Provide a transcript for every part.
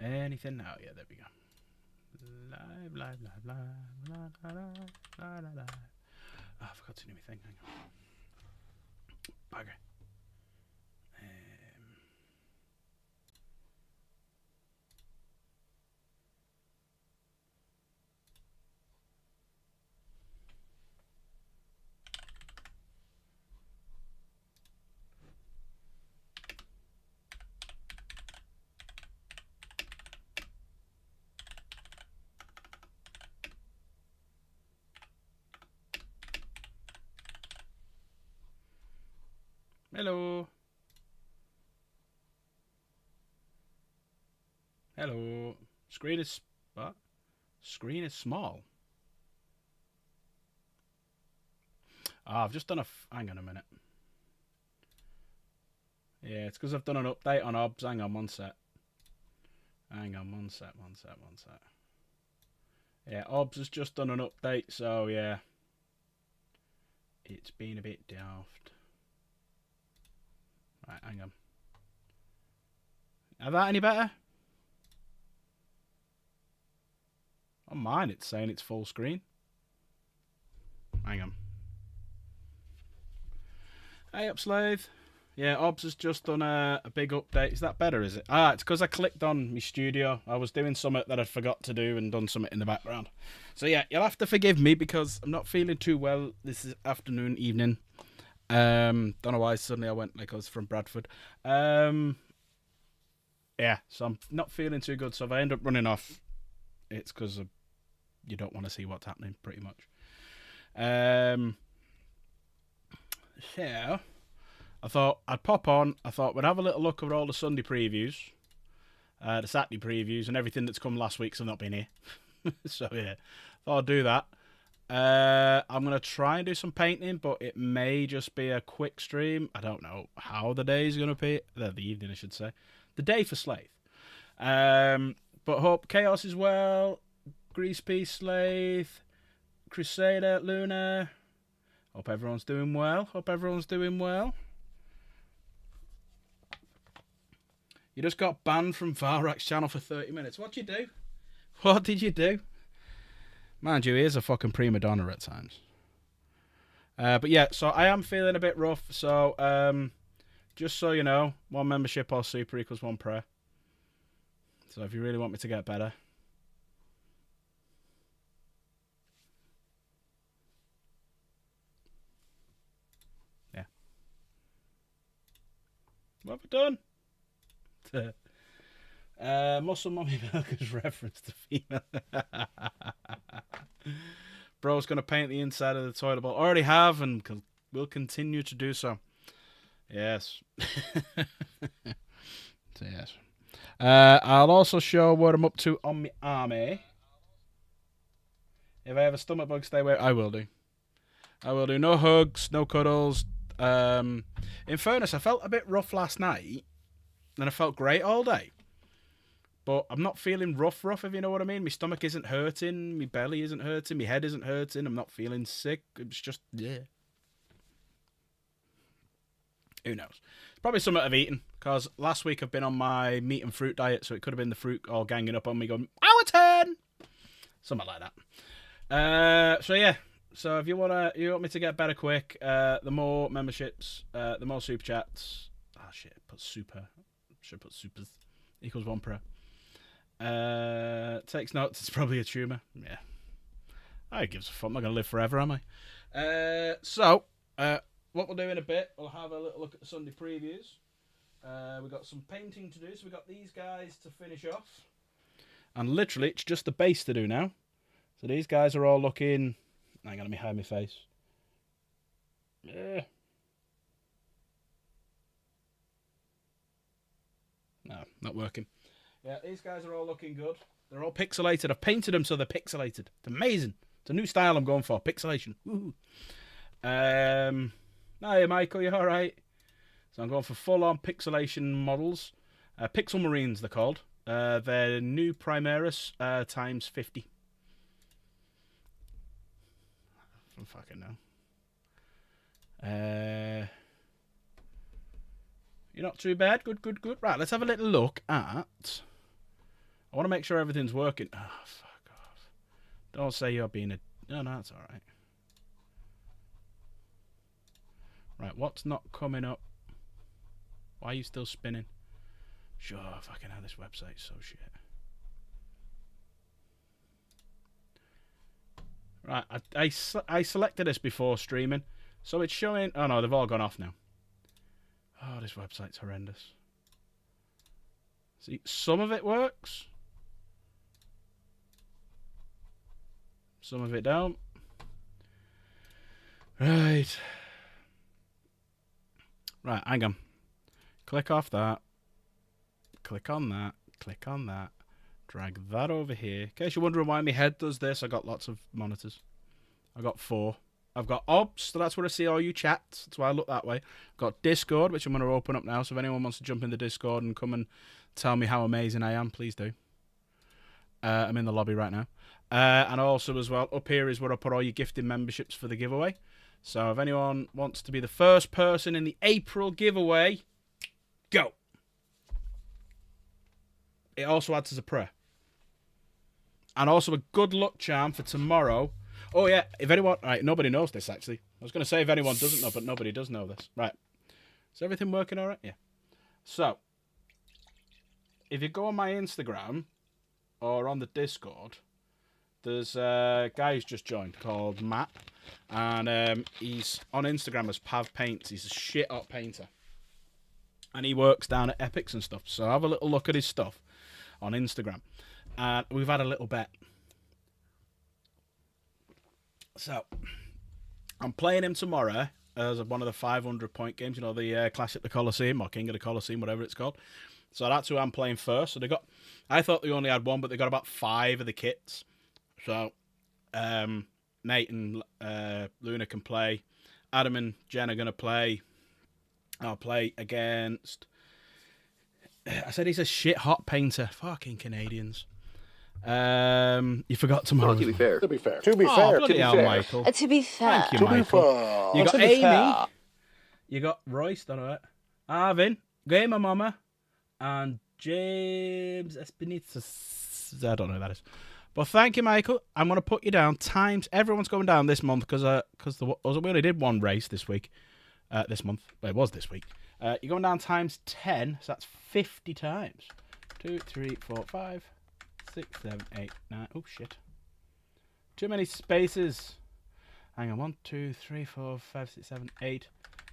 Anything now? Yeah, there we go. Live, live, live, live, live, live, live, live, live. Oh, I forgot to do my thing. Hang on. Bugger. Hello. Hello. Screen is what? Screen is small. Oh, I've just done a. Hang on a minute. Yeah, it's because I've done an update on OBS. Hang on one sec. Hang on one sec. One sec. One sec. Yeah, OBS has just done an update, so yeah. It's been a bit daft. Right, hang on. Are that any better? On mine, it's saying it's full screen. Hang on. Hey up, Slave. Yeah, OBS has just done a big update. Is that better, is it? Ah, it's because I clicked on my studio. I was doing something that I forgot to do and done something in the background. So yeah, you'll have to forgive me because I'm not feeling too well this afternoon, evening. Don't know why suddenly I went like I was from Bradford. Yeah, so I'm not feeling too good. So if I end up running off, it's because you don't want to see what's happening, pretty much. So I thought I'd pop on. I thought we'd have a little look at all the Sunday previews, the Saturday previews, and everything that's come last week. So I've not been here. So yeah, thought I'd do that. I'm going to try and do some painting, but it may just be a quick stream. I don't know how the day is going to be. The evening, I should say. The day for Slave. But hope Chaos is well. Grease Peace Slave. Crusader, Luna. Hope everyone's doing well. Hope everyone's doing well. You just got banned from Varak's channel for 30 minutes. What'd you do? What did you do? Mind you, he is a fucking prima donna at times. But yeah, so I am feeling a bit rough. So just so you know, 1 membership or super equals 1 prayer. So if you really want me to get better. Yeah. What have I done? Muscle Mommy Milker's reference to female. Bro's going to paint the inside of the toilet bowl. Already have and will continue to do so. Yes. So yes. I'll also show what I'm up to on my army. If I have a stomach bug, stay away. I will do. I will do. No hugs, no cuddles. In fairness, I felt a bit rough last night, and I felt great all day. But I'm not feeling rough, if you know what I mean. My stomach isn't hurting, my belly isn't hurting, my head isn't hurting. I'm not feeling sick. It's just, yeah. Who knows? It's probably something I've eaten, because last week I've been on my meat and fruit diet, so it could have been the fruit all ganging up on me going, our turn! Something like that. So yeah. So if you want me to get better quick, the more memberships, the more super chats. Ah, shit, put super. Should put supers. Equals 1 prayer. Takes notes. It's probably a tumour. Yeah. I gives a fuck. I'm not going to live forever, am I? So, what we'll do in a bit, we'll have a little look at the Sunday previews. We've got some painting to do, so we've got these guys to finish off. And literally, it's just the base to do now. So these guys are all looking... Hang on, let me hide my face. Yeah. No, not working. Yeah, these guys are all looking good. They're all pixelated. I've painted them so they're pixelated. It's amazing. It's a new style I'm going for. Pixelation. Woo. Hey, Michael, you all right? So I'm going for full-on pixelation models. Pixel Marines, they're called. They're new Primaris times 50. I fucking know. You're not too bad. Good. Right, let's have a little look at I want to make sure everything's working. Oh, fuck off. Don't say you're being a... No, that's all right. Right, what's not coming up? Why are you still spinning? Sure, fucking hell, this website's so shit. Right, I selected this before streaming, so it's showing... Oh no, they've all gone off now. Oh, this website's horrendous. See, some of it works. Some of it don't. Right. Right, hang on. Click off that. Click on that. Click on that. Drag that over here. In case you're wondering why my head does this, I got lots of monitors. I got 4. I've got OBS, so that's where I see all you chats. That's why I look that way. I've got Discord, which I'm going to open up now. So if anyone wants to jump in the Discord and come and tell me how amazing I am, please do. I'm in the lobby right now. And also as well, up here is where I put all your gifting memberships for the giveaway. So if anyone wants to be the first person in the April giveaway, go. It also adds as a prayer. And also a good luck charm for tomorrow. Oh, yeah, if anyone... Right, nobody knows this, actually. I was going to say if anyone doesn't know, but nobody does know this. Right. Is everything working all right? Yeah. So, if you go on my Instagram or on the Discord, there's a guy who's just joined called Matt. And he's on Instagram as Pav Paints. He's a shit-hot painter. And he works down at Epics and stuff. So have a little look at his stuff on Instagram. And we've had a little bet. So, I'm playing him tomorrow as one of the 500-point games. You know, the Clash at the Coliseum or King of the Coliseum, whatever it's called. So that's who I'm playing first. So they got... I thought they only had 1, but they got about 5 of the kits. So, Nate and Luna can play. Adam and Jen are going to play. I'll play against... I said he's a shit-hot painter. Fucking Canadians. You forgot tomorrow. Well, to be fair. To be fair. To be fair. Bloody hell, Michael. To be fair. Thank you, Michael. You got be Amy. fair. You got Royce, don't know it. Arvin, Gamer Mama, and James Espinizas. I don't know who that is. But thank you, Michael. I'm going to put you down. Times. Everyone's going down this month because we only did 1 race this week. This month. Well, it was this week. You're going down times 10, so that's 50 times. 2, 3, 4, 5, 6, 7, 8, 9. Oh, shit. Too many spaces. Hang on. 1, 2, 3, 4, 5, 6, 7, 8,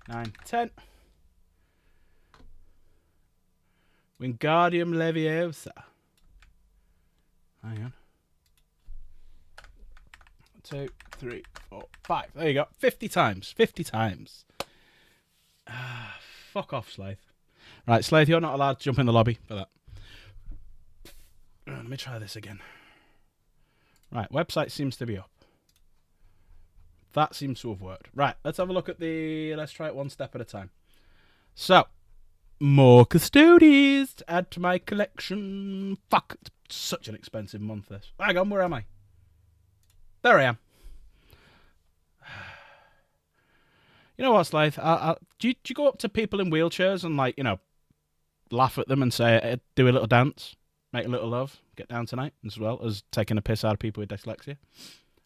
9, 10. Wingardium Leviosa. Hang on. 2, 3, 4, 5. There you go. 50 times. 50 times. Fuck off, Slaith. Right, Slaith, you're not allowed to jump in the lobby for that. Let me try this again. Right, website seems to be up. That seems to have worked. Right, let's have a look at the... Let's try it one step at a time. So, more custodies to add to my collection. Fuck, it's such an expensive month, this. Hang on, where am I? There I am. You know what, Slaith? Do you go up to people in wheelchairs and, like, you know, laugh at them and say, do a little dance, make a little love, get down tonight, as well as taking a piss out of people with dyslexia?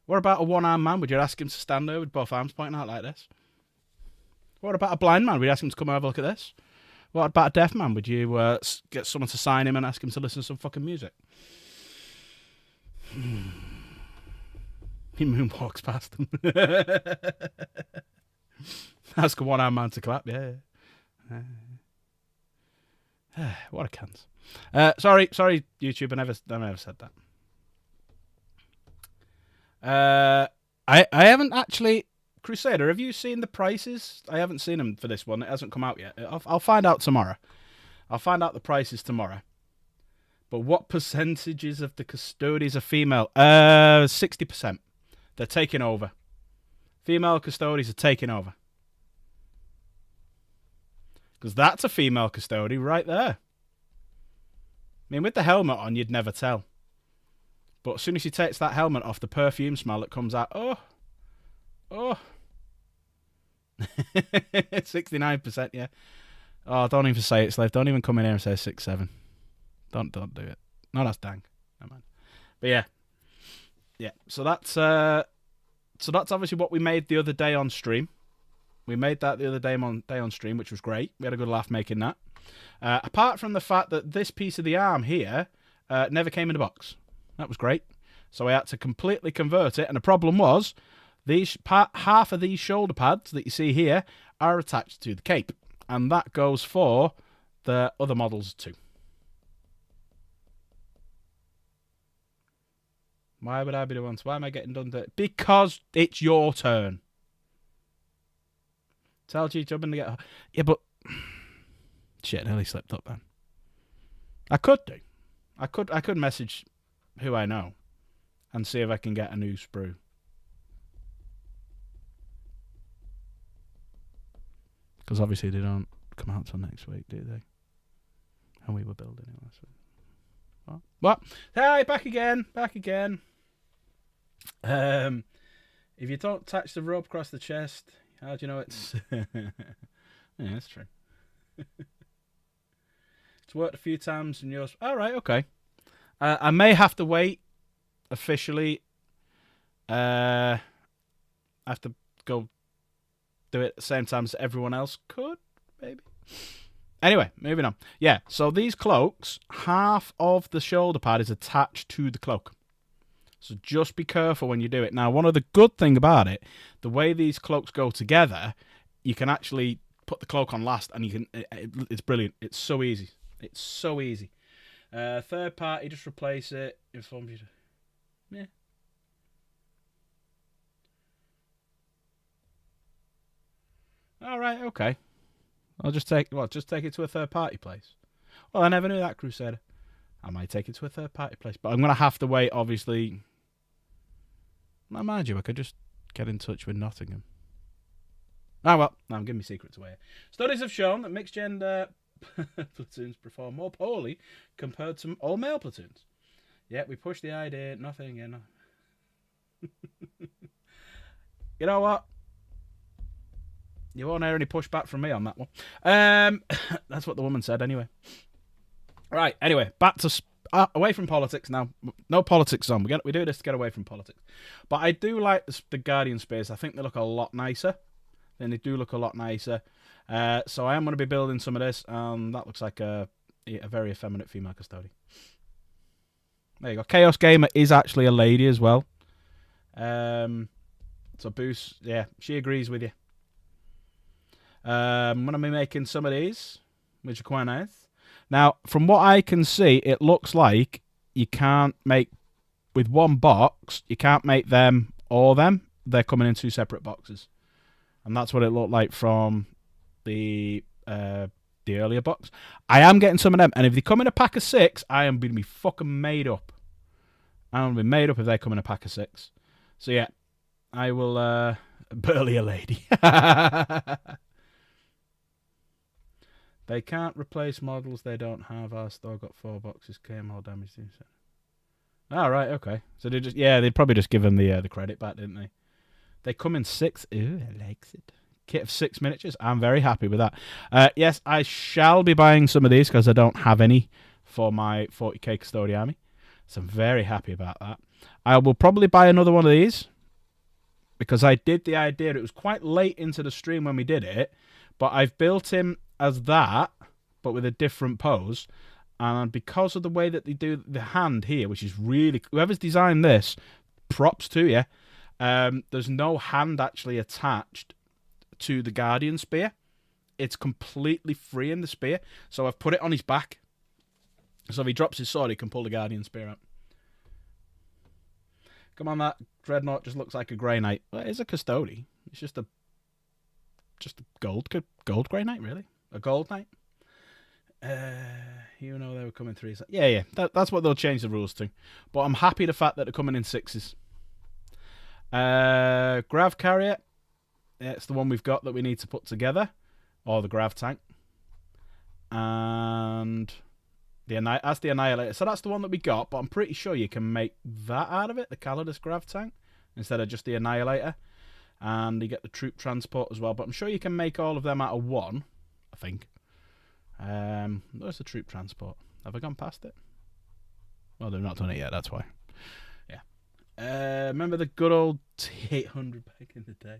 What about a one-armed man? Would you ask him to stand there with both arms pointing out like this? What about a blind man? Would you ask him to come and have a look at this? What about a deaf man? Would you get someone to sign him and ask him to listen to some fucking music? He moonwalks past them. Ask a one-armed man to clap, yeah. What a cunt. Sorry, YouTube, I never said that. I haven't actually... Crusader, have you seen the prices? I haven't seen them for this one. It hasn't come out yet. I'll find out tomorrow. I'll find out the prices tomorrow. But what percentages of the custodies are female? 60%. They're taking over. Female custodies are taking over. Because that's a female custody right there. I mean, with the helmet on, you'd never tell. But as soon as she takes that helmet off, the perfume smell that comes out, oh. 69%, yeah. Oh, don't even say it, Slave. Don't even come in here and say 6-7. Don't do it. No, that's Dang. Never mind. But yeah. So that's obviously what we made the other day on stream. We made that the other day on stream, which was great. We had a good laugh making that. Apart from the fact that this piece of the arm here never came in a box. That was great. So I had to completely convert it. And the problem was, half of these shoulder pads that you see here are attached to the cape. And that goes for the other models too. Why would I be the one? Why am I getting done? Because it's your turn. Tell G jumping to get. Yeah, but shit, nearly slipped up then. I could do. I could message who I know and see if I can get a new sprue. Because obviously they don't come out till next week, do they? And we were building it last week. What? Hey, back again. If you don't attach the rope across the chest, how do you know it's... Yeah, that's true. It's worked a few times in yours. All right, okay. I may have to wait officially. I have to go do it at the same time as everyone else could, maybe. Anyway, moving on. Yeah, so these cloaks, half of the shoulder pad is attached to the cloak. So just be careful when you do it. Now, one of the good thing about it, the way these cloaks go together, you can actually put the cloak on last, and you can. It's brilliant. It's so easy. It's so easy. Third party, just replace it. Informs you. Yeah. All right. Okay. I'll just take it to a third party place. Well, I never knew that, Crusader. I might take it to a third party place, but I'm gonna have to wait. Obviously. Now, mind you, I could just get in touch with Nottingham. Oh, well, no, I'm giving me secrets away. Studies have shown that mixed gender platoons perform more poorly compared to all male platoons. Yeah, we pushed the idea, nothing, you know. You know what? You won't hear any pushback from me on that one. That's what the woman said, anyway. Right, anyway, back to... away from politics now. No politics on. We do this to get away from politics. But I do like the Guardian Spears. I think they look a lot nicer. They do look a lot nicer. So I am going to be building some of this. That looks like a very effeminate female custodian. There you go. Chaos Gamer is actually a lady as well. So Boost, yeah, she agrees with you. I'm going to be making some of these, which are quite nice. Now, from what I can see, it looks like you can't make, with one box, you can't make them or them. They're coming in two separate boxes. And that's what it looked like from the earlier box. I am getting some of them. And if they come in a pack of 6, I am going to be fucking made up. I'm going to be made up if they come in a pack of 6. So, yeah, I will burly a lady. They can't replace models they don't have. Our store got 4 boxes. Came all damaged. All right, okay. So they'd probably just give them the credit back, didn't they? They come in 6. Ooh, I like it. Kit of 6 miniatures. I'm very happy with that. Yes, I shall be buying some of these because I don't have any for my 40k Custodian army. So I'm very happy about that. I will probably buy another one of these because I did the idea. It was quite late into the stream when we did it, but I've built him as that, but with a different pose. And because of the way that they do the hand here, which is really... Whoever's designed this, props to you. There's no hand actually attached to the Guardian Spear. It's completely free in the spear. So I've put it on his back. So if he drops his sword, he can pull the Guardian Spear out. Come on, that Dreadnought just looks like a Grey Knight. Well, it's a Custodian. It's just a gold Grey Knight, really. A gold knight? You know they were coming 3. Yeah. That's what they'll change the rules to. But I'm happy the fact that they're coming in 6s. Grav Carrier. Yeah, it's the one we've got that we need to put together. Or the Grav Tank. And that's the Annihilator. So that's the one that we got, but I'm pretty sure you can make that out of it, the Calidus Grav Tank, instead of just the Annihilator. And you get the Troop Transport as well. But I'm sure you can make all of them out of one, I think. Where's the Troop Transport? Have I gone past it? Well, they've not done it yet. That's why. Yeah. Remember the good old T800 back in the day?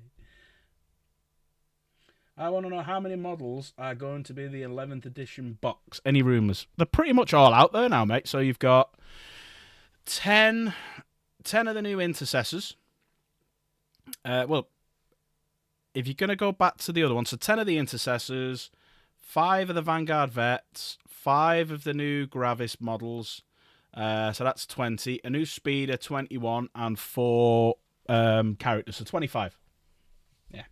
I want to know how many models are going to be the 11th edition box. Any rumours? They're pretty much all out there now, mate. So you've got 10 of the new Intercessors. Well, if you're going to go back to the other one, so 10 of the Intercessors, 5 of the Vanguard Vets, 5 of the new Gravis models. So that's 20. A new Speeder, 21, and 4 characters, so 25. Yeah.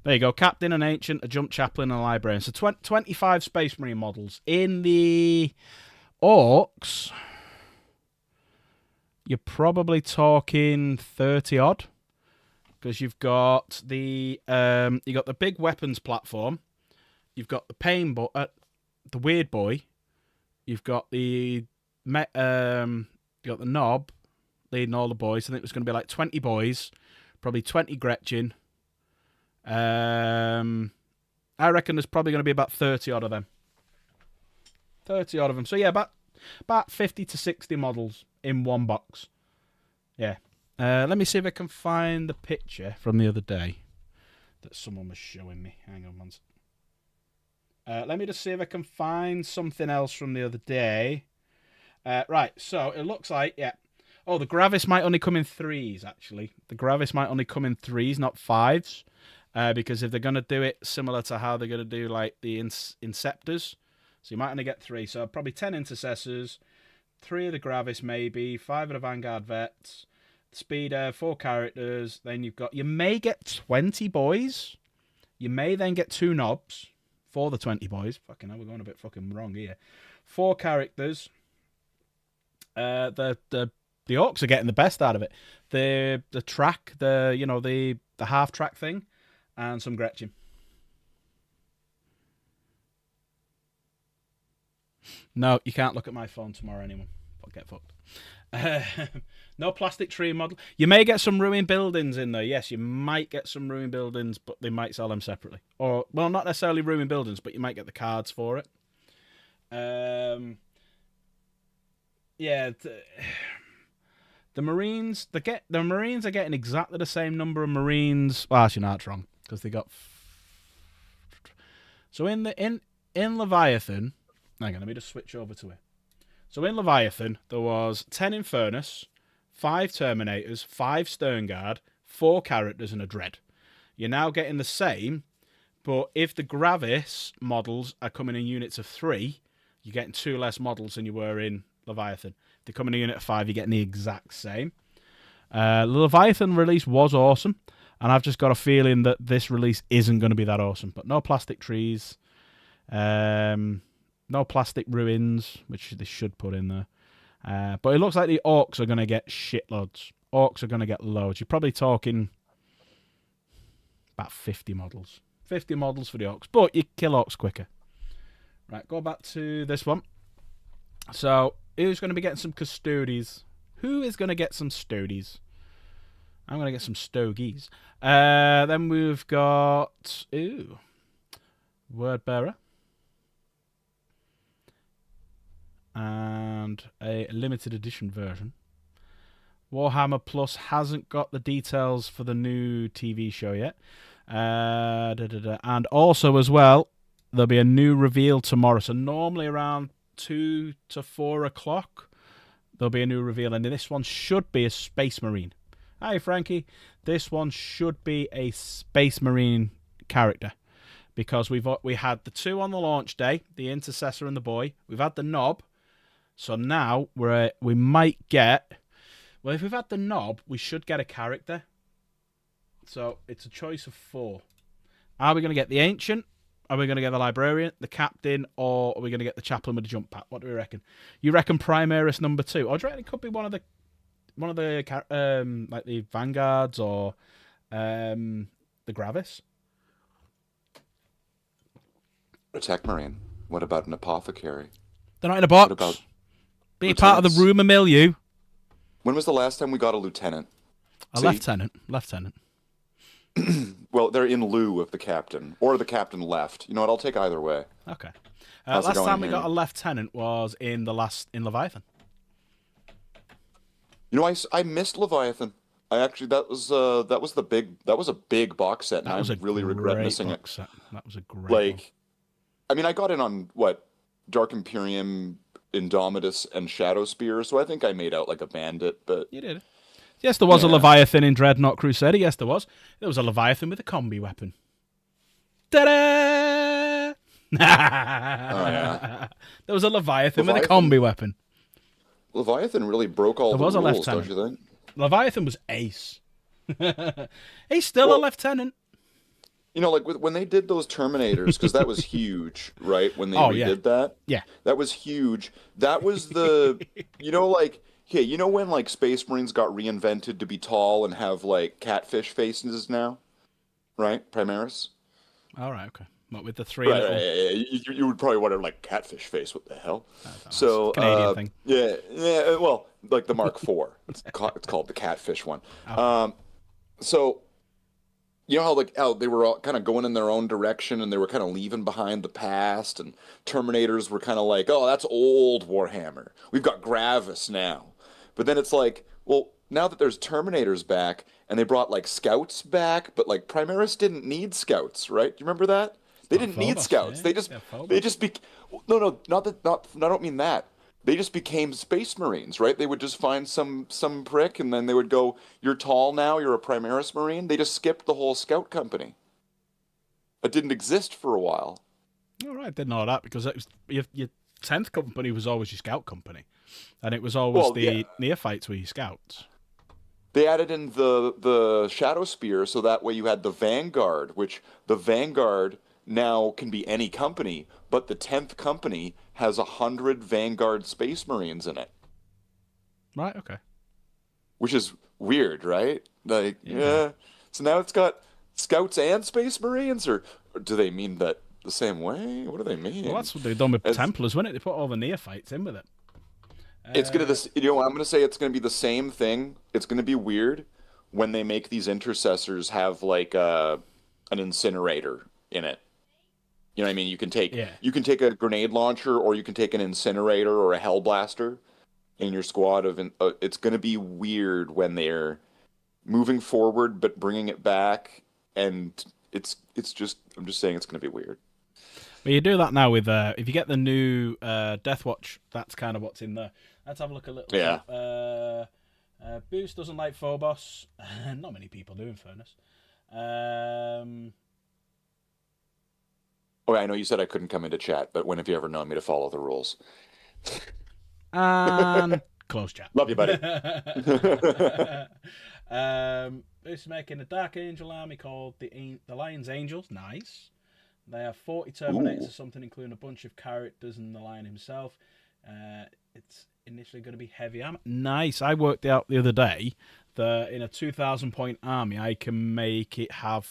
There you go. Captain, an Ancient, a Jump Chaplain, and a Librarian. So 25 Space Marine models. In the Orcs, you're probably talking 30 odd. Because you've got the big weapons platform. You've got the the Weird Boy. You've got the Knob leading all the boys. I think it was going to be like 20 boys, probably 20 Gretchen. I reckon there's probably going to be about 30 odd of them. 30 odd of them. So yeah, about 50 to 60 models in one box. Yeah. Let me see if I can find the picture from the other day that someone was showing me. Hang on one second. Let me just see if I can find something else from the other day. Right, so it looks like, yeah. Oh, the Gravis might only come in 3s, actually. The Gravis might only come in 3s, not 5s. Because if they're going to do it similar to how they're going to do, like, the Inceptors, so you might only get 3. So probably 10 Intercessors, 3 of the Gravis maybe, 5 of the Vanguard Vets, Speeder, 4 characters. Then you may get 20 boys. You may then get 2 knobs for the 20 boys. Fucking hell, we're going a bit fucking wrong here. 4 characters. The Orcs are getting the best out of it. The track, the half track thing, and some Gretchen. No, you can't look at my phone tomorrow, anyone. I'll get fucked. No plastic tree model. You may get some ruined buildings in there. Yes, you might get some ruined buildings, but they might sell them separately. Or, well, not necessarily ruined buildings, but you might get the cards for it. Yeah, the Marines. The Marines are getting exactly the same number of Marines. Well, actually, no, that's wrong because they got. So in Leviathan, hang on, let me just switch over to it. So in Leviathan, there was 10 Infernus, 5 Terminators, 5 Sternguard, 4 characters, and a Dread. You're now getting the same, but if the Gravis models are coming in units of 3, you're getting 2 less models than you were in Leviathan. If they come in a unit of 5, you're getting the exact same. The Leviathan release was awesome, and I've just got a feeling that this release isn't going to be that awesome. But no plastic trees. No plastic ruins, which they should put in there. But it looks like the Orcs are going to get shitloads. Orcs are going to get loads. You're probably talking about 50 models. 50 models for the Orcs. But you kill Orcs quicker. Right, go back to this one. So, who's going to be getting some Custodes? Who is going to get some Stogies? I'm going to get some Stogies. Then we've got... Wordbearer. And a limited edition version. Warhammer Plus hasn't got the details for the new TV show yet. And also as well, there'll be a new reveal tomorrow. So normally around 2 to 4 o'clock, there'll be a new reveal. And this one should be a Space Marine. Hi, Frankie. This one should be a Space Marine character. Because we had the 2 on the launch day, the Intercessor and the Boy. We've had the Knob. So now we might get... Well, if we've had the Knob, we should get a character. So it's a choice of 4. Are we going to get the Ancient? Are we going to get the Librarian, the Captain, or are we going to get the Chaplain with the jump pack? What do we reckon? You reckon Primaris number 2? Or do you reckon it could be one of the like the Vanguards or the Gravis? Attack Marine. What about an Apothecary? They're not in a box. What about be part of the rumour milieu. When was the last time we got a lieutenant? Lieutenant. Well, they're in lieu of the captain, or the captain left. You know what? I'll take either way. Okay. Last time we got a lieutenant was in Leviathan. You know, I missed Leviathan. I actually that was a big box set, and That I was a really regret great missing it. box set. That was a great one. Like, I mean, I got in on what Dark Imperium, Indomitus, and Shadow Spear, so I think I made out like a bandit. But You did. Yes, there was a yeah, Leviathan in Dreadnought Crusader. Yes, there was. There was a Leviathan with a combi weapon. Ta-da! oh yeah, There was a Leviathan with a Leviathan. combi weapon. Leviathan really broke all There the was a rules, don't lieutenant. you think? Leviathan was ace. He's still a Well, lieutenant. you know, like when they did those Terminators, because that was huge, right? When they Oh, yeah. redid that, Yeah. that was huge. That was the, you know, like, hey, you know when like Space Marines got reinvented to be tall and have like catfish faces now, right? Primaris. All right, okay. What, with the three Right, right, little... yeah, yeah. You would probably wonder like catfish face. What the hell? I don't know, it's a So, Canadian thing. yeah, yeah. Well, like the Mark IV. It's called the catfish one. Okay. So you know how they were all kind of going in their own direction and they were kind of leaving behind the past, and Terminators were kind of like, oh, that's old Warhammer. We've got Gravis now. But then it's like, well, now that there's Terminators back and they brought like scouts back, but like Primaris didn't need scouts, right? Do you remember that? They Oh, didn't need Phobos, scouts. yeah. They just Yeah, they Phobos. just be no, no, not that, not I don't mean that. They just became Space Marines, right? They would just find some prick, and then they would go, "You're tall now. You're a Primaris Marine." They just skipped the whole Scout company. It didn't exist for a while. All right, didn't know that because it was your 10th company was always your scout company. And it was always Well, yeah, the neophytes were your scouts. they added in the Shadow Spear, so that way you had the Vanguard, which the Vanguard now can be any company, but the 10th company has 100 Vanguard Space Marines in it, Right, okay. which is weird, right? Like, Yeah. yeah. So now it's got Scouts and Space Marines, or do they mean that the same way? What do they Well, mean? that's what they've done with It's Templars, wasn't it? They put all the neophytes in with it. it's gonna Uh, this you know I'm gonna say it's gonna be the same thing. It's gonna be weird when they make these intercessors have like an incinerator in it. You know what I mean? yeah. You can take a grenade launcher, or you can take an incinerator or a hellblaster in your squad it's going to be weird when they're moving forward but bringing it back, and it's just I'm just saying it's going to be weird. But you do that now with if you get the new Death Watch, that's kind of what's in there. Let's have a look a little. Yeah. Boost doesn't like Phobos. Not many people do, in fairness. Oh, I know you said I couldn't come into chat, but when have you ever known me to follow the rules? And close chat. Love you, buddy. Boost is making a Dark Angel army called the Lion's Angels. Nice. They have 40 Terminators Ooh. or something, including a bunch of characters and the Lion himself. It's initially going to be heavy armor. Nice. I worked out the other day that in a 2,000 point army, I can make it have,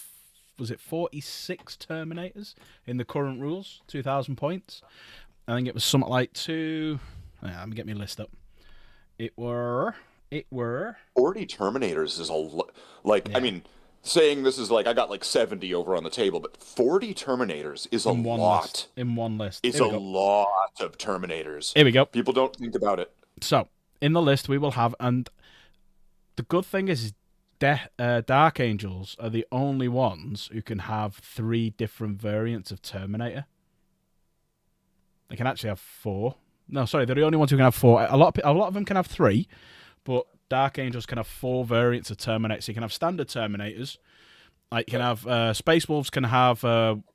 was it 46 Terminators in the current rules? 2,000 points. I think it was something like let me get my list up. It were 40 Terminators is a lot. Like, I yeah, mean, saying this is like I got like 70 over on the table, but 40 Terminators is a in one lot. list. In one list. It's Here a we go. lot of Terminators. Here we go. People don't think about it. So in the list we will have, and the good thing is, Dark Angels are the only ones who can have 3 different variants of Terminator. They can actually have 4. No, sorry, they're the only ones who can have 4. A lot of them can have 3, but Dark Angels can have 4 variants of Terminator. So you can have standard Terminators. Like you can have Space Wolves can have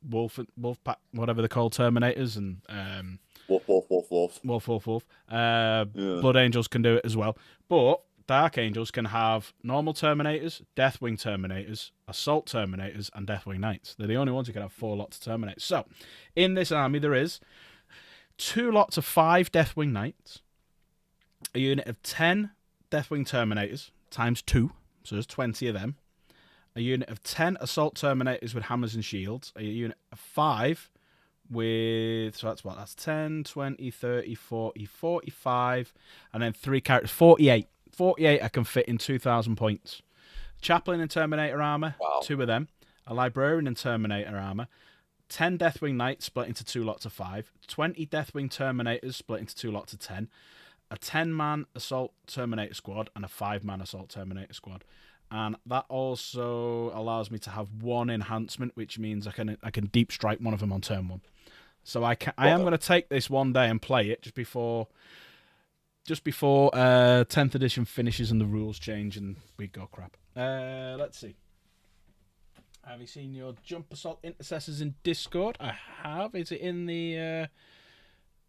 wolf pack, whatever they're called, Terminators, and Wolf, wolf, wolf, wolf. wolf. Yeah. Blood Angels can do it as well, but Dark Angels can have normal Terminators, Deathwing Terminators, Assault Terminators, and Deathwing Knights. They're the only ones who can have 4 lots of Terminators. So, in this army, there is 2 lots of 5 Deathwing Knights, a unit of 10 Deathwing Terminators times 2, so there's 20 of them, a unit of 10 Assault Terminators with hammers and shields, a unit of 5 with, so that's what, that's 10, 20, 30, 40, 45, and then 3 characters, 48. 48 I can fit in 2,000 points. Chaplain and Terminator armor, Wow. 2 of them. A Librarian and Terminator armor. 10 Deathwing Knights split into 2 lots of 5. 20 Deathwing Terminators split into 2 lots of 10. a 10-man Assault Terminator squad and a 5-man Assault Terminator squad. And that also allows me to have one enhancement, which means I can deep strike one of them on turn 1. So I am going to take this one day and play it just before 10th edition finishes and the rules change and we go crap. Let's see. Have you seen your Jump Assault Intercessors in Discord? I have. Is it in the...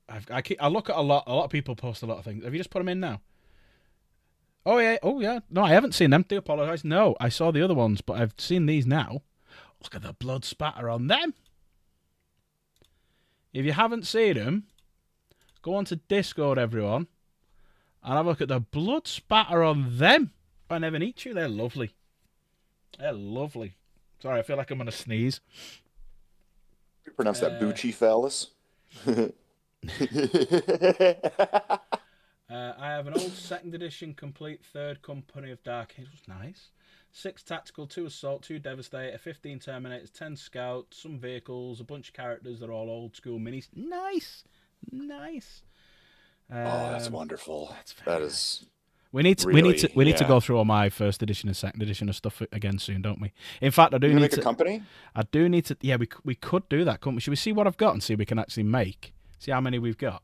I look at a lot of people post a lot of things. Have you just put them in now? Oh yeah. No, I haven't seen them. Do apologise. No, I saw the other ones, but I've seen these now. Look at the blood spatter on them. If you haven't seen them, go on to Discord, everyone, and have a look at the blood spatter on them. I never need you. They're lovely. They're lovely. Sorry, I feel like I'm going to sneeze. You pronounce that Bucci phallus? I have an old 2nd edition complete 3rd Company of Dark Angels. Nice. 6 tactical, 2 assault, 2 devastator, 15 terminators, 10 scouts, some vehicles, a bunch of characters that are all old school minis. Nice. That's wonderful. That is. We need to go through all my 1st edition and 2nd edition of stuff again soon, don't we? In fact, I do need make to a company. I do need to. Yeah, we could do that, couldn't we? Should we see what I've got and see if we can actually see how many we've got?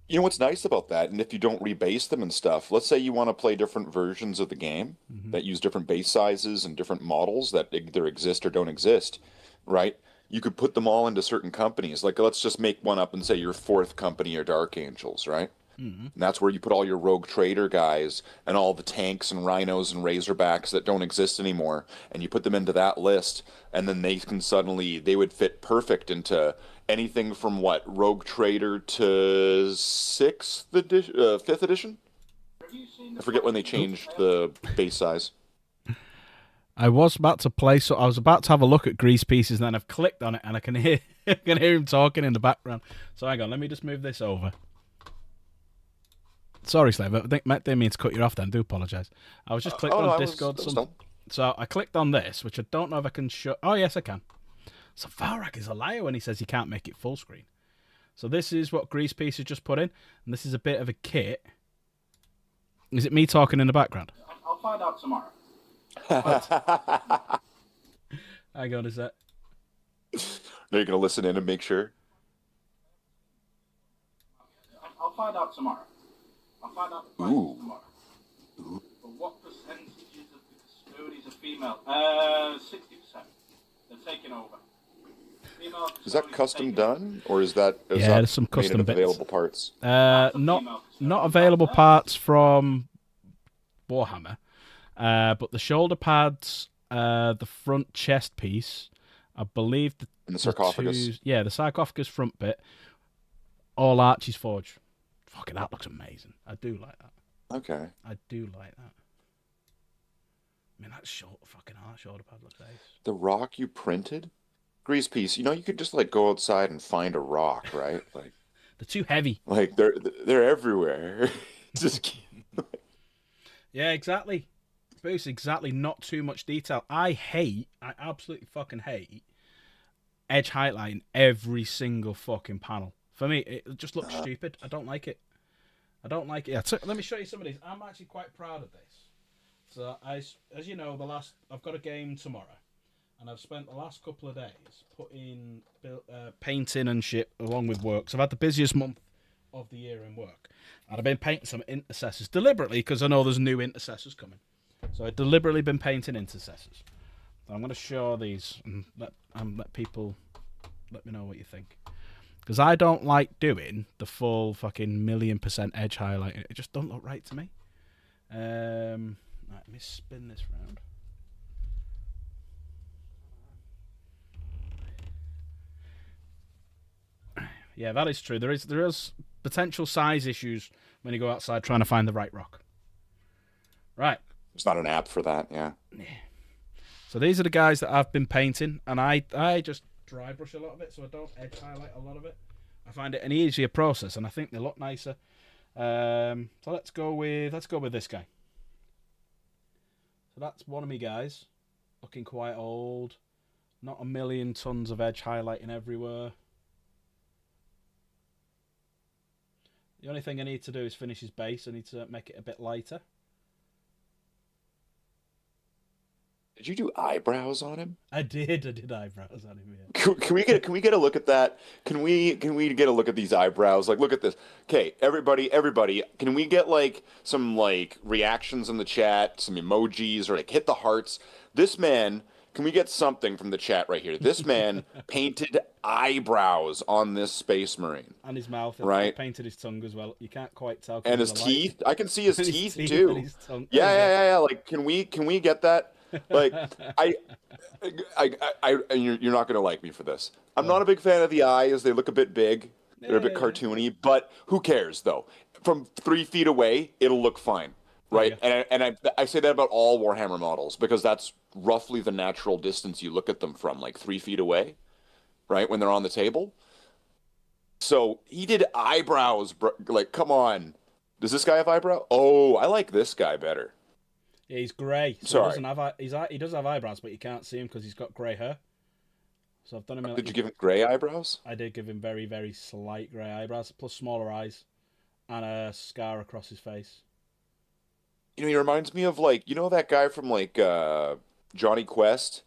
You know what's nice about that, and if you don't rebase them and stuff, let's say you want to play different versions of the game that use different base sizes and different models that either exist or don't exist, right? You could put them all into certain companies. Like, let's just make one up and say your 4th company are Dark Angels, right? And that's where you put all your rogue trader guys and all the tanks and rhinos and razorbacks that don't exist anymore, and you put them into that list, and then they would fit perfect into anything from rogue trader to 5th edition. I forget when they changed the base size. I was about to play, so I was about to have a look at Grease Pieces, and then I've clicked on it, and I can hear him talking in the background. So hang on, let me just move this over. Sorry, Slave. I didn't mean to cut you off then. I do apologise. I was just clicking on Discord. So I clicked on this, which I don't know if I can show. Oh, yes, I can. So Falrak is a liar when he says he can't make it full screen. So this is what Grease Piece has just put in, and this is a bit of a kit. Is it me talking in the background? I'll find out tomorrow. Hang on, is that? Now you're going to listen in and make sure? I'll find out tomorrow. I'll find out the prices tomorrow. But what percentages of the custodians are female? 60%. They're taking over. Is that custom done, or is that there's some custom bits. Available parts? Not available parts from Warhammer, but the shoulder pads, the front chest piece, I believe, and the sarcophagus. The sarcophagus front bit, all Archie's Forge. Fucking that looks amazing. I do like that. Okay. I do like that. I mean, that shoulder pad looks ace. The rock you printed? Grease Piece, you could just go outside and find a rock, right? Like they're too heavy. Like they're everywhere. Just yeah, exactly. Bruce, exactly. Not too much detail. I absolutely fucking hate edge highlighting every single fucking panel. For me, it just looks stupid. I don't like it. Yeah, let me show you some of these. I'm actually quite proud of this. So, as you know, I've got a game tomorrow, and I've spent the last couple of days painting and shit along with work. So I've had the busiest month of the year in work, and I've been painting some intercessors deliberately because I know there's new intercessors coming. So I've deliberately been painting intercessors. So I'm going to show these and let people let me know what you think. Because I don't like doing the full fucking 1,000,000% edge highlight. It just don't look right to me. Right, let me spin this round. Yeah, that is true. There is potential size issues when you go outside trying to find the right rock. Right. There's not an app for that, yeah. So these are the guys that I've been painting, and I just dry brush a lot of it, so I don't edge highlight a lot of it. I find it an easier process, and I think they look nicer. So let's go with this guy. So that's one of me guys, looking quite old, not a million tons of edge highlighting everywhere. The only thing I need to do is finish his base. I need to make it a bit lighter. Did you do eyebrows on him? I did eyebrows on him. Yeah. Can we get a look at that? Can we get a look at these eyebrows? Like, look at this. Okay, everybody, can we get like some like reactions in the chat, some emojis, or like hit the hearts? This man, can we get something from the chat right here? This man painted eyebrows on this Space Marine. And his mouth. Right. I painted his tongue as well. You can't quite tell. And his teeth. I can see his His teeth teeth too. and his tongue. Yeah. Like, can we get that? Like, and you're not gonna like me for this. I'm not a big fan of the eyes. They look a bit big. They're a bit cartoony. But who cares though? From 3 feet away, it'll look fine, right? Yeah. And I say that about all Warhammer models because that's roughly the natural distance you look at them from, like 3 feet away, right? When they're on the table. So he did eyebrows, bro. Like, come on. Does this guy have eyebrow? Oh, I like this guy better. Yeah, he's grey. So Sorry. He does have eyebrows, but you can't see him because he's got grey hair. So I've done him. Did you give him grey eyebrows? I did give him very, very slight grey eyebrows, plus smaller eyes, and a scar across his face. You know, he reminds me of like, you know that guy from like Johnny Quest,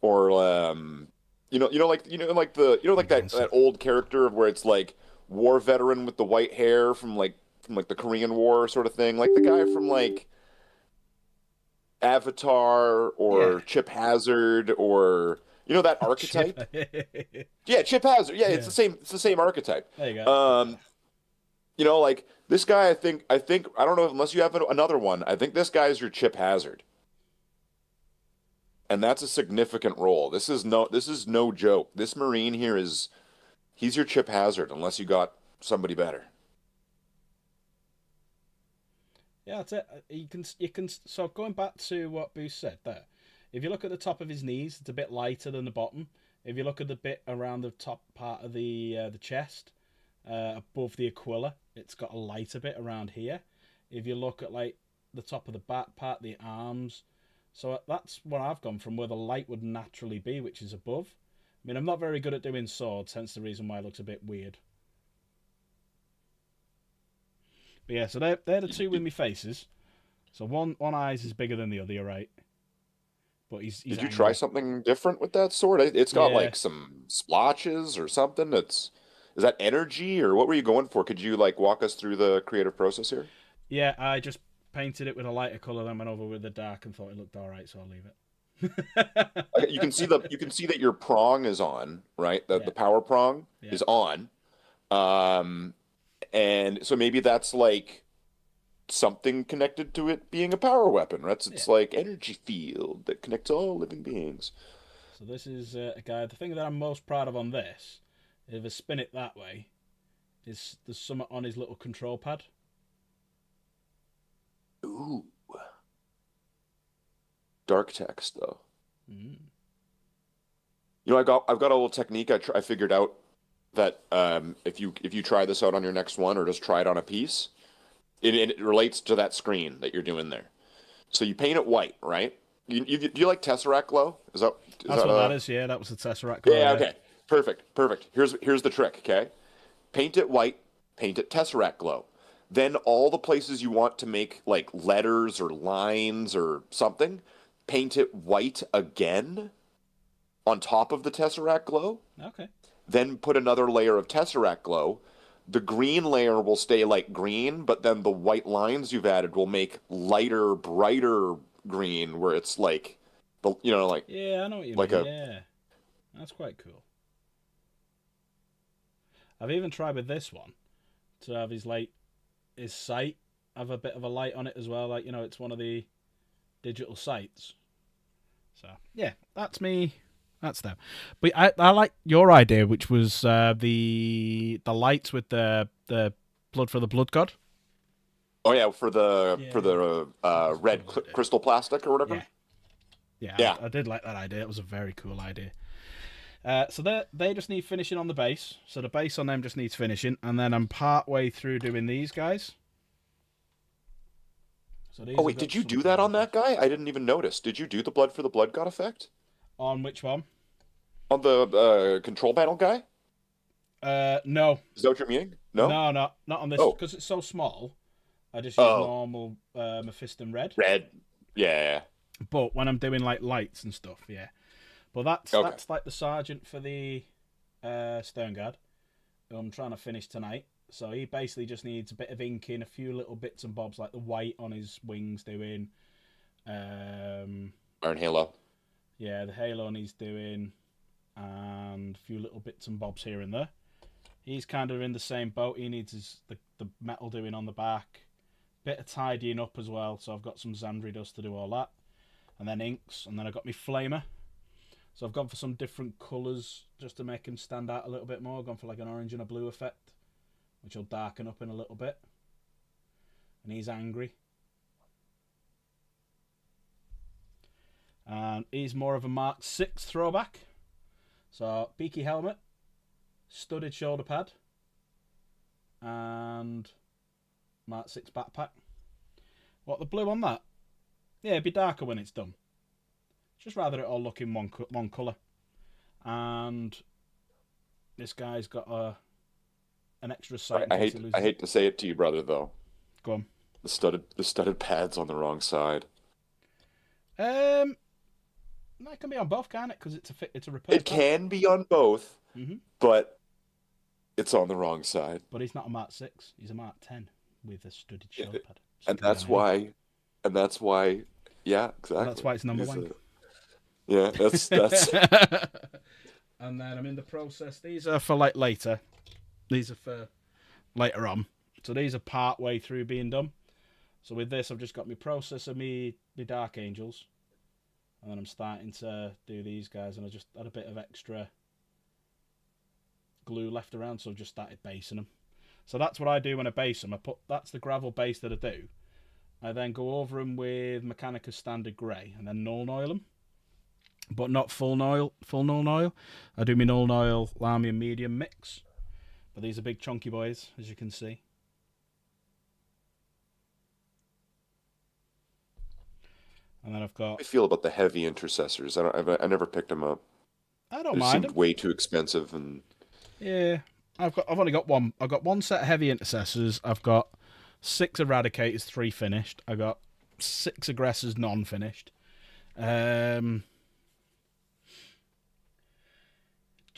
or like that old character of where it's like war veteran with the white hair from the Korean War sort of thing, like the guy from like Avatar or Chip Hazard, or you know that archetype. Yeah, Chip Hazard. Yeah, it's the same archetype. There you go. You know, like this guy, I think I don't know, unless you have another one. I think this guy is your Chip Hazard, and that's a significant role. This is no joke. This Marine here he's your Chip Hazard, unless you got somebody better. Yeah, that's it. You can. So going back to what Boost said there, if you look at the top of his knees, it's a bit lighter than the bottom. If you look at the bit around the top part of the chest, above the Aquila, it's got a lighter bit around here. If you look at like the top of the back part, the arms, so that's where I've gone from, where the light would naturally be, which is above. I mean, I'm not very good at doing swords, hence the reason why it looks a bit weird. But yeah, so they're the two with me faces. So one eye's is bigger than the other, you're right. But he's Did you angry. try something different with that sword? It's got like some splotches or something. Is that energy, or what were you going for? Could you like walk us through the creative process here? Yeah, I just painted it with a lighter colour, then went over with the dark and thought it looked alright, so I'll leave it. You can see that your prong is on, right? The power prong is on. And so maybe that's like something connected to it being a power weapon, right? It's like energy field that connects all living beings. So this is a guy. The thing that I'm most proud of on this, if I spin it that way, is there's something on his little control pad. Ooh. Dark text though. Mm. You know, I've got a little technique I figured out that if you try this out on your next one, or just try it on a piece, it relates to that screen that you're doing there. So you paint it white, right? Do you like Tesseract glow? That's what that is. Yeah, that was the Tesseract glow. Yeah. Okay. Perfect. Here's the trick. Okay. Paint it white. Paint it Tesseract glow. Then all the places you want to make like letters or lines or something, paint it white again on top of the Tesseract glow. Okay. Then put another layer of Tesseract glow. The green layer will stay like green, but then the white lines you've added will make lighter, brighter green, where it's like, like yeah, I know what you like mean. Yeah, that's quite cool. I've even tried with this one to have his sight have a bit of a light on it as well. Like, it's one of the digital sights. So yeah, that's me. That's them. But I like your idea, which was the lights with the blood for the blood god. Oh yeah, for the red crystal plastic or whatever. Yeah. I did like that idea. It was a very cool idea. So they just need finishing on the base. So the base on them just needs finishing, and then I'm part way through doing these guys. So oh wait, did you do that on that guy? I didn't even notice. Did you do the blood for the blood god effect? On which one? On the control panel guy? No. Is that what you're meaning? No? Not on this, Oh. because it's so small. I just use Oh. normal Mephiston red. Red. Yeah. But when I'm doing like lights and stuff, yeah. But that's Okay. that's like the sergeant for the Stern Guard, who I'm trying to finish tonight. So he basically just needs a bit of inking, a few little bits and bobs, like the white on his wings doing. Iron Halo. Yeah, the halo he's doing, and a few little bits and bobs here and there. He's kind of in the same boat. He needs the metal doing on the back, bit of tidying up as well. So I've got some Xandri dust to do all that, and then inks, and then I've got my flamer. So I've gone for some different colours just to make him stand out a little bit more. I've gone for like an orange and a blue effect, which will darken up in a little bit. And he's angry. And he's more of a Mark 6 throwback. So beaky helmet, studded shoulder pad, and Mark 6 backpack. What, the blue on that? Yeah, it'd be darker when it's done. Just rather it all look in one colour. And this guy's got an extra sight. I hate to say it to you, brother, though. Go on. The studded pad's on the wrong side. That can be on both, can't it? Because it's a repair. It can be on both, but it's on the wrong side. But he's not a Mark 6. He's a Mark 10 with a studded shoulder pad. And that's why, yeah, exactly. That's why it's number one. Yeah, that's. And then I'm in the process. These are for like later. These are for later on. So these are part way through being done. So with this, I've just got my processor, me Dark Angels. And then I'm starting to do these guys, and I just had a bit of extra glue left around, so I've just started basing them. So that's what I do when I base them. That's the gravel base that I do. I then go over them with Mechanica Standard Grey, and then Nuln Oil them. But not full Nuln Oil. I do my Nuln Oil Lamium Medium mix. But these are big chunky boys, as you can see. And then I've got. How do you feel about the heavy intercessors? I never picked them up. I don't They mind seemed them. way too expensive, and Yeah, I've only got one. I've got one set of heavy intercessors. I've got 6 eradicators, 3 finished. I got 6 aggressors, non-finished. GW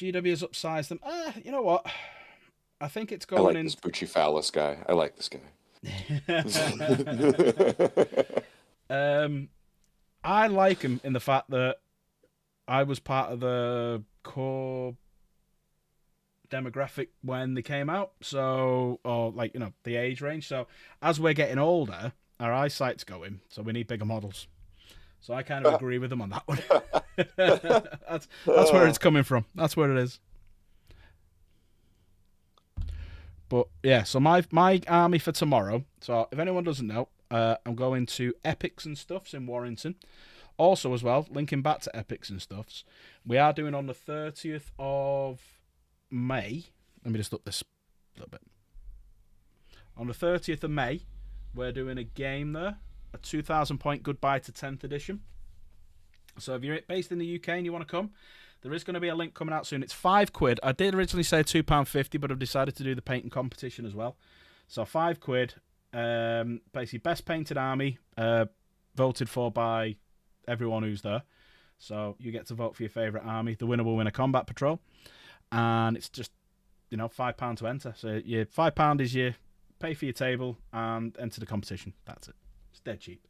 has upsized them. You know what? I think it's I going like in. this Buccephalus guy. I like this guy. I like him in the fact that I was part of the core demographic when they came out, so, or like, the age range. So as we're getting older, our eyesight's going, so we need bigger models. So I kind of agree with them on that one. that's where it's coming from. That's where it is. But yeah, so my army for tomorrow. So if anyone doesn't know, I'm going to Epics and Stuffs in Warrington. Also, as well, linking back to Epics and Stuffs, we are doing on the 30th of May. Let me just look this a little bit. On the 30th of May, we're doing a game there, a 2,000 point goodbye to 10th edition. So if you're based in the UK and you want to come, there is going to be a link coming out soon. It's £5. I did originally say £2.50, but I've decided to do the painting competition as well. So £5. Basically, best painted army, voted for by everyone who's there. So you get to vote for your favourite army. The winner will win a combat patrol. And it's just, £5 to enter. So your £5 is your pay for your table and enter the competition. That's it. It's dead cheap.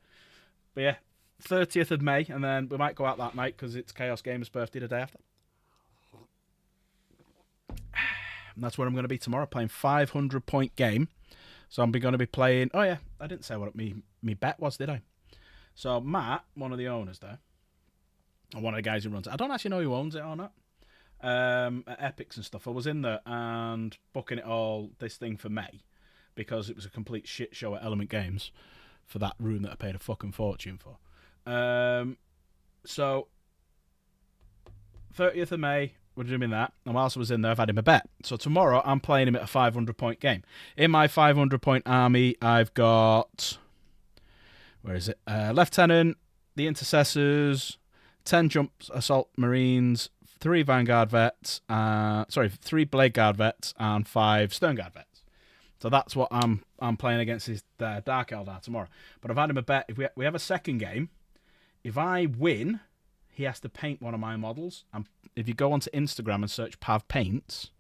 But yeah, 30th of May, and then we might go out that night because it's Chaos Gamer's birthday the day after. And that's where I'm going to be tomorrow, playing 500 point game. So I'm going to be playing. Oh yeah, I didn't say what me bet was, did I? So Matt, one of the owners there, and one of the guys who runs it. I don't actually know who owns it or not. At Epics and stuff. I was in there and booking it all this thing for May because it was a complete shit show at Element Games for that room that I paid a fucking fortune for. So 30th of May, we're doing that. And whilst I was in there, I've had him a bet. So tomorrow, I'm playing him at a 500 point game. In my 500 point army, I've got, where is it? Lieutenant, the Intercessors, 10 Jump Assault Marines, 3 Vanguard vets, 3 Blade Guard vets, and 5 Stern Guard vets. So that's what I'm playing against his Dark Eldar tomorrow. But I've had him a bet. If we have a second game, if I win, he has to paint one of my models. And if you go onto Instagram and search Pav Paints,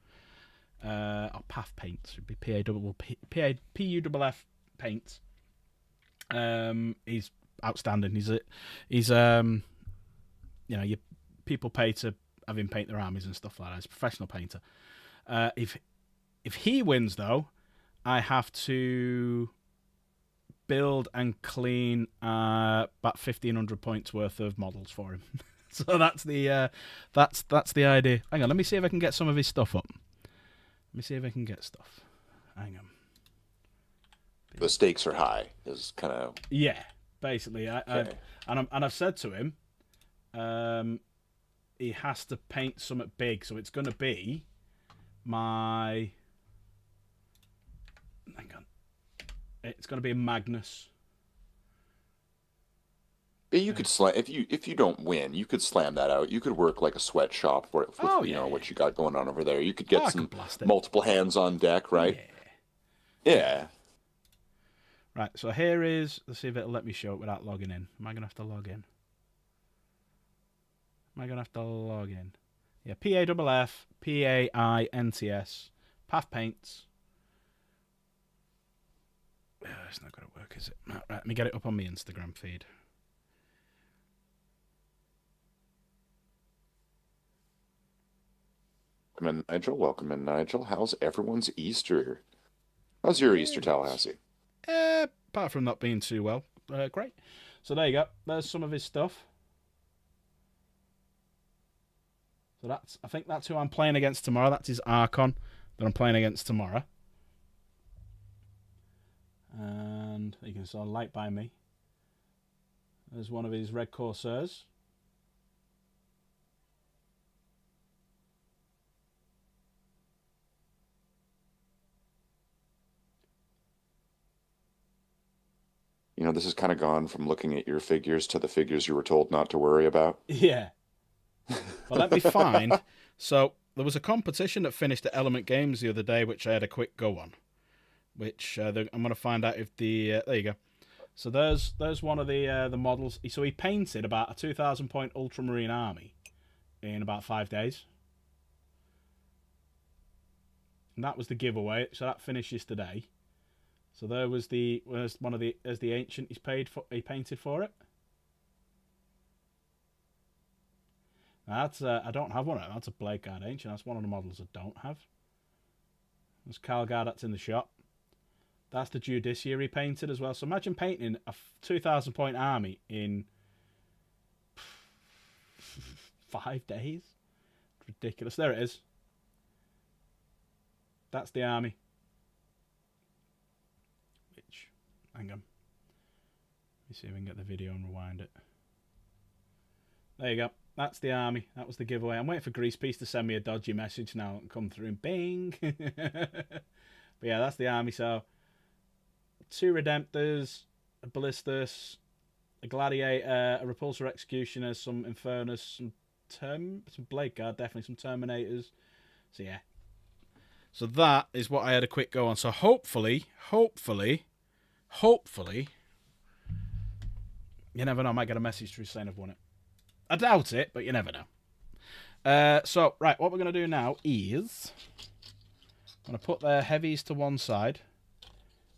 or Pav Paints, it'd be P-U-F-F Paints. He's outstanding. He's you people pay to have him paint their armies and stuff like that. He's a professional painter. If he wins though, I have to build and clean about 1,500 points worth of models for him. So that's the idea. Hang on, let me see if I can get some of his stuff up. Let me see if I can get stuff. Hang on. The stakes are high. Is kind of basically. I've said to him, he has to paint something big. So it's going to be my. Hang on. It's going to be a Magnus. You could slam if you don't win, you could slam that out. You could work like a sweatshop for it with what you got going on over there. You could get some multiple hands on deck, right? Yeah. Right, so here is. Let's see if it'll let me show it without logging in. Am I gonna have to log in? Yeah, Paff Paints. Path Paints. It's not gonna work, is it? Right, let me get it up on my Instagram feed. Welcome in, Nigel. How's everyone's Easter? How's your Easter, Tallahassee? Apart from not being too well, great. So there you go. There's some of his stuff. So I think that's who I'm playing against tomorrow. That's his Archon that I'm playing against tomorrow. And you can saw light by me. There's one of his Red Corsairs. This has kind of gone from looking at your figures to the figures you were told not to worry about. Yeah. Well, let me find. So there was a competition that finished at Element Games the other day, which I had a quick go on. Which I'm going to find out if the there you go. So there's one of the models. So he painted about a 2,000 point Ultramarine army in about 5 days, and that was the giveaway. So that finishes today. So there was the ancient he painted for it. Now that's I don't have one of them. That's a Blade Guard Ancient. That's one of the models I don't have. There's Calgar that's in the shop. That's the Judiciary painted as well. So imagine painting a 2,000 point army in 5 days. It's ridiculous. There it is. That's the army. Hang on. Let me see if we can get the video and rewind it. There you go. That's the army. That was the giveaway. I'm waiting for Greasepiece to send me a dodgy message now and come through and bing. But yeah, that's the army. So 2 Redemptors, a Ballistus, a Gladiator, a Repulsor Executioner, some Infernus, some Blade Guard, definitely some Terminators. So yeah. So that is what I had a quick go on. So hopefully, you never know, I might get a message through saying I've won it. I doubt it, but you never know. So, right, what we're going to do now is I'm going to put their heavies to one side.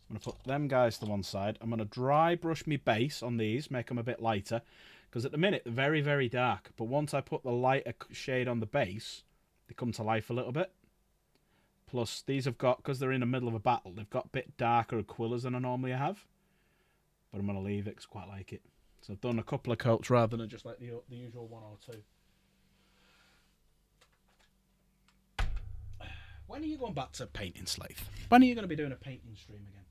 I'm going to put them guys to one side. I'm going to dry brush my base on these, make them a bit lighter. Because at the minute, they're very, very dark. But once I put the lighter shade on the base, they come to life a little bit. Plus, these have got, because they're in the middle of a battle, they've got a bit darker Aquillas than I normally have. But I'm going to leave it because I quite like it. So I've done a couple of coats rather than just like the usual 1 or 2. When are you going back to painting, Slaith? When are you going to be doing a painting stream again?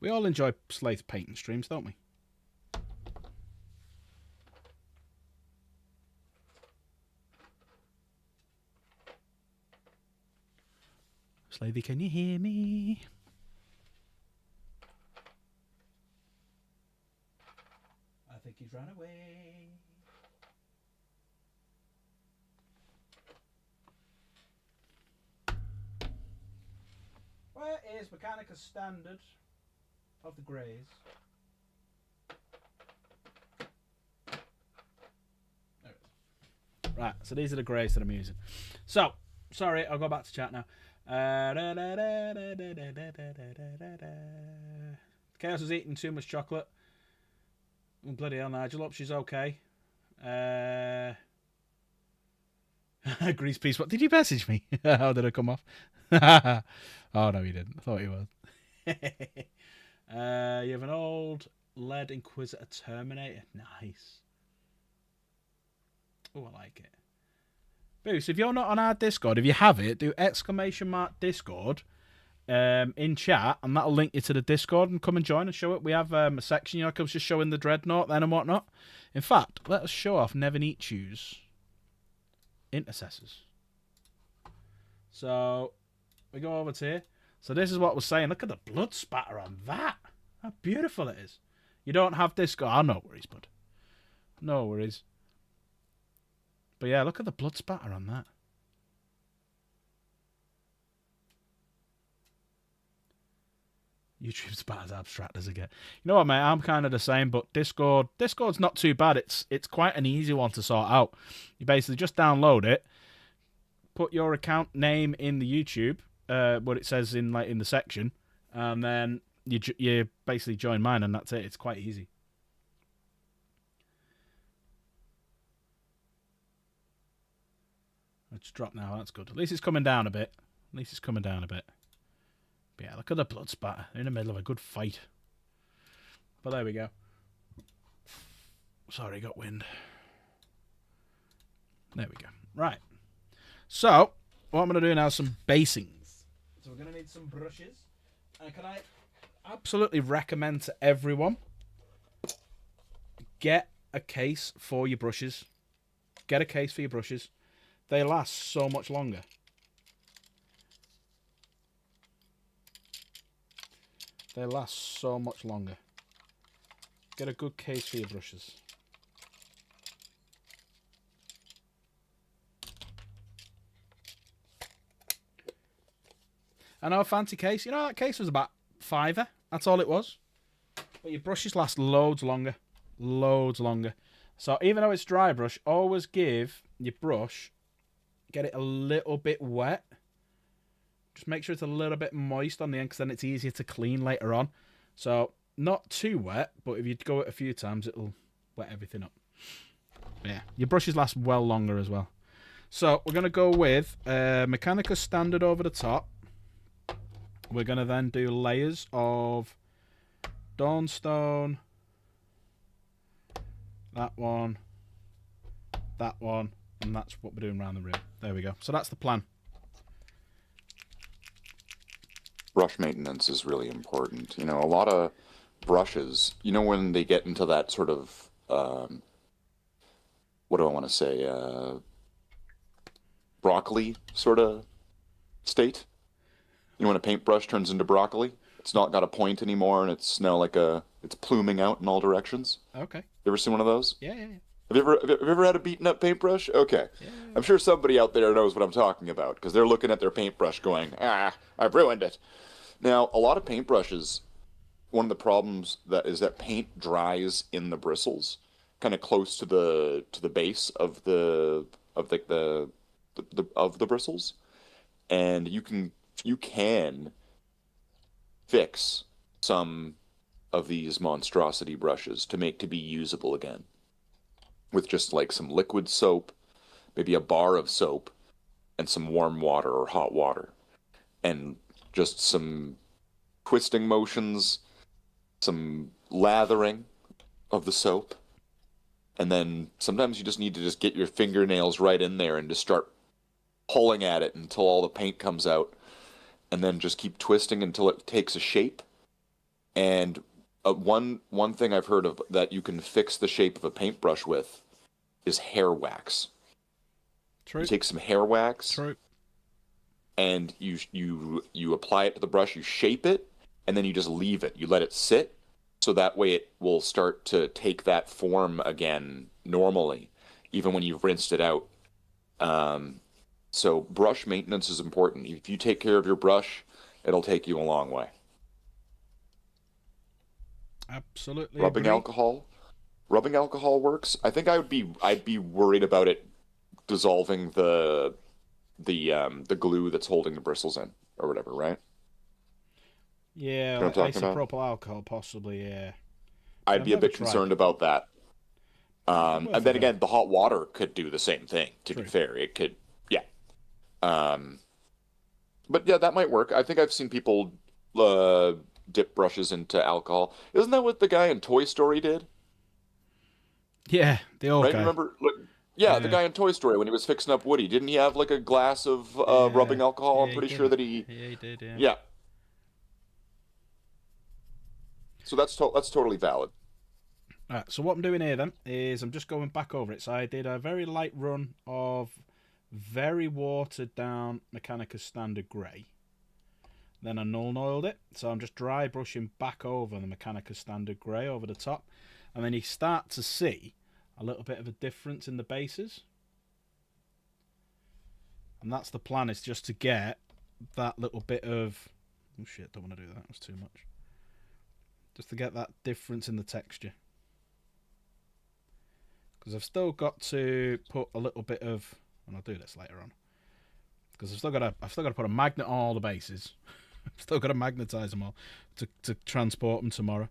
We all enjoy Slaith painting streams, don't we? Slavey, can you hear me? I think he's run away. is Mechanica Standard of the Greys. Right, so these are the Greys that I'm using. So, sorry, I'll go back to chat now. Chaos is eating too much chocolate. Oh, bloody hell, Nigel. Hope she's okay. Grease piece. What did you message me? How did it come off? Oh no, you didn't. I thought you was. You have an old lead Inquisitor Terminator. Nice. Oh, I like it. Boost, if you're not on our Discord, if you have it, do !Discord in chat, and that'll link you to the Discord, and come and join and show it. We have a section, I was just showing the Dreadnought then and whatnot. In fact, let us show off Neviniciu's intercessors. So we go over to here. So this is what we're saying. Look at the blood spatter on that. How beautiful it is. You don't have Discord. Oh, no worries, bud. No worries. But yeah, look at the blood spatter on that. YouTube's about as abstract as it gets. You know what, mate? I'm kind of the same, but Discord's not too bad. It's quite an easy one to sort out. You basically just download it, put your account name in the YouTube, what it says in the section, and then you basically join mine, and that's it. It's quite easy. It's dropped now. That's good. At least it's coming down a bit. But yeah, look at the blood spatter. They're in the middle of a good fight. But there we go. Sorry, got wind. There we go. Right. So, what I'm going to do now is some basings. So we're going to need some brushes. And can I absolutely recommend to everyone, get a case for your brushes. Get a case for your brushes. They last so much longer. They last so much longer. Get a good case for your brushes. I know, a fancy case. You know, that case was about £5. That's all it was. But your brushes last loads longer. Loads longer. So even though it's dry brush, always give your brush, get it a little bit wet. Just make sure it's a little bit moist on the end, because then it's easier to clean later on. So not too wet, but if you go it a few times, it'll wet everything up. But yeah, your brushes last well longer as well. So we're going to go with Mechanica Standard over the top. We're going to then do layers of Dawnstone, that one, and that's what we're doing around the room. There we go. So that's the plan. Brush maintenance is really important. You know, a lot of brushes, you know, when they get into that sort of, what do I want to say, broccoli sort of state. You know, when a paintbrush turns into broccoli, it's not got a point anymore, and it's now like it's pluming out in all directions. Okay. You ever seen one of those? Yeah. Have you ever had a beaten up paintbrush? Okay. Yeah. I'm sure somebody out there knows what I'm talking about, because they're looking at their paintbrush going, I've ruined it. Now, a lot of paintbrushes, one of the problems is that paint dries in the bristles, kind of close to the base of the bristles, and you can fix some of these monstrosity brushes to be usable again with just like some liquid soap, maybe a bar of soap, and some warm water or hot water, and just some twisting motions, some lathering of the soap, and then sometimes you just need to just get your fingernails right in there and just start pulling at it until all the paint comes out, and then just keep twisting until it takes a shape. And one thing I've heard of that you can fix the shape of a paintbrush with is hair wax. True. You take some hair wax. True. And you apply it to the brush, you shape it, and then you just leave it. You let it sit, so that way it will start to take that form again normally, even when you've rinsed it out. So brush maintenance is important. If you take care of your brush it'll take you a long way. Absolutely Rubbing agree. alcohol works. I think I'd be worried about it dissolving the glue that's holding the bristles in or whatever, right? Yeah, You know like what I'm talking about? isopropyl alcohol, possibly. Yeah. See, I'd I've be a never bit tried concerned it. about that. Worth And a then go. again, the hot water could do the same thing, to be True. fair. It could, yeah. Um, but yeah, that might work. I think I've seen people uh, dip brushes into alcohol. Isn't that what the guy in Toy Story did? Yeah, the old Right? You guy. remember? Look, yeah, the Yeah, guy in Toy Story when he was fixing up Woody, didn't he have like a glass of yeah, rubbing alcohol? I'm yeah. He pretty did. sure that he, Yeah, he did. Yeah. yeah. So that's totally valid. Right. So what I'm doing here then is I'm just going back over it. So I did a very light run of very watered down Mechanicus Standard Grey. Then I null oiled it. So I'm just dry brushing back over the Mechanicus Standard Grey over the top. And then you start to see a little bit of a difference in the bases. And that's the plan, is just to get that little bit of... Oh shit, don't want to do that. That's too much. Just to get that difference in the texture. Because I've still got to put a little bit of... And I'll do this later on. Because I've still got to put a magnet on all the bases. I've still got to magnetize them all to transport them tomorrow.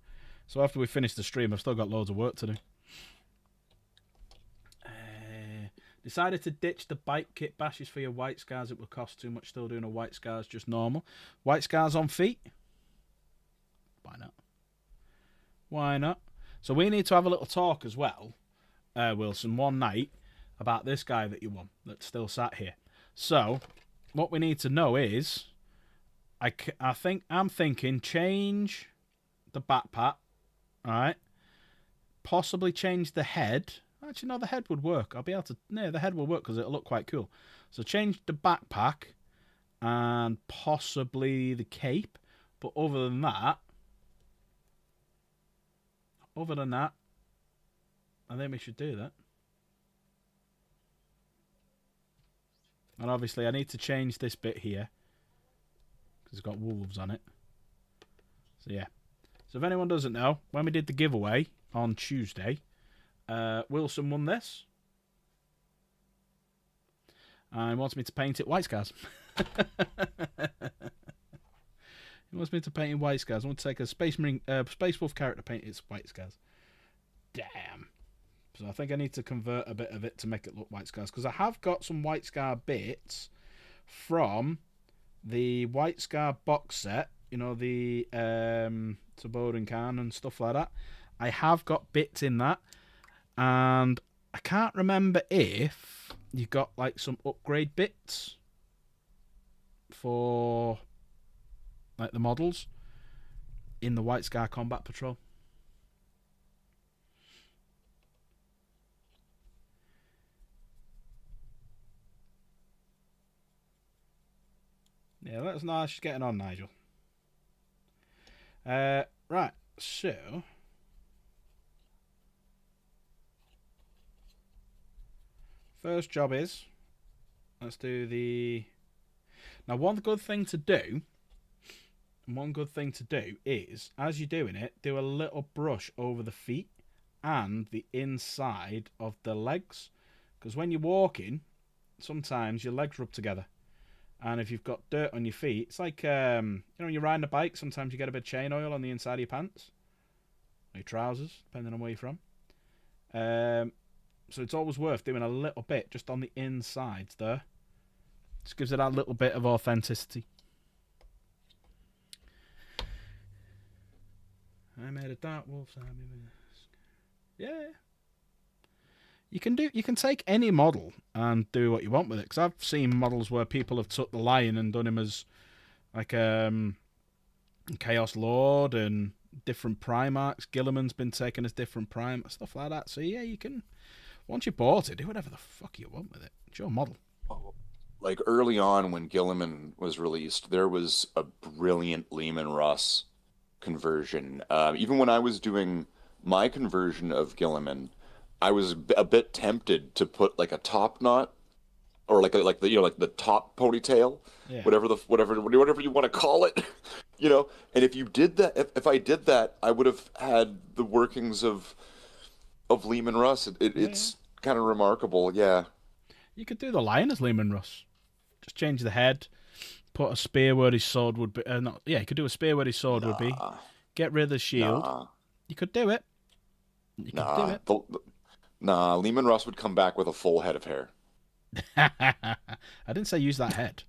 So after we finish the stream, I've still got loads of work to do. Decided to ditch the bike kit bashes for your white scars. It will cost too much. Still doing a white scars just normal. White scars on feet? Why not? Why not? So we need to have a little talk as well, Wilson, one night about this guy that you won that's still sat here. So what we need to know is, I'm thinking change the backpack, all right? Possibly change the head. Actually, no, the head would work. I'll be able to... No, the head will work because it'll look quite cool. So change the backpack and possibly the cape. But other than that, I think we should do that. And obviously, I need to change this bit here because it's got wolves on it. So yeah. So if anyone doesn't know, when we did the giveaway on Tuesday, Wilson won this. And he wants me to paint it white scars. He wants me to paint in white scars. I want to take a Space Wolf character, paint its white scars. Damn. So I think I need to convert a bit of it to make it look white scars, because I have got some white scar bits from the white scar box set. You know, the Tobodin Khan and stuff like that. I have got bits in that, and I can't remember if you got like some upgrade bits for like the models in the White Scar Combat Patrol. Yeah, let us know how she's getting on, Nigel. Right, so first job is, let's do the... Now, one good thing to do is, as you're doing it, do a little brush over the feet and the inside of the legs. Because when you're walking, sometimes your legs rub together. And if you've got dirt on your feet, it's like, when you're riding a bike, sometimes you get a bit of chain oil on the inside of your pants. Or your trousers, depending on where you're from. So it's always worth doing a little bit just on the insides there. Just gives it that little bit of authenticity. I made a dark wolf. Yeah. You can take any model and do what you want with it. Because I've seen models where people have took the lion and done him as like Chaos Lord and different Primarchs. Gilliman's been taken as different Primarchs, stuff like that. So yeah, you can, once you bought it, do whatever the fuck you want with it. It's your model. Like early on when Gilliman was released, there was a brilliant Leman Russ conversion. Even when I was doing my conversion of Gilliman, I was a bit tempted to put like a top knot or like the like the top ponytail, Yeah. whatever you want to call it, And if you did that, if I did that, I would have had the workings of Lehman Russ. Yeah, yeah. It's kind of remarkable, yeah. You could do the lion as Lehman Russ. Just change the head, put a spear where his sword would be. Not, yeah, you could do a spear where his sword would be. Nah, Get rid of the shield. nah, You could do it. You could do nah. it. Nah, Lehman Russ would come back with a full head of hair. I didn't say use that head.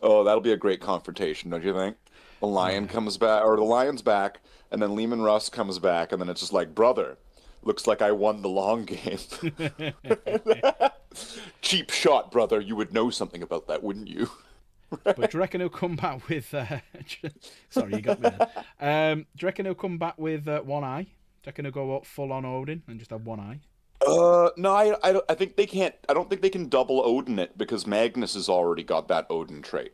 Oh, that'll be a great confrontation, don't you think? The Oh, lion yeah. comes back, or the lion's back, and then Lehman Russ comes back, and then it's just like, brother, looks like I won the long game. Cheap shot, brother. You would know something about that, wouldn't you? But do you reckon he'll come back with? Sorry, you got me there. Do you reckon he'll come back with one eye? Do you reckon he'll go up full on Odin and just have one eye? No, I think they can't. I don't think they can double Odin it because Magnus has already got that Odin trait.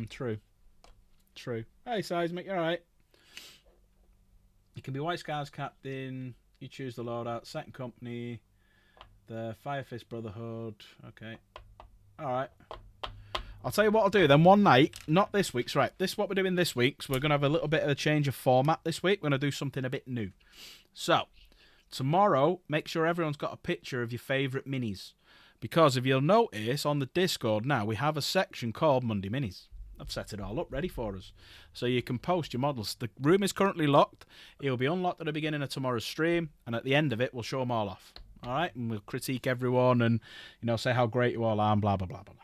True. True. Hey, Seismic, you're right. You can be White Scars captain. You choose the loadout. Second company. The Fire Fist Brotherhood. Okay. All right. I'll tell you what I'll do then. One night, not this week's, right. This is what we're doing this week. So we're going to have a little bit of a change of format this week. We're going to do something a bit new. So, tomorrow, make sure everyone's got a picture of your favourite minis. Because if you'll notice on the Discord now, we have a section called Monday Minis. I've set it all up ready for us. So you can post your models. The room is currently locked. It will be unlocked at the beginning of tomorrow's stream. And at the end of it, we'll show them all off. All right? And we'll critique everyone and, say how great you all are and blah, blah, blah, blah, blah.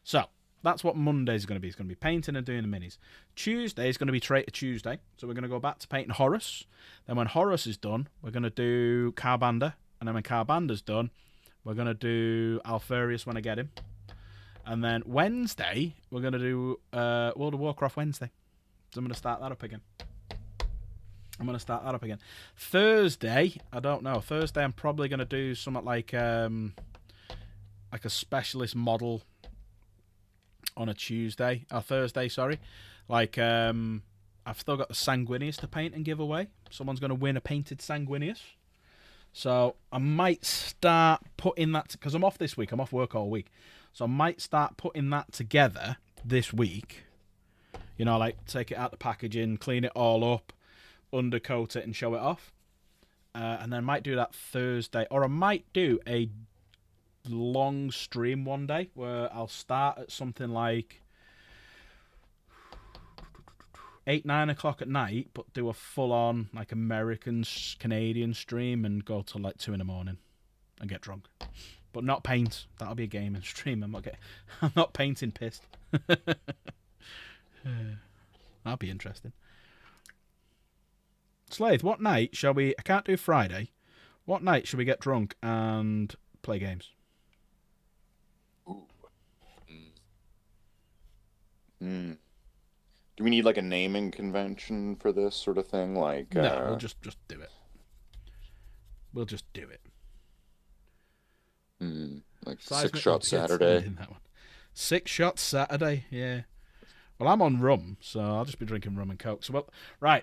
So, that's what Monday's going to be. It's going to be painting and doing the minis. Tuesday is going to be Traitor Tuesday. So we're going to go back to painting Horus. Then when Horus is done, we're going to do Carbanda. And then when Carbanda's done, we're going to do Alfarius when I get him. And then Wednesday, we're going to do World of Warcraft Wednesday. So I'm going to start that up again. Thursday, I don't know. Thursday, I'm probably going to do something like a specialist model on a Tuesday. Or Thursday, sorry. Like, I've still got the Sanguinius to paint and give away. Someone's going to win a painted Sanguinius. So I might start putting that... Because I'm off this week. I'm off work all week. So I might start putting that together this week. Like take it out the packaging, clean it all up, undercoat it and show it off. And then I might do that Thursday. Or I might do a long stream one day where I'll start at something like 8, 9 o'clock at night, but do a full-on like American, Canadian stream and go till like 2 in the morning and get drunk. But not paint. That'll be a gaming stream. I'm not painting pissed. That'll be interesting. Slade, what night shall we... I can't do Friday. What night shall we get drunk and play games? Ooh. Do we need like a naming convention for this sort of thing? Like No, we'll just do it. We'll just do it. Like Seismic 6 Shot Saturday. In that one. 6 Shots Saturday, yeah. Well, I'm on rum, so I'll just be drinking rum and coke. So, right.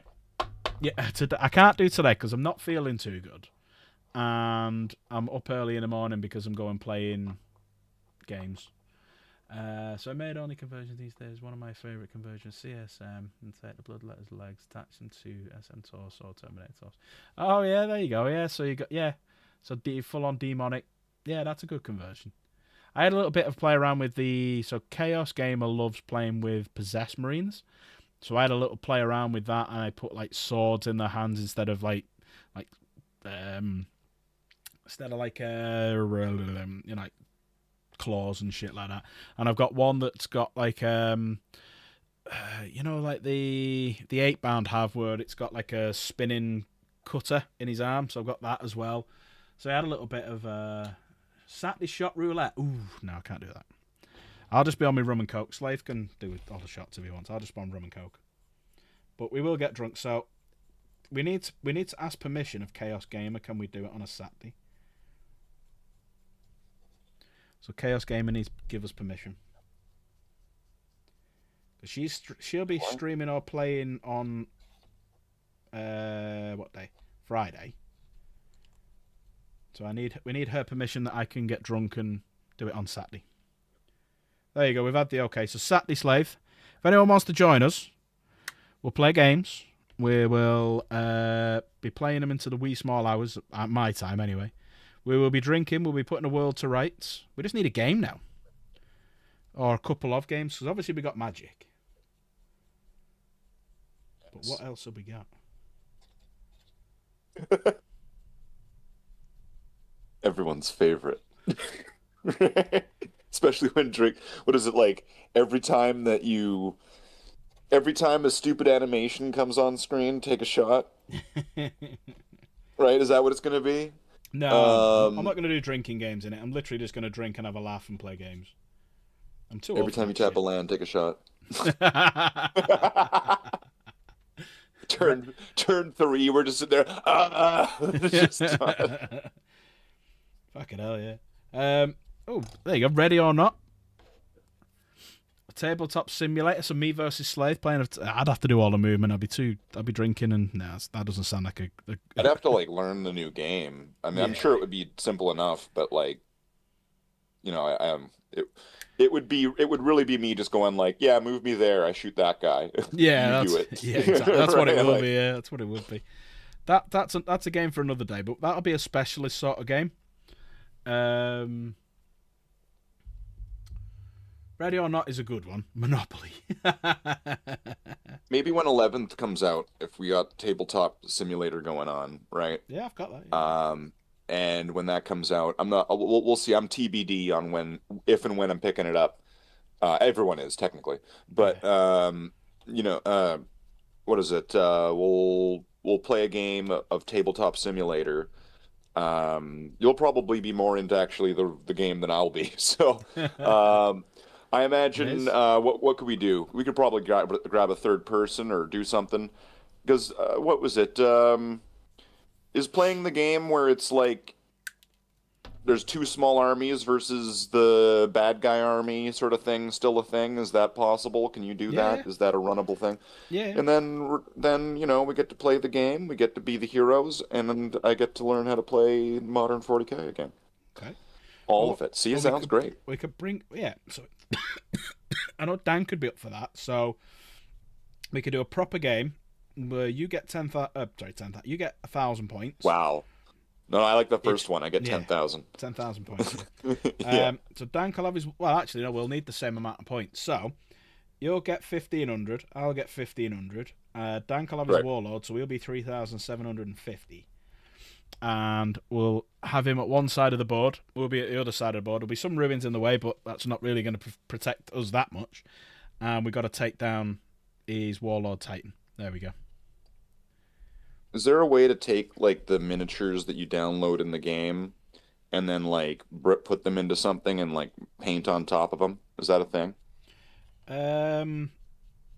Yeah, I can't do today because I'm not feeling too good. And I'm up early in the morning because I'm going playing games. So I made only conversions these days. One of my favourite conversions, CSM, and take the bloodletter's legs, attach them to SM torso, terminate torso. Oh yeah, there you go. Yeah, so you got so full on demonic. Yeah, that's a good conversion. I had a little bit of play around with so Chaos Gamer loves playing with possessed marines. So I had a little play around with that, and I put like swords in their hands instead of like claws and shit like that. And I've got one that's got like like the 8-bound have where it's got like a spinning cutter in his arm. So I've got that as well. So I had a little bit of Saturday shot roulette. Ooh, no, I can't do that. I'll just be on my rum and coke. Slave can do all the shots if he wants. I'll just be on rum and coke. But we will get drunk. So we need to ask permission of Chaos Gamer. Can we do it on a Saturday? So Chaos Gamer needs to give us permission. Because she'll be streaming or playing on what day? Friday. So we need her permission that I can get drunk and do it on Saturday. There you go. We've had the okay. So Saturday, Slave. If anyone wants to join us, we'll play games. We will be playing them into the wee small hours at my time anyway. We will be drinking. We'll be putting the world to rights. We just need a game now. Or a couple of games. Because obviously we got Magic. But what else have we got? Everyone's favorite. Especially when what is it like? Every time a stupid animation comes on screen, take a shot. Right? Is that what it's going to be? No, I'm not going to do drinking games in it. I'm literally just going to drink and have a laugh and play games. I'm too old. Every time you tap a land, take a shot. Turn 3, we're just sitting there. It's just Fucking hell, yeah. Oh, there you go. Ready or not? A tabletop simulator. So me versus Slade playing. I'd have to do all the movement. I'd be drinking, and that doesn't sound like a I'd have to learn the new game. I mean, yeah. I'm sure it would be simple enough, but it would really be me just going yeah, move me there. I shoot that guy. Yeah, do it. Yeah, exactly. That's what it will be. Yeah, that's what it would be. That's a game for another day, but that'll be a specialist sort of game. Ready or Not is a good one. Monopoly. Maybe when 11th comes out, if we got Tabletop Simulator going on, right? Yeah, I've got that. Yeah. And when that comes out, we'll see. I'm TBD on if and when I'm picking it up. Everyone is technically, but what is it? We'll play a game of Tabletop Simulator. You'll probably be more into actually the game than I'll be. So, I imagine what could we do? We could probably grab a third person or do something. Because what was it? Is playing the game where it's there's 2 small armies versus the bad guy army sort of thing still a thing? Is that possible? Can you do that? Is that a runnable thing? Yeah. And then we get to play the game. We get to be the heroes, and I get to learn how to play Modern 40K again. Okay. All of it. See, it sounds great. We could bring so I know Dan could be up for that. So we could do a proper game where you get 10,000. You get 1,000 points. Wow. No, I like the first one. I get 10,000. 10,000 points. Yeah. So Dan can have his. Well, actually, no. We'll need the same amount of points. So you'll get 1,500. I'll get 1,500. Dan can have his warlord, so we'll be 3,750. And we'll have him at one side of the board. We'll be at the other side of the board. There'll be some ruins in the way, but that's not really going to protect us that much. And we've got to take down his warlord Titan. There we go. Is there a way to take the miniatures that you download in the game and then put them into something and paint on top of them? Is that a thing?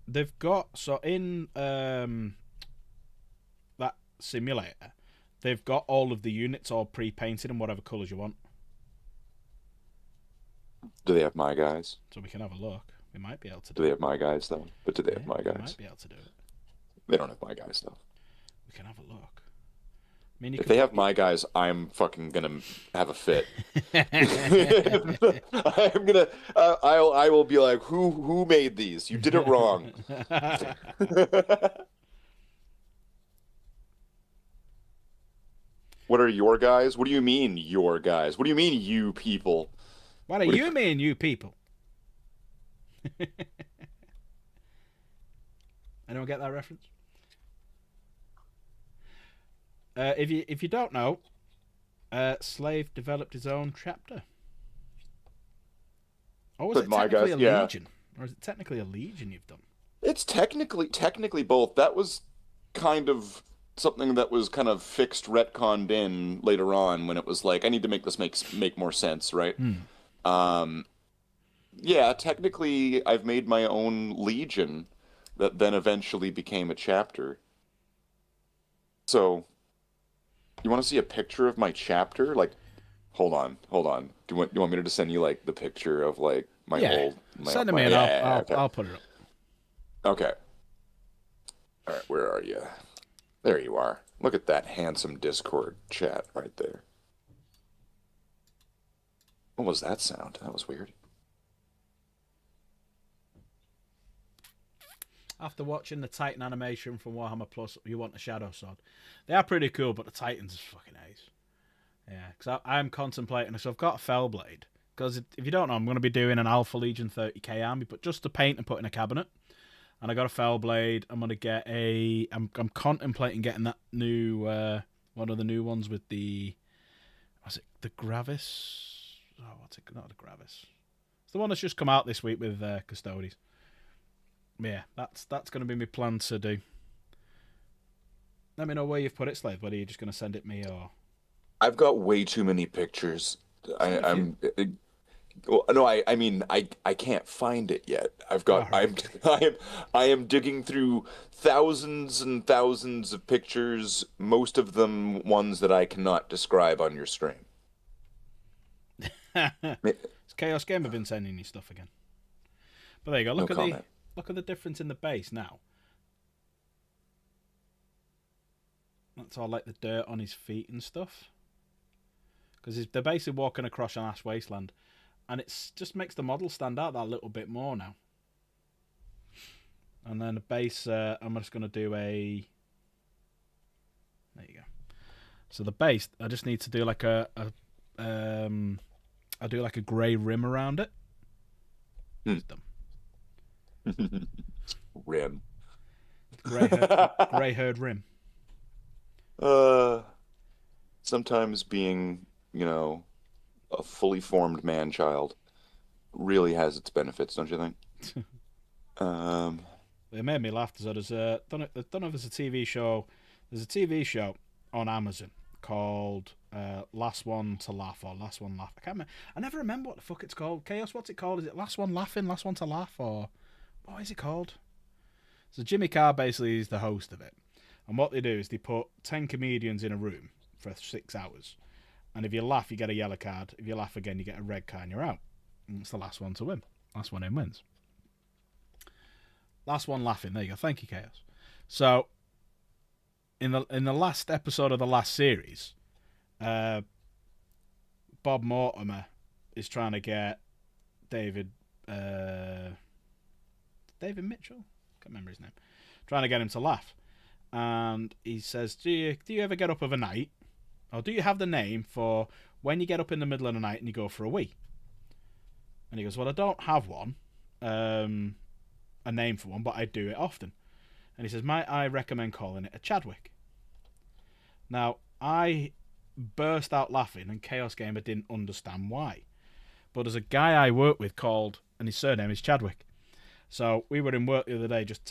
They've got in that simulator, they've got all of the units all pre-painted in whatever colours you want. Do they have my guys? So we can have a look. We might be able to do they have my guys though? But do they have my guys? We might be able to do it. They don't have my guys though. We can have a look. I mean, if they have my guys, I'm fucking gonna have a fit. I'm gonna. I will be like, who made these? You did it wrong. What are your guys? What do you mean your guys? What do you mean you people? What do you mean you people? Anyone get that reference? If you don't know, Slave developed his own chapter. Or was it technically a Legion? Or is it technically a Legion you've done? It's technically both. That was kind of something that was kind of fixed, retconned in later on when it was I need to make this make more sense, right? Yeah, technically I've made my own Legion that then eventually became a chapter. So, you want to see a picture of my chapter? Hold on. Do you want me to just send you the picture of my old? Send it me and I'll put it up. Okay. All right, where are you? There you are. Look at that handsome Discord chat right there. What was that sound? That was weird. After watching the Titan animation from Warhammer Plus, you want a Shadow Sword. They are pretty cool, but the Titans is fucking ace. Yeah, because I'm contemplating. So I've got a Fellblade. Because if you don't know, I'm going to be doing an Alpha Legion 30k army, but just to paint and put in a cabinet. And I got a Fellblade. I'm going to get a... I'm contemplating getting that new... one of the new ones with the... Was it the Gravis? Oh, what's it? Not the Gravis. It's the one that's just come out this week with Custodes. Yeah, that's going to be my plan to do. Let me know where you've put it, Slave. Whether you're just going to send it me or... I've got way too many pictures. Well, no, I mean, I can't find it yet. I am digging through thousands and thousands of pictures, most of them ones that I cannot describe on your stream. It's Chaos Gamer been sending you stuff again. But there you go. Look at the difference in the base now. That's all like the dirt on his feet and stuff. Because they're basically walking across an ash wasteland. And it just makes the model stand out that little bit more now. And then the base, I'm just going to do a... There you go. So the base, I just need to do like I do like a grey rim around it. Rim. Grey-haired rim. Sometimes being, a fully formed man-child really has its benefits, don't you think? It made me laugh. So I don't know if there's a TV show. There's a TV show on Amazon called Last One to Laugh or Last One Laugh. I can't remember. I never remember what the fuck it's called. Chaos, what's it called? Is it Last One Laughing, Last One to Laugh, or what is it called? So Jimmy Carr basically is the host of it. And what they do is they put 10 comedians in a room for 6 hours. And if you laugh, you get a yellow card. If you laugh again, you get a red card and you're out. And it's the last one to win. Last one in wins. Last one laughing. There you go. Thank you, Chaos. So, in the last episode of the last series, Bob Mortimer is trying to get David Mitchell? Can't remember his name. Trying to get him to laugh. And he says, do you ever get up of a night? Or do you have the name for when you get up in the middle of the night and you go for a wee? And he goes, well, I don't have one, a name for one, but I do it often. And he says, might I recommend calling it a Chadwick? Now, I burst out laughing and Chaos Gamer didn't understand why. But there's a guy I work with called, and his surname is Chadwick. So we were in work the other day, just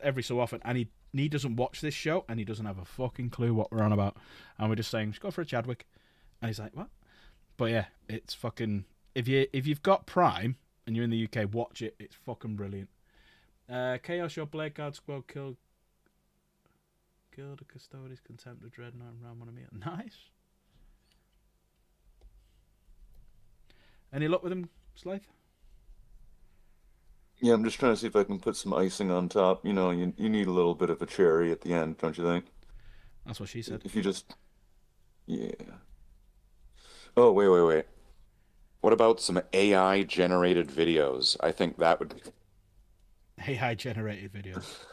every so often, and he doesn't watch this show, and he doesn't have a fucking clue what we're on about. And we're just saying, just go for a Chadwick. And he's like, what? But yeah, it's fucking... If you've got Prime, and you're in the UK, watch it. It's fucking brilliant. Chaos, your Blade Guard squad killed the Custodes, Contempt of Dreadnought, and Ram 1 of me. Nice. Any luck with him, Slave? Yeah, I'm just trying to see if I can put some icing on top. You need a little bit of a cherry at the end, don't you think? That's what she said. If you just... Yeah. Oh, wait. What about some AI-generated videos? I think that would be... AI-generated videos?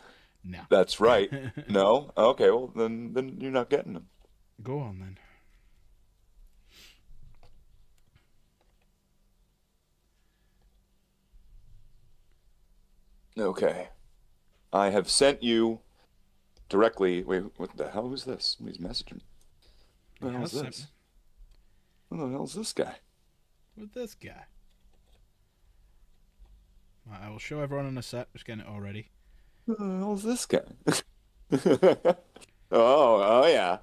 No. That's right. No? Okay, well, then you're not getting them. Go on, then. Okay. I have sent you directly... Wait, what the hell is this? Somebody's messaging. What the hell is this? What the hell is this guy? With this guy. Right, I will show everyone in a sec. Just getting it all ready. What the hell is this guy? Oh, yeah.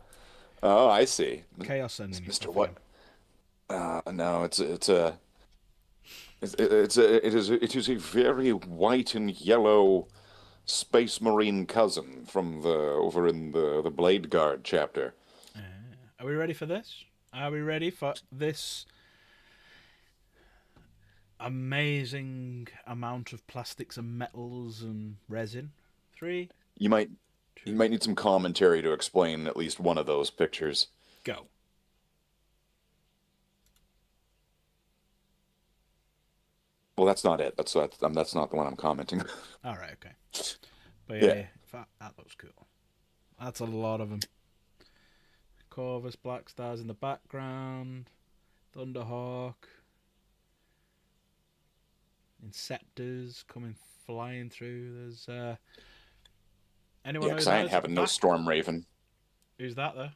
Oh, I see. Chaos sending you Mr. stuff What? No, it is a very white and yellow space marine cousin from over in the Blade Guard chapter. Are we ready for this? Are we ready for this amazing amount of plastics and metals and resin? 3. You might need some commentary to explain at least one of those pictures. Go. Well, that's not it. That's not the one I'm commenting. All right, okay. But Yeah. yeah, that looks cool. That's a lot of them. Corvus, Black Stars in the background, Thunderhawk, Inceptors coming flying through. There's anyone Yeah, knows because I ain't having no back? Storm Raven. Who's that there?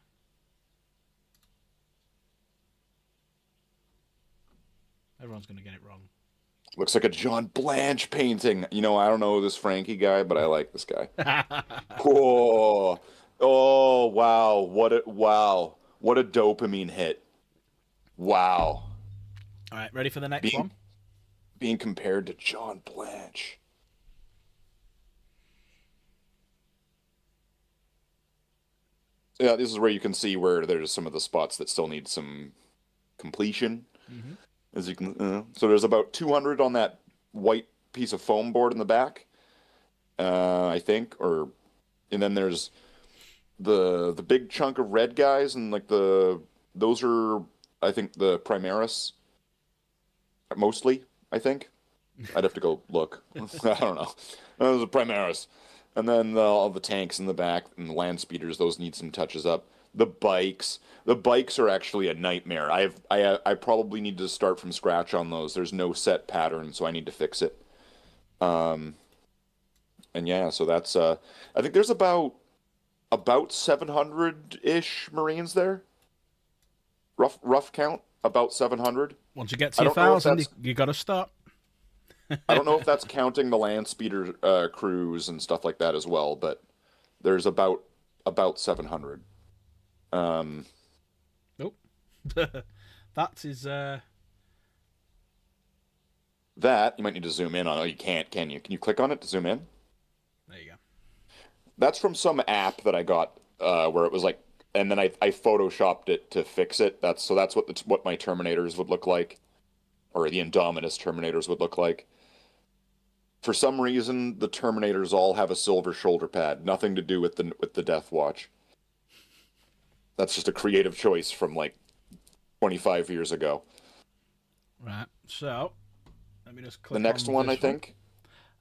Everyone's gonna get it wrong. Looks like a John Blanche painting. You know, I don't know this Frankie guy, but I like this guy. Whoa. Oh, wow. What a dopamine hit. Wow. All right, ready for the next one? Being compared to John Blanche. Yeah, this is where you can see where there's some of the spots that still need some completion. Mm-hmm. As you can, so there's about 200 on that white piece of foam board in the back, I think, and then there's the big chunk of red guys, and like those are, I think, the Primaris, mostly. I think I'd have to go look. I don't know. Those are Primaris, and then all the tanks in the back and the land speeders. Those need some touches up. The bikes are actually a nightmare. I probably need to start from scratch on those. There's no set pattern, so I need to fix it. And yeah, so that's I think there's about 700-ish Marines there. Rough count, about 700. Once you get to 1,000, you got to stop. I don't know if that's counting the land speeder crews and stuff like that as well, but there's about 700. Nope. That is that you might need to zoom in on. Oh, you can't, can you? Can you click on it to zoom in? There you go. That's from some app that I got where it was like, and then I photoshopped it to fix it. That's what my Terminators would look like, or the Indominus Terminators would look like. For some reason, the Terminators all have a silver shoulder pad. Nothing to do with the Death Watch. That's just a creative choice from like 25 years ago. Right. So, let me just click the next on one, this I think.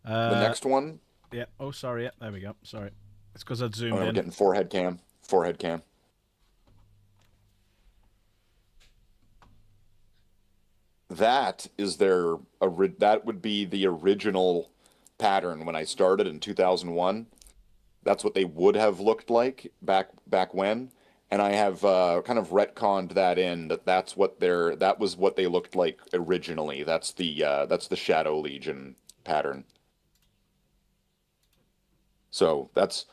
The next one. Yeah. Oh, sorry. Yeah. There we go. Sorry. It's because I zoomed We're in. getting forehead cam. Forehead cam. That would be the original pattern when I started in 2001. That's what they would have looked like back when. And I have kind of retconned that in that was what they looked like originally. That's the Shadow Legion pattern. So that's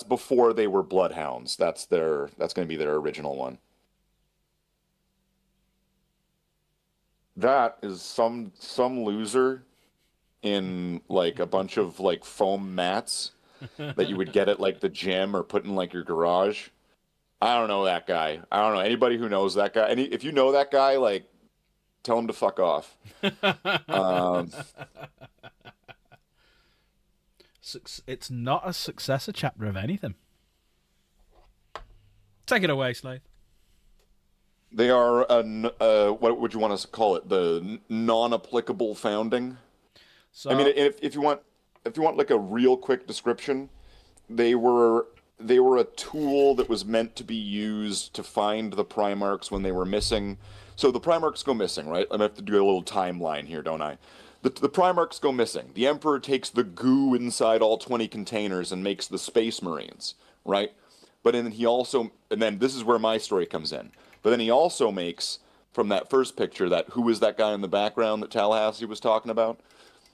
before they were Bloodhounds. That's going to be their original one. That is some loser in like a bunch of like foam mats that you would get at like the gym or put in like your garage. I don't know that guy. I don't know anybody who knows that guy. If you know that guy, like, tell him to fuck off. It's not a successor chapter of anything. Take it away, Slade. They are what would you want to call it? The non-applicable founding. So, I mean, if you want like a real quick description, they were a tool that was meant to be used to find the Primarchs when they were missing. So the Primarchs go missing, right? I have to do a little timeline here, don't I? The Primarchs go missing. The Emperor takes the goo inside all 20 containers and makes the Space Marines, right? But then and then this is where my story comes in. But then he also makes, from that first picture, who is that guy in the background that Tallahassee was talking about?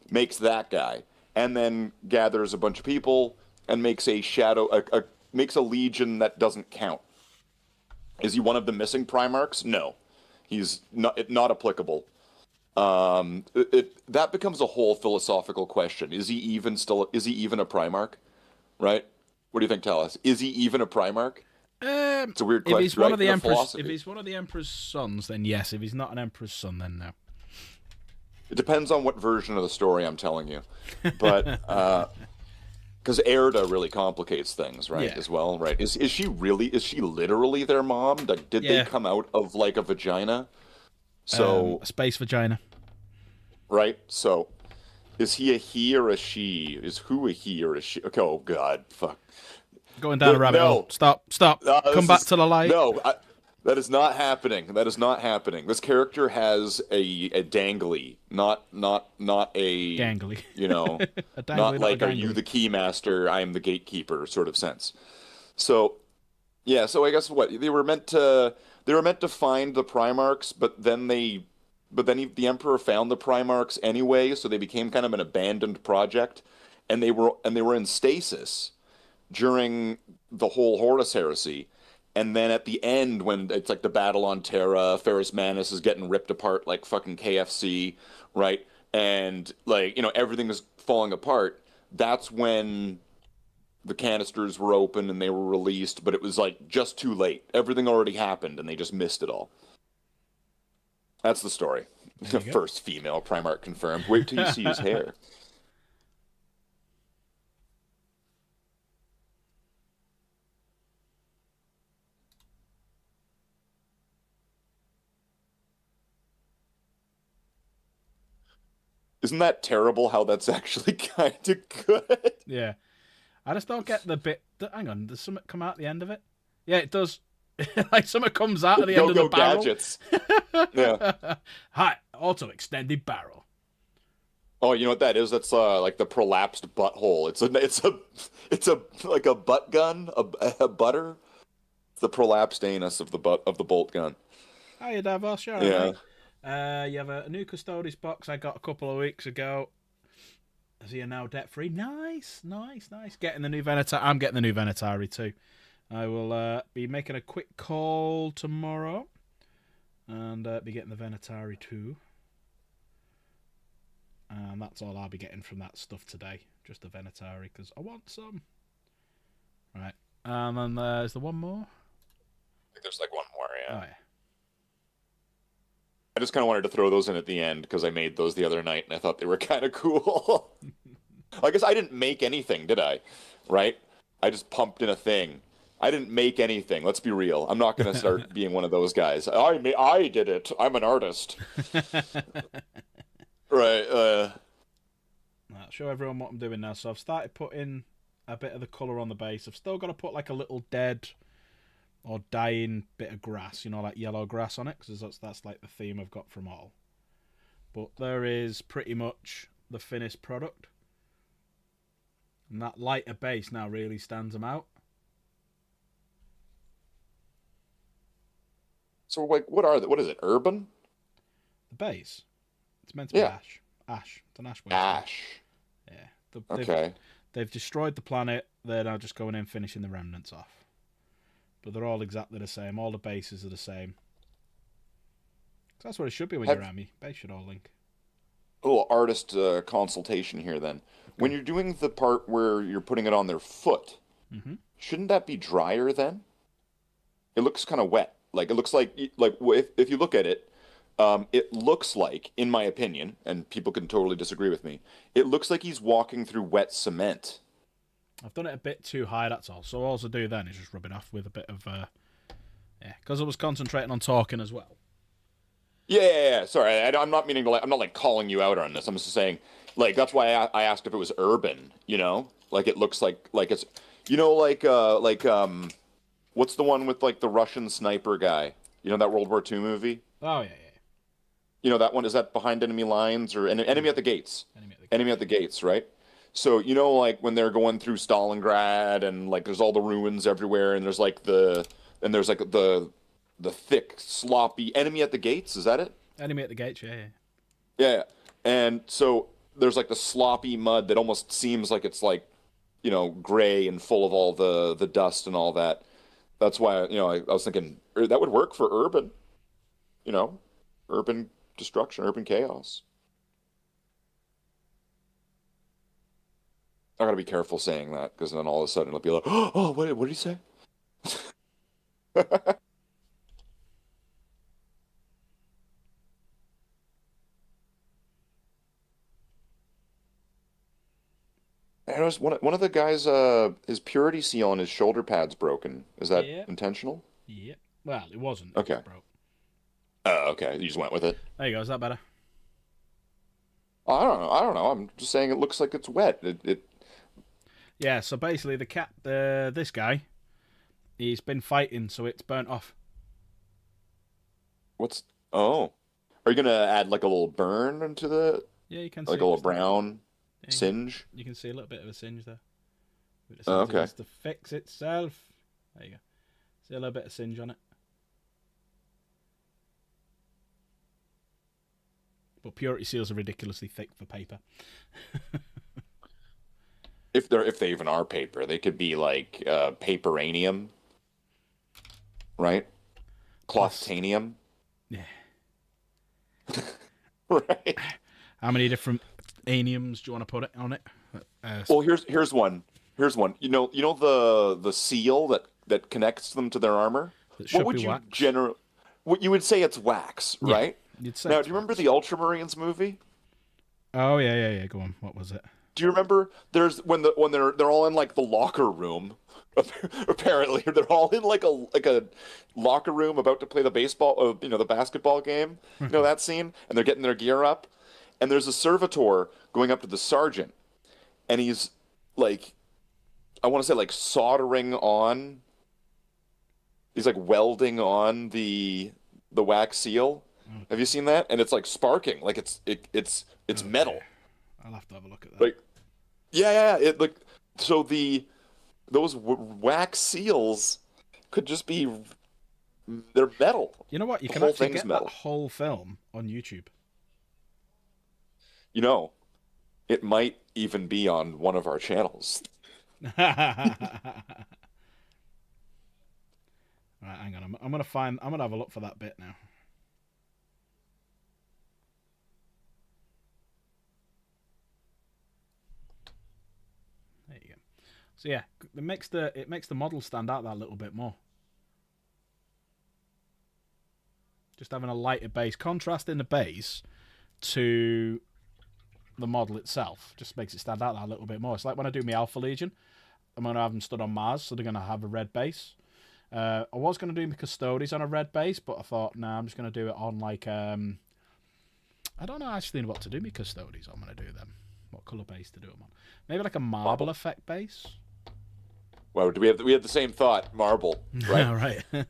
Makes that guy. And then gathers a bunch of people and makes makes a legion that doesn't count. Is he one of the missing Primarchs? No. He's not applicable. That becomes a whole philosophical question. Is he even a Primarch? Right? What do you think, Tallahassee? Is he even a Primarch? It's a weird question. If he's one of the Emperor's, if he's one of the Emperor's sons, then yes. If he's not an Emperor's son, then no. It depends on what version of the story I'm telling you, but because Erda really complicates things, right? Yeah. As well, right? Is she literally their mom? Like, did they come out of like a vagina? So a space vagina. right? So, is he a he or a she? Is who a he or a she? Okay, oh God, fuck. Going down a rabbit hole. Stop. Come back to the light. No, that is not happening. That is not happening. This character has a dangly, not a Gangly. You know, A dangly, not like a are gangly. you the keymaster? I am the gatekeeper sort of sense. So yeah, so I guess what they were meant to find the Primarchs, the Emperor found the Primarchs anyway, so they became kind of an abandoned project, and they were in stasis during the whole Horus heresy. And then at the end, when it's like the battle on Terra, Ferrus Manus is getting ripped apart like fucking KFC, right? And like, everything is falling apart. That's when the canisters were open and they were released, but it was like just too late. Everything already happened and they just missed it all. That's the story. First female Primarch confirmed. Wait till you see his hair. Isn't that terrible how that's actually kind of good? Yeah. I just don't get the bit. Hang on, does something come out at the end of it? Yeah, it does. Like something comes out at the end of the barrel. Gadgets. Yeah. Hi, auto extended barrel. Oh, you know what that is? That's like the prolapsed butthole. It's a like a butt gun, a butter. It's the prolapsed anus of the bolt gun. Hiya, Davos. You're Yeah. right. You have a new Custodes box I got a couple of weeks ago. So you're now debt free. Nice. Getting the new Venator. I'm getting the new Venatari too. I will be making a quick call tomorrow and be getting the Venatari too. And that's all I'll be getting from that stuff today. Just the Venatari because I want some. Right. And then there's the one more. I think there's like one more, yeah. Oh, yeah. I just kind of wanted to throw those in at the end because I made those the other night and I thought they were kind of cool. I guess I didn't make anything, did I? Right? I just pumped in a thing. I didn't make anything. Let's be real. I'm not going to start being one of those guys. I did it. I'm an artist. Right. I'll show everyone what I'm doing now. So I've started putting a bit of the colour on the base. I've still got to put like a little dead or dying bit of grass, like yellow grass on it, because that's like the theme I've got from all. But there is pretty much the finished product. And that lighter base now really stands them out. So, like, what is it? Urban? The base? It's meant to be ash. Ash. It's an ash base. Ash. Yeah. Okay. They've destroyed the planet. They're now just going in finishing the remnants off. But they're all exactly the same. All the bases are the same. So that's what it should be when you're Army. Base should all link. A little artist consultation here then. Okay. When you're doing the part where you're putting it on their foot, shouldn't that be drier then? It looks kind of wet. Like it looks like if you look at it, it looks like, in my opinion, and people can totally disagree with me, it looks like he's walking through wet cement. I've done it a bit too high, that's all. So all I do then is just rub it off with a bit of, because I was concentrating on talking as well. Yeah. Sorry, I'm not meaning to. I'm not like calling you out on this. I'm just saying, like that's why I asked if it was urban. Like it looks like it's, what's the one with like the Russian sniper guy? That World War II movie. Oh yeah. That one, is that Behind Enemy Lines or Enemy at the Gates? Enemy at the Gates, right? So, like when they're going through Stalingrad and like there's all the ruins everywhere and there's like the thick, sloppy Enemy at the Gates, is that it? Enemy at the Gates, yeah. Yeah. And so there's like the sloppy mud that almost seems like it's like, gray and full of all the dust and all that. That's why, I was thinking that would work for urban, urban destruction, urban chaos. I gotta be careful saying that because then all of a sudden it'll be like, oh, what did he say? I noticed one of the guys, his purity seal on his shoulder pad's broken. Is that intentional? Yep. Well, it wasn't. Okay. It was broke. Oh, okay. You just went with it. There you go. Is that better? I don't know. I don't know. I'm just saying it looks like it's wet. Yeah, so basically the cat, this guy, he's been fighting, so it's burnt off. What's oh? Are you gonna add like a little burn into the Yeah, you can see like a it. little brown Yeah, singe? you can see a little bit of a singe there. It Oh, says it okay. has to fix itself. There you go. See a little bit of singe on it. But purity seals are ridiculously thick for paper. If they even are paper, they could be like paperanium, right? Plus, Clothtanium, yeah. right? How many different aniums do you want to put it on it? Uh, Well, here's one. Here's one. You know the seal that connects them to their armor? that What should be would you wax. general what you would say it's wax, Yeah, right? you'd say Now, it's do you remember wax. the Ultramarines movie? Oh yeah. Go on. What was it? Do you remember there's when they're all in like the locker room. Apparently, they're all in like a locker room about to play the baseball, the basketball game. You know that scene, and they're getting their gear up, and there's a servitor going up to the sergeant, and he's like, I want to say like soldering on. He's like welding on the wax seal. Have you seen that? And it's like sparking, like it's Okay. metal. I'll have to have a look at that. Like yeah. It like so those wax seals could just be they're metal. You know what? You The can whole actually thing's get that metal. whole film on YouTube. You know, it might even be on one of our channels. Right, hang on. I'm gonna find. I'm gonna have a look for that bit now. There you go. So yeah, it makes the model stand out that little bit more. Just having a lighter base, contrasting the base to the model itself, just makes it stand out that little bit more. It's like when I do my Alpha Legion, I'm gonna have them stood on Mars, so they're gonna have a red base. I was gonna do my Custodes on a red base, but I thought, nah, I'm just gonna do it on like I don't know actually what to do my Custodes. I'm gonna do them. What color base to do them on? Maybe like a marble effect base. Well, do we have the same thought, marble, right? Right.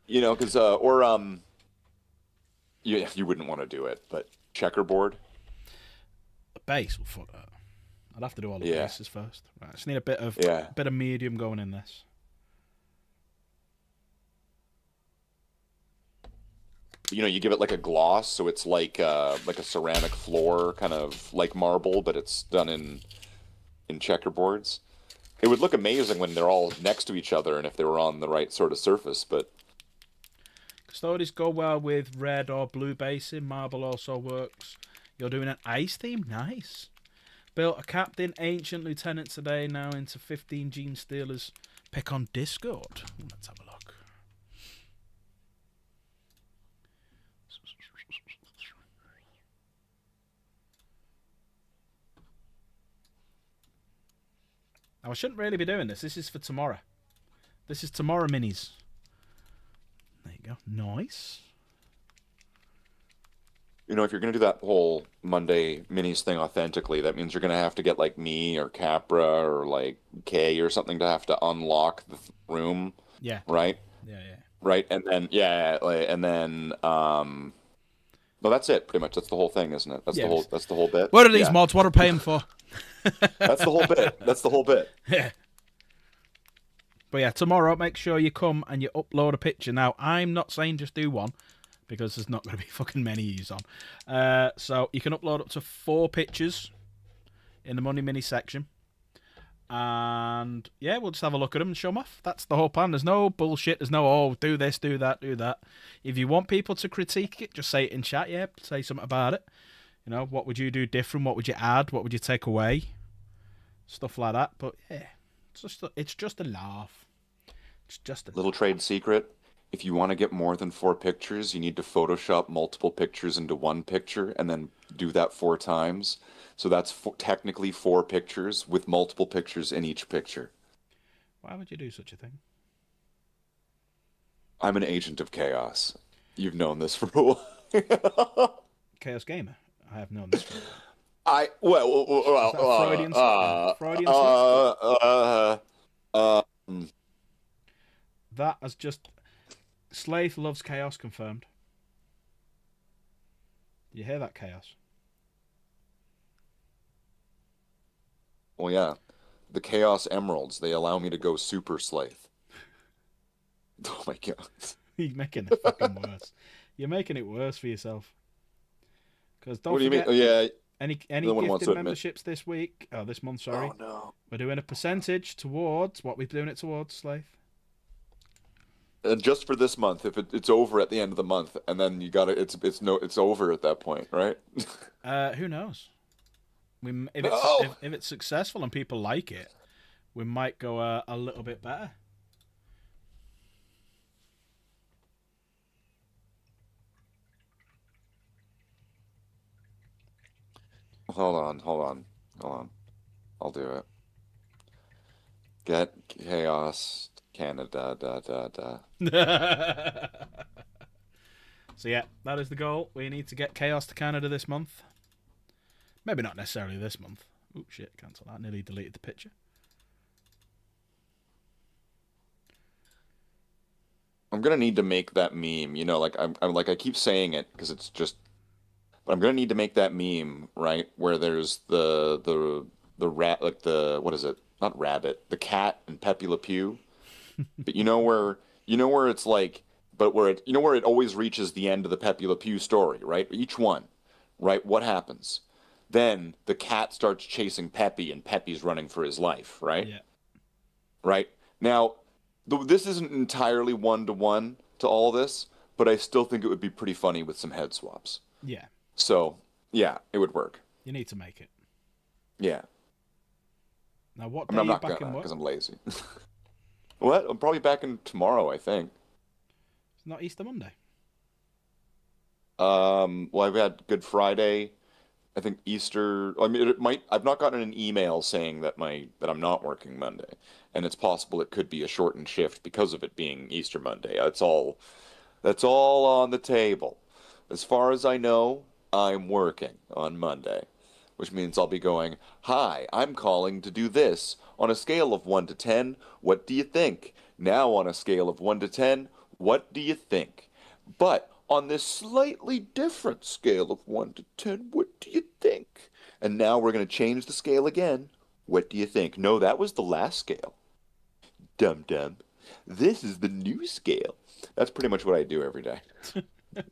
You know, because you wouldn't want to do it, but checkerboard. A base. Well, fuck that. I'd have to do all the Yeah. bases first. Right. I just need a bit of Yeah. medium going in this. You give it like a gloss, so it's like a ceramic floor, kind of like marble, but it's done in checkerboards. It would look amazing when they're all next to each other and if they were on the right sort of surface, but Custodes go well with red or blue basing. Marble also works. You're doing an ice theme? Nice. Built a captain, ancient lieutenant today, now into 15 Gene Stealers. Pick on Discord. Let's have a look. Now, I shouldn't really be doing this. This is for tomorrow. This is tomorrow minis. There you go. Nice. if you're gonna do that whole Monday minis thing authentically, that means you're gonna have to get like me or Capra or like Kay or something to have to unlock the room, Yeah. right? Yeah. Right, and then yeah, like, and then no, that's it. Pretty much, that's the whole thing, isn't it? That's Yeah, the whole. That's the whole bit. What are these Yeah. mods? What are paying for? That's the whole bit. That's the whole bit. Yeah. But yeah, tomorrow, make sure you come and you upload a picture. Now, I'm not saying just do one, because there's not going to be fucking many use on. So you can upload up to 4 pictures in the Money Mini section. And yeah, we'll just have a look at them and show them off. That's the whole plan. There's no bullshit. There's no, oh, do this, do that, do that. If you want people to critique it, just say it in chat. Yeah, say something about it. What would you do different? What would you add? What would you take away? Stuff like that. But yeah, it's just a laugh. It's just a Little trade secret. If you want to get more than 4 pictures, you need to Photoshop multiple pictures into one picture and then do that 4 times. So that's technically 4 pictures with multiple pictures in each picture. Why would you do such a thing? I'm an agent of chaos. You've known this for a while. Chaos Gamer. I have known this for a while. Well, Is that a Freudian slip? That has just... Slaith loves chaos confirmed. You hear that, chaos? well, yeah. The Chaos Emeralds, they allow me to go super Slaith. Oh my god. You're making it fucking worse. You're making it worse for yourself. Because don't What do you mean? forget, Oh, yeah. any No one wants gifted to admit. memberships this week, this month, sorry, Oh no. we're doing a percentage towards what we're doing it towards, Slaith. And just for this month, if it's over at the end of the month, and then you gotta, it's over at that point, right? Who knows? If No! if it's successful and people like it, we might go a little bit better. Hold on. I'll do it. Get Chaos Canada, So yeah, that is the goal. We need to get Chaos to Canada this month. Maybe not necessarily this month. Oh shit, cancel that. Nearly deleted the picture. I'm gonna need to make that meme. Like I'm like I keep saying it because it's just, but I'm gonna need to make that meme, right? Where there's the rat, like what is it? Not rabbit, the cat and Pepe Le Pew. But where it's like, but where it always reaches the end of the Pepe Le Pew story, right? Each one, right? What happens? Then the cat starts chasing Pepe, and Pepe's running for his life, right? Yeah. Right? Now, this isn't entirely one-to-one to all this, but I still think it would be pretty funny with some head swaps. Yeah. So, yeah, it would work. You need to make it. Yeah. Now, what I day mean, I'm are you not back gonna in work? because I'm lazy. What? I'm probably back in tomorrow, I think. It's not Easter Monday. Well, I've had Good Friday. I think Easter. I mean, it might. I've not gotten an email saying that I'm not working Monday, and it's possible it could be a shortened shift because of it being Easter Monday. That's all. That's all on the table. As far as I know, I'm working on Monday, which means I'll be going, "Hi, I'm calling to do this. On a scale of 1 to 10, what do you think? Now on a scale of 1 to 10, what do you think? But on this slightly different scale of 1 to 10, what do you think? And now we're going to change the scale again. What do you think? No, that was the last scale. Dum dum. This is the new scale." That's pretty much what I do every day. In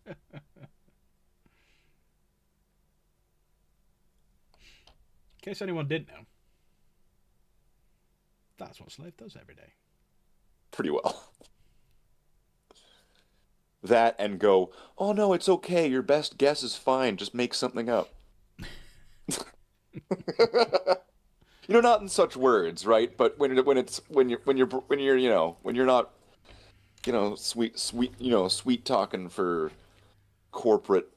case anyone didn't know, that's what Slave does every day. Pretty well. That and go, "Oh no, it's okay. Your best guess is fine. Just make something up." Not in such words, right? But when you're not, sweet talking for corporate,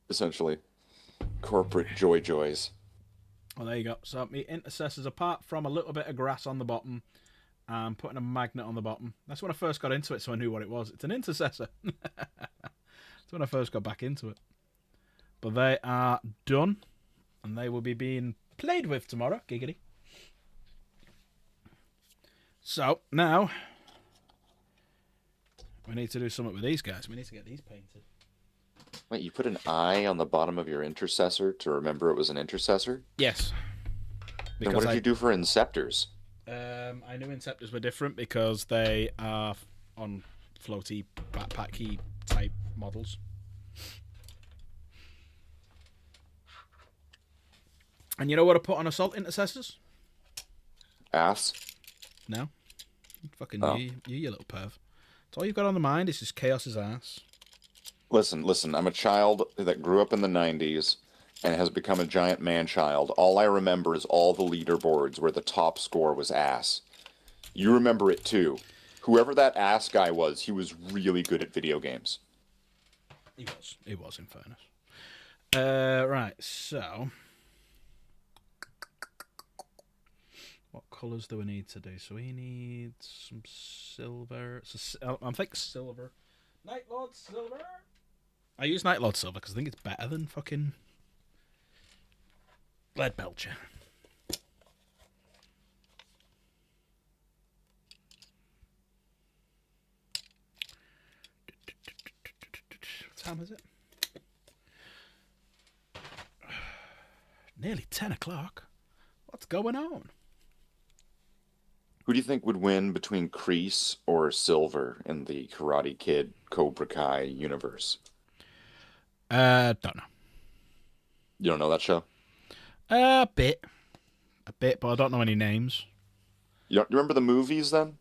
essentially, corporate joys. Well, there you go. So, me intercessors, apart from a little bit of grass on the bottom and putting a magnet on the bottom. That's when I first got into it, so I knew what it was. It's an intercessor. That's when I first got back into it. But they are done, and they will be being played with tomorrow. Giggity. So, now, we need to do something with these guys. We need to get these painted. Wait, you put an eye on the bottom of your intercessor to remember it was an intercessor? Yes. Then what did you do for inceptors? I knew Inceptors were different because they are on floaty, backpacky type models. And you know what I put on Assault Intercessors? Ass? No. Fucking Oh. you little perv. That's all you've got on the mind is just Chaos's ass. Listen, I'm a child that grew up in the 90s and has become a giant man-child. All I remember is all the leaderboards where the top score was ass. You remember it too. Whoever that ass guy was, he was really good at video games. He was, in fairness. Right, so... what colours do we need to do? So we need some silver. So, I think silver. Night Lord Silver. I use Night Lord Silver because I think it's better than fucking Lead Belcher. What time is it? Nearly 10 o'clock. What's going on? Who do you think would win between Kreese or Silver in the Karate Kid Cobra Kai universe? Don't know. You don't know that show? A bit, but I don't know any names. You remember the movies then?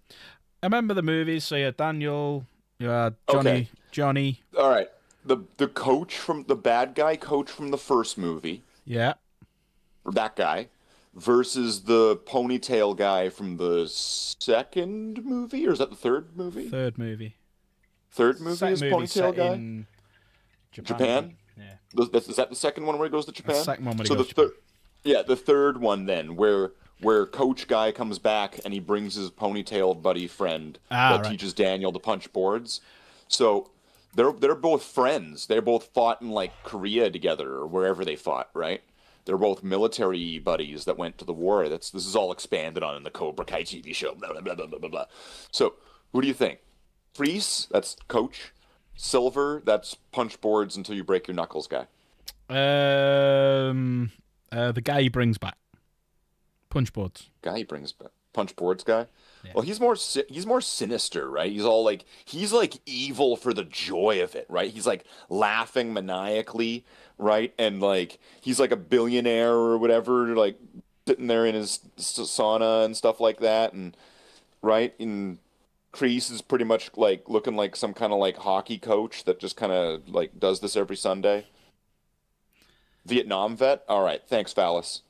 I remember the movies. So you had Daniel, you had Johnny, Okay. Johnny. All right. The coach from the bad guy coach from the first movie, Yeah, or that guy, versus the ponytail guy from the second movie, or is that the third movie? third movie. Third movie Second is movie ponytail set guy. in Japan. Japan? Yeah. Is that the second one where he goes to Japan? The second one when he So goes the to Japan. yeah, the third one then, where Coach Guy comes back and he brings his ponytail buddy friend that right. teaches Daniel to punch boards. So they're both friends. They both fought in like Korea together or wherever they fought, right? They're both military buddies that went to the war. This is all expanded on in the Cobra Kai TV show. Blah blah blah blah blah blah. So who do you think? Freeze, that's Coach. Silver, that's punch boards until you break your knuckles guy. The guy he brings back. Punchboards. Guy he brings back. Punch boards guy. Yeah. Well, he's more sinister, right? He's like evil for the joy of it, right? He's like laughing maniacally, right? And like he's like a billionaire or whatever, like sitting there in his sauna and stuff like that, and right. And Kreese is pretty much like looking like some kind of like hockey coach that just kind of like does this every Sunday. Vietnam vet. All right, thanks, phallus.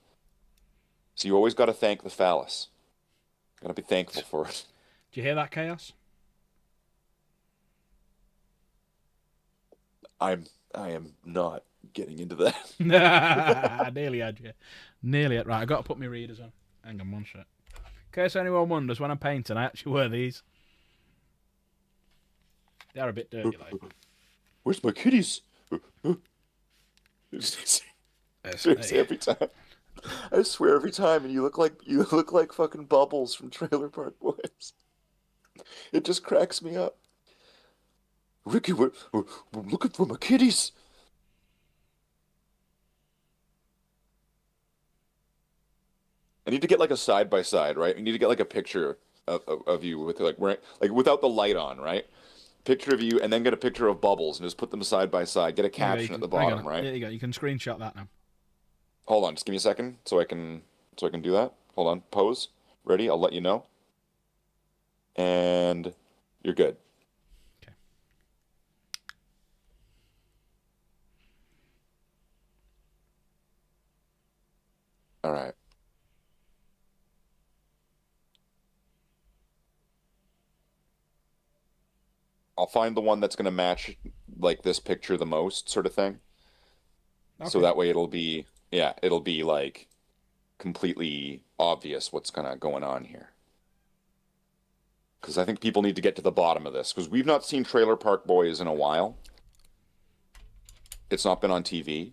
So you always got to thank the phallus. Got to be thankful for it. Do you hear that, Chaos? I am not getting into that. I nearly had you. Nearly had. Right, I got to put my readers on. Hang on one sec. In case anyone wonders, when I'm painting, I actually wear these. They are a bit dirty, like. Where's my kitties? Seriously, every time. I swear every time, and you look like fucking Bubbles from Trailer Park Boys. It just cracks me up. Ricky, we're looking for my kitties. I need to get like a side by side, right? I need to get like a picture of you with like wearing like without the light on, right? Picture of you, and then get a picture of Bubbles, and just put them side by side. Get a caption at the bottom, right? There you go. You can screenshot that now. Hold on, just give me a second so I can do that. Hold on, pose. Ready? I'll let you know. And you're good. Okay. All right. I'll find the one that's going to match like this picture the most, sort of thing. Okay. So that way it'll be like completely obvious what's going on here. Because I think people need to get to the bottom of this. Because we've not seen Trailer Park Boys in a while. It's not been on TV,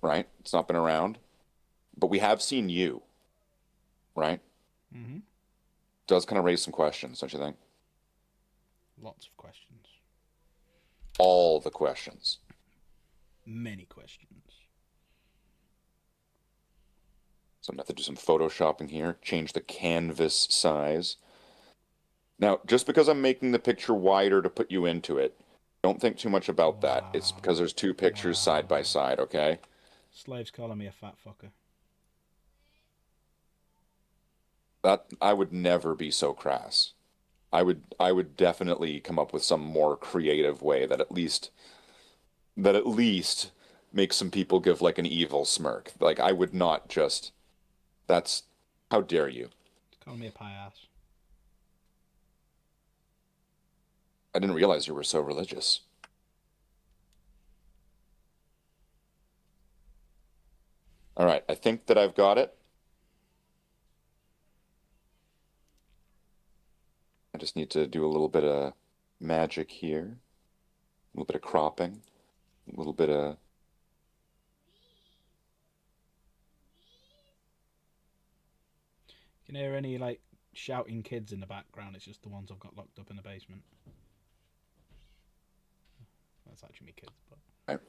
right? It's not been around. But we have seen you, right? Mm-hmm. Does kind of raise some questions, don't you think? Lots of questions. All the questions. Many questions. So I'm going to have to do some photoshopping here. Change the canvas size. Now, just because I'm making the picture wider to put you into it, don't think too much about that. It's because there's two pictures side by side, okay? Slave's calling me a fat fucker. That I would never be so crass. I would definitely come up with some more creative way that at least makes some people give like an evil smirk. Like I would not just that's how dare you? Calling me a pie ass. I didn't realize you were so religious. All right, I think that I've got it. I just need to do a little bit of magic here. A little bit of cropping. little bit of. You can hear any like shouting kids in the background. It's just the ones I've got locked up in the basement. That's actually me kids, but Right.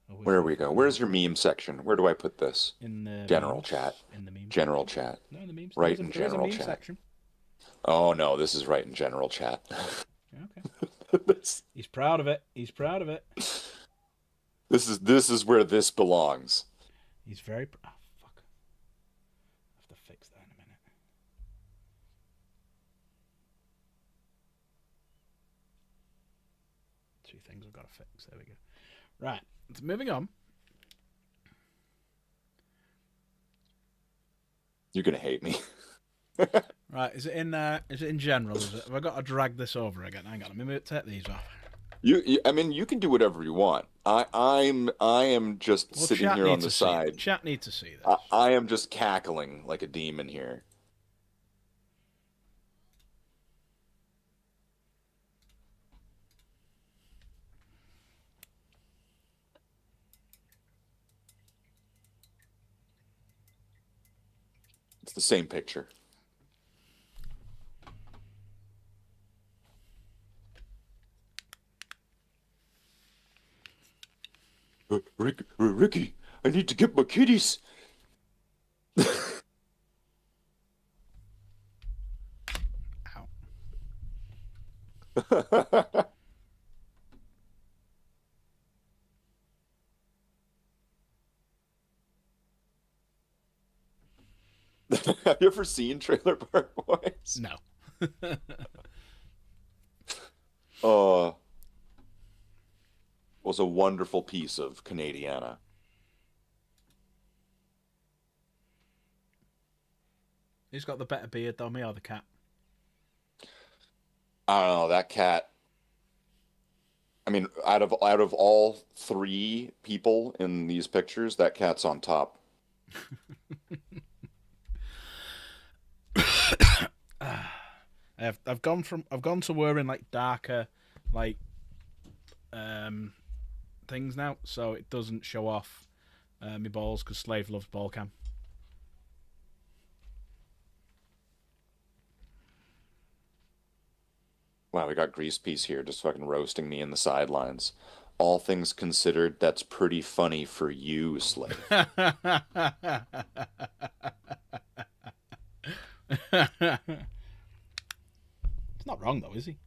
I wish Where I we could go? do Where's that. your meme section? Where do I put this? In the General memes. chat. In the meme General section. chat. No, in the memes. Right There in is a general meme chat. section. Oh no, this is right in general chat. Yeah, okay. He's proud of it. He's proud of it. This is where this belongs. He's very. Oh, fuck. I have to fix that in a minute. Two things I've got to fix. There we go. Right. Moving on. You're gonna hate me. Right. Is it in general? Is it? Have I got to drag this over again? Hang on. Let me take these off. I mean, you can do whatever you want. I am just Well, sitting chat here on need the to see it. side. Chat need to see this. I am just cackling like a demon here. It's the same picture. Ricky, I need to get my kitties. Ow. Have you ever seen Trailer Park Boys? No. Was a wonderful piece of Canadiana. Who's got the better beard, though, me or the cat? I don't know, that cat. I mean, out of all three people in these pictures, that cat's on top. I've gone to wearing like darker like things now, so it doesn't show off my balls because Slave loves ball cam. Wow, we got Grease Piece here just fucking roasting me in the sidelines. All things considered, that's pretty funny for you, Slave. It's not wrong though, is he?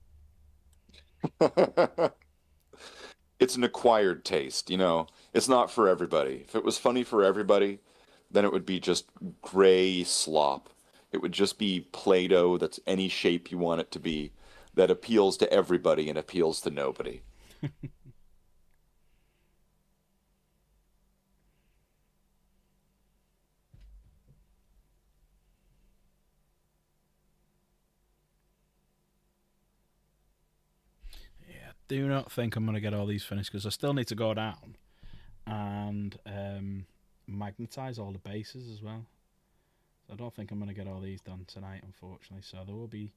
It's an acquired taste, you know. It's not for everybody. If it was funny for everybody, then it would be just gray slop. It would just be Play-Doh that's any shape you want it to be, that appeals to everybody and appeals to nobody. Yeah, do not think I'm gonna get all these finished because I still need to go down and magnetize all the bases as well. So I don't think I'm gonna get all these done tonight, unfortunately. So there will be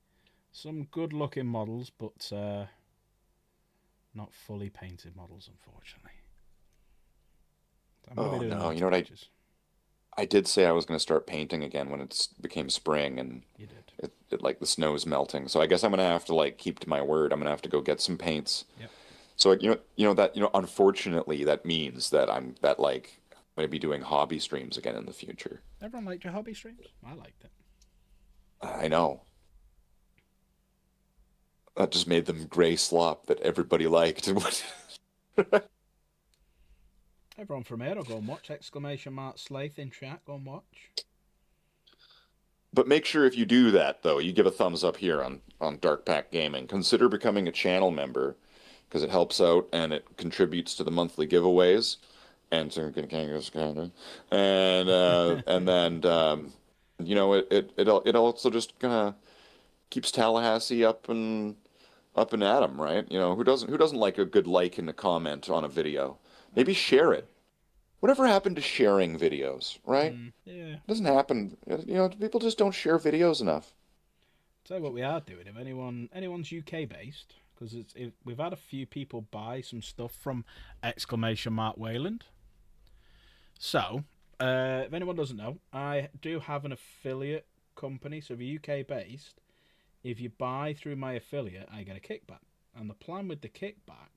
some good-looking models, but not fully painted models, unfortunately. So I'm gonna Oh be doing no, lots you know of what pictures. I did say I was going to start painting again when it became spring and You did. it like the snow's melting. So I guess I'm going to have to like keep to my word. I'm going to have to go get some paints. Yep. So unfortunately that means that I'm going to be doing hobby streams again in the future. Everyone liked your hobby streams. I liked it. I know. That just made them gray slop that everybody liked. Everyone from here will go and watch! Exclamation mark Slaith in chat. Go and watch. But make sure if you do that, though, you give a thumbs up here on Dark Pack Gaming. Consider becoming a channel member because it helps out and it contributes to the monthly giveaways. And it also just kind of keeps Tallahassee up and at 'em, right? You know, who doesn't like a good like and a comment on a video? Maybe share it. Whatever happened to sharing videos, right? Yeah. It doesn't happen. You know, people just don't share videos enough. Tell you what we are doing. If anyone's UK based, because we've had a few people buy some stuff from exclamation mark Wayland. So, if anyone doesn't know, I do have an affiliate company. So if you're UK based, if you buy through my affiliate, I get a kickback. And the plan with the kickback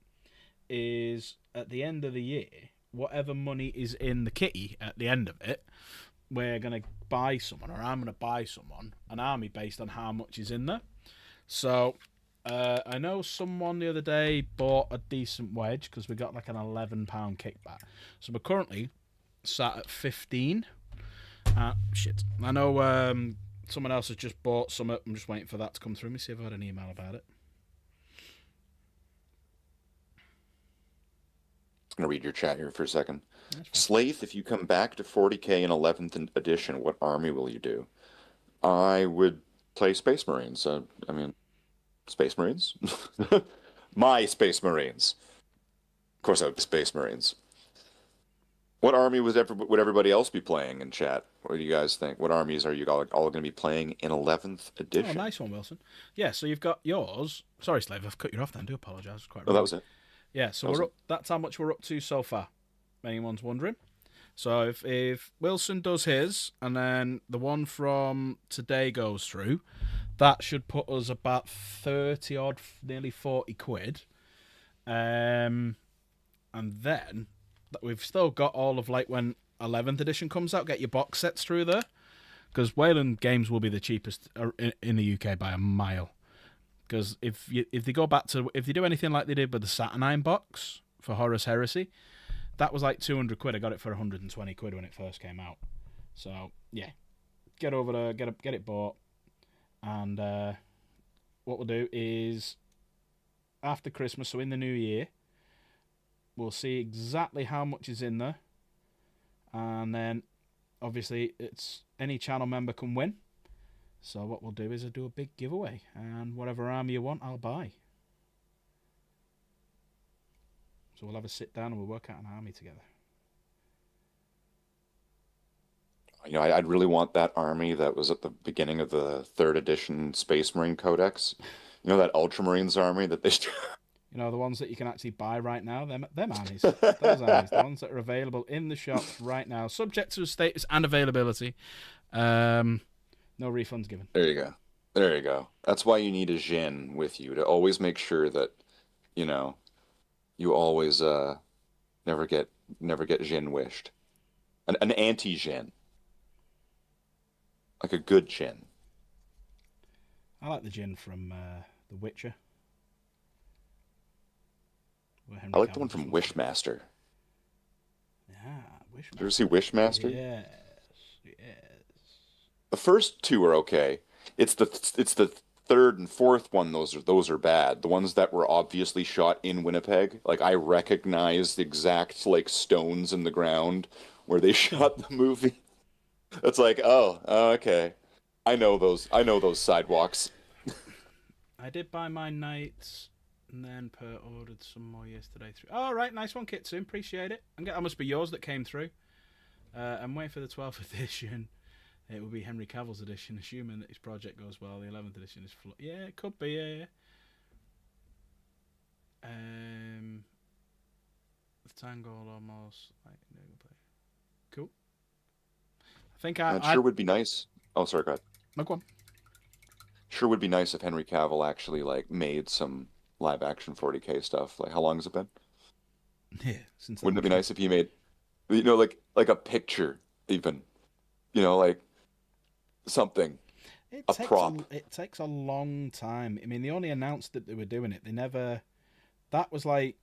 is at the end of the year, whatever money is in the kitty at the end of it, we're going to buy someone, or I'm going to buy someone, an army based on how much is in there. So I know someone the other day bought a decent wedge because we got like an £11 kickback. So we're currently sat at 15. Shit. I know someone else has just bought some. I'm just waiting for that to come through. Let me see if I had an email about it. I'm going to read your chat here for a second. Slaith, if you come back to 40k in 11th edition, what army will you do? I would play Space Marines. I mean, Space Marines? My Space Marines. Of course I would be Space Marines. What army would everybody else be playing in chat? What do you guys think? What armies are you all going to be playing in 11th edition? Oh, nice one, Wilson. Yeah, so you've got yours. Sorry, Slave, I've cut you off then. I do apologise. Oh, that was it. Yeah, so that's how much we're up to so far. If anyone's wondering. So if Wilson does his, and then the one from today goes through, that should put us about 30 odd, nearly 40 quid. And then we've still got all of like when 11th edition comes out, get your box sets through there. Because Wayland games will be the cheapest in the UK by a mile. Because if they go back to, if they do anything like they did with the Saturnine box for Horus Heresy, that was like 200 quid. I got it for 120 quid when it first came out. So yeah, get over there, get it bought, and what we'll do is after Christmas, so in the new year, we'll see exactly how much is in there, and then obviously it's any channel member can win. So what we'll do is I'll do a big giveaway, and whatever army you want, I'll buy. So we'll have a sit down and we'll work out an army together. You know, I'd really want that army that was at the beginning of the 3rd edition Space Marine Codex. You know, that Ultramarines army that they... You know, the ones that you can actually buy right now, them armies. Those armies, the ones that are available in the shop right now, subject to status and availability. No refunds given. There you go. There you go. That's why you need a Jin with you, to always make sure that, you know, you always never get Jin wished. An anti-Jin. Like a good Jin. I like the Jin from The Witcher. I like the one from Wishmaster. Yeah, Wishmaster. Did you ever see Wishmaster? Yes. The first two are okay. It's the 3rd and 4th one. Those are bad. The ones that were obviously shot in Winnipeg. Like I recognize the exact like stones in the ground where they shot the movie. It's like, oh, okay. I know those sidewalks. I did buy my knights and then ordered some more yesterday. Oh, right, nice one, Kitsu. Appreciate it. That must be yours that came through. I'm waiting for the 12th edition. It will be Henry Cavill's edition, assuming that his project goes well. The 11th edition is yeah, it could be, yeah. The Tango almost like cool. I think It sure would be nice. Oh, sorry, go ahead. No, go on. Sure would be nice if Henry Cavill actually like made some live action 40k stuff. Like, how long has it been? Yeah, wouldn't it be nice if he made, you know, like a picture even, you know, like something, a prop. It takes a long time. I mean, they only announced that they were doing it. They never. That was like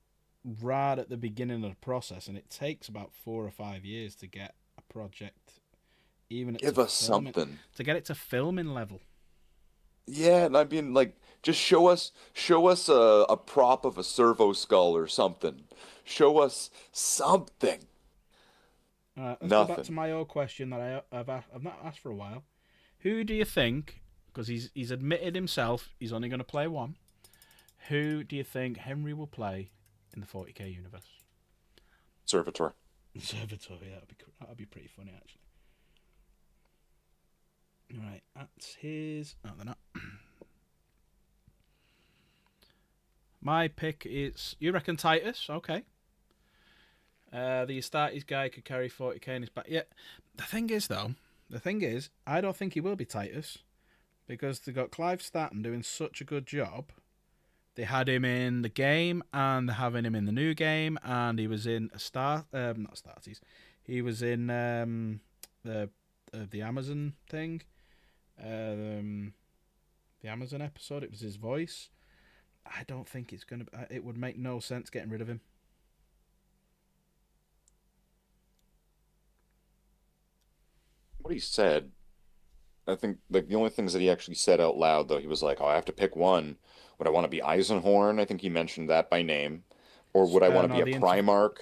right at the beginning of the process, and it takes about 4 or 5 years to get a project. Even give us something to get it to filming level. Yeah, and I mean, like, just show us a prop of a servo skull or something. Show us something. Let's go back to my old question that I've not asked for a while. Who do you think? Because he's admitted himself he's only going to play one. Who do you think Henry will play in the 40k universe? Servitor. Servitor, yeah, that'd be pretty funny actually. Right, that's his. No, they're not. My pick is, you reckon Titus? Okay. The Astartes guy could carry 40k in his back. Yeah. The thing is, I don't think he will be Titus because they got Clive Staton doing such a good job. They had him in the game, and they're having him in the new game, and he was in not Astartes. He was in the Amazon thing, the Amazon episode. It was his voice. I don't think it's gonna. It would make no sense getting rid of him. What he said, I think like the only things that he actually said out loud though, he was like, "Oh, I have to pick one. Would I want to be Eisenhorn?" I think he mentioned that by name, or would I want to No, be a Primarch?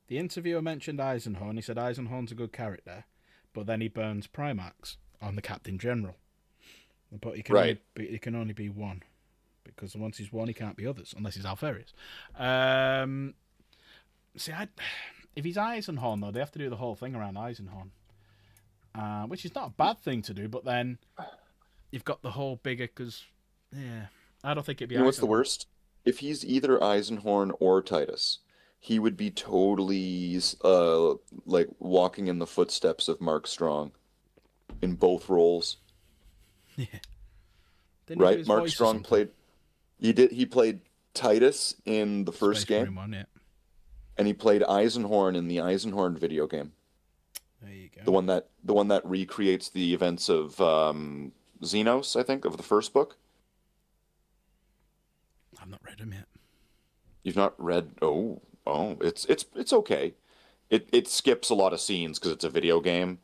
The interviewer mentioned Eisenhorn. He said Eisenhorn's a good character, but then he burns Primarchs on the Captain General. But he can only be one, because once he's one, he can't be others unless he's Alpharius. If he's Eisenhorn though, they have to do the whole thing around Eisenhorn, which is not a bad thing to do. But then you've got the whole bigger because I don't think it'd be. You know what's the worst? If he's either Eisenhorn or Titus, he would be totally like walking in the footsteps of Mark Strong in both roles. Yeah. Right? Mark Strong played. He played Titus in the first game, and he played Eisenhorn in the Eisenhorn video game. There you go. The one that recreates the events of Xenos, I think, of the first book. I've not read him yet. You've not read? Oh, it's okay. It skips a lot of scenes because it's a video game,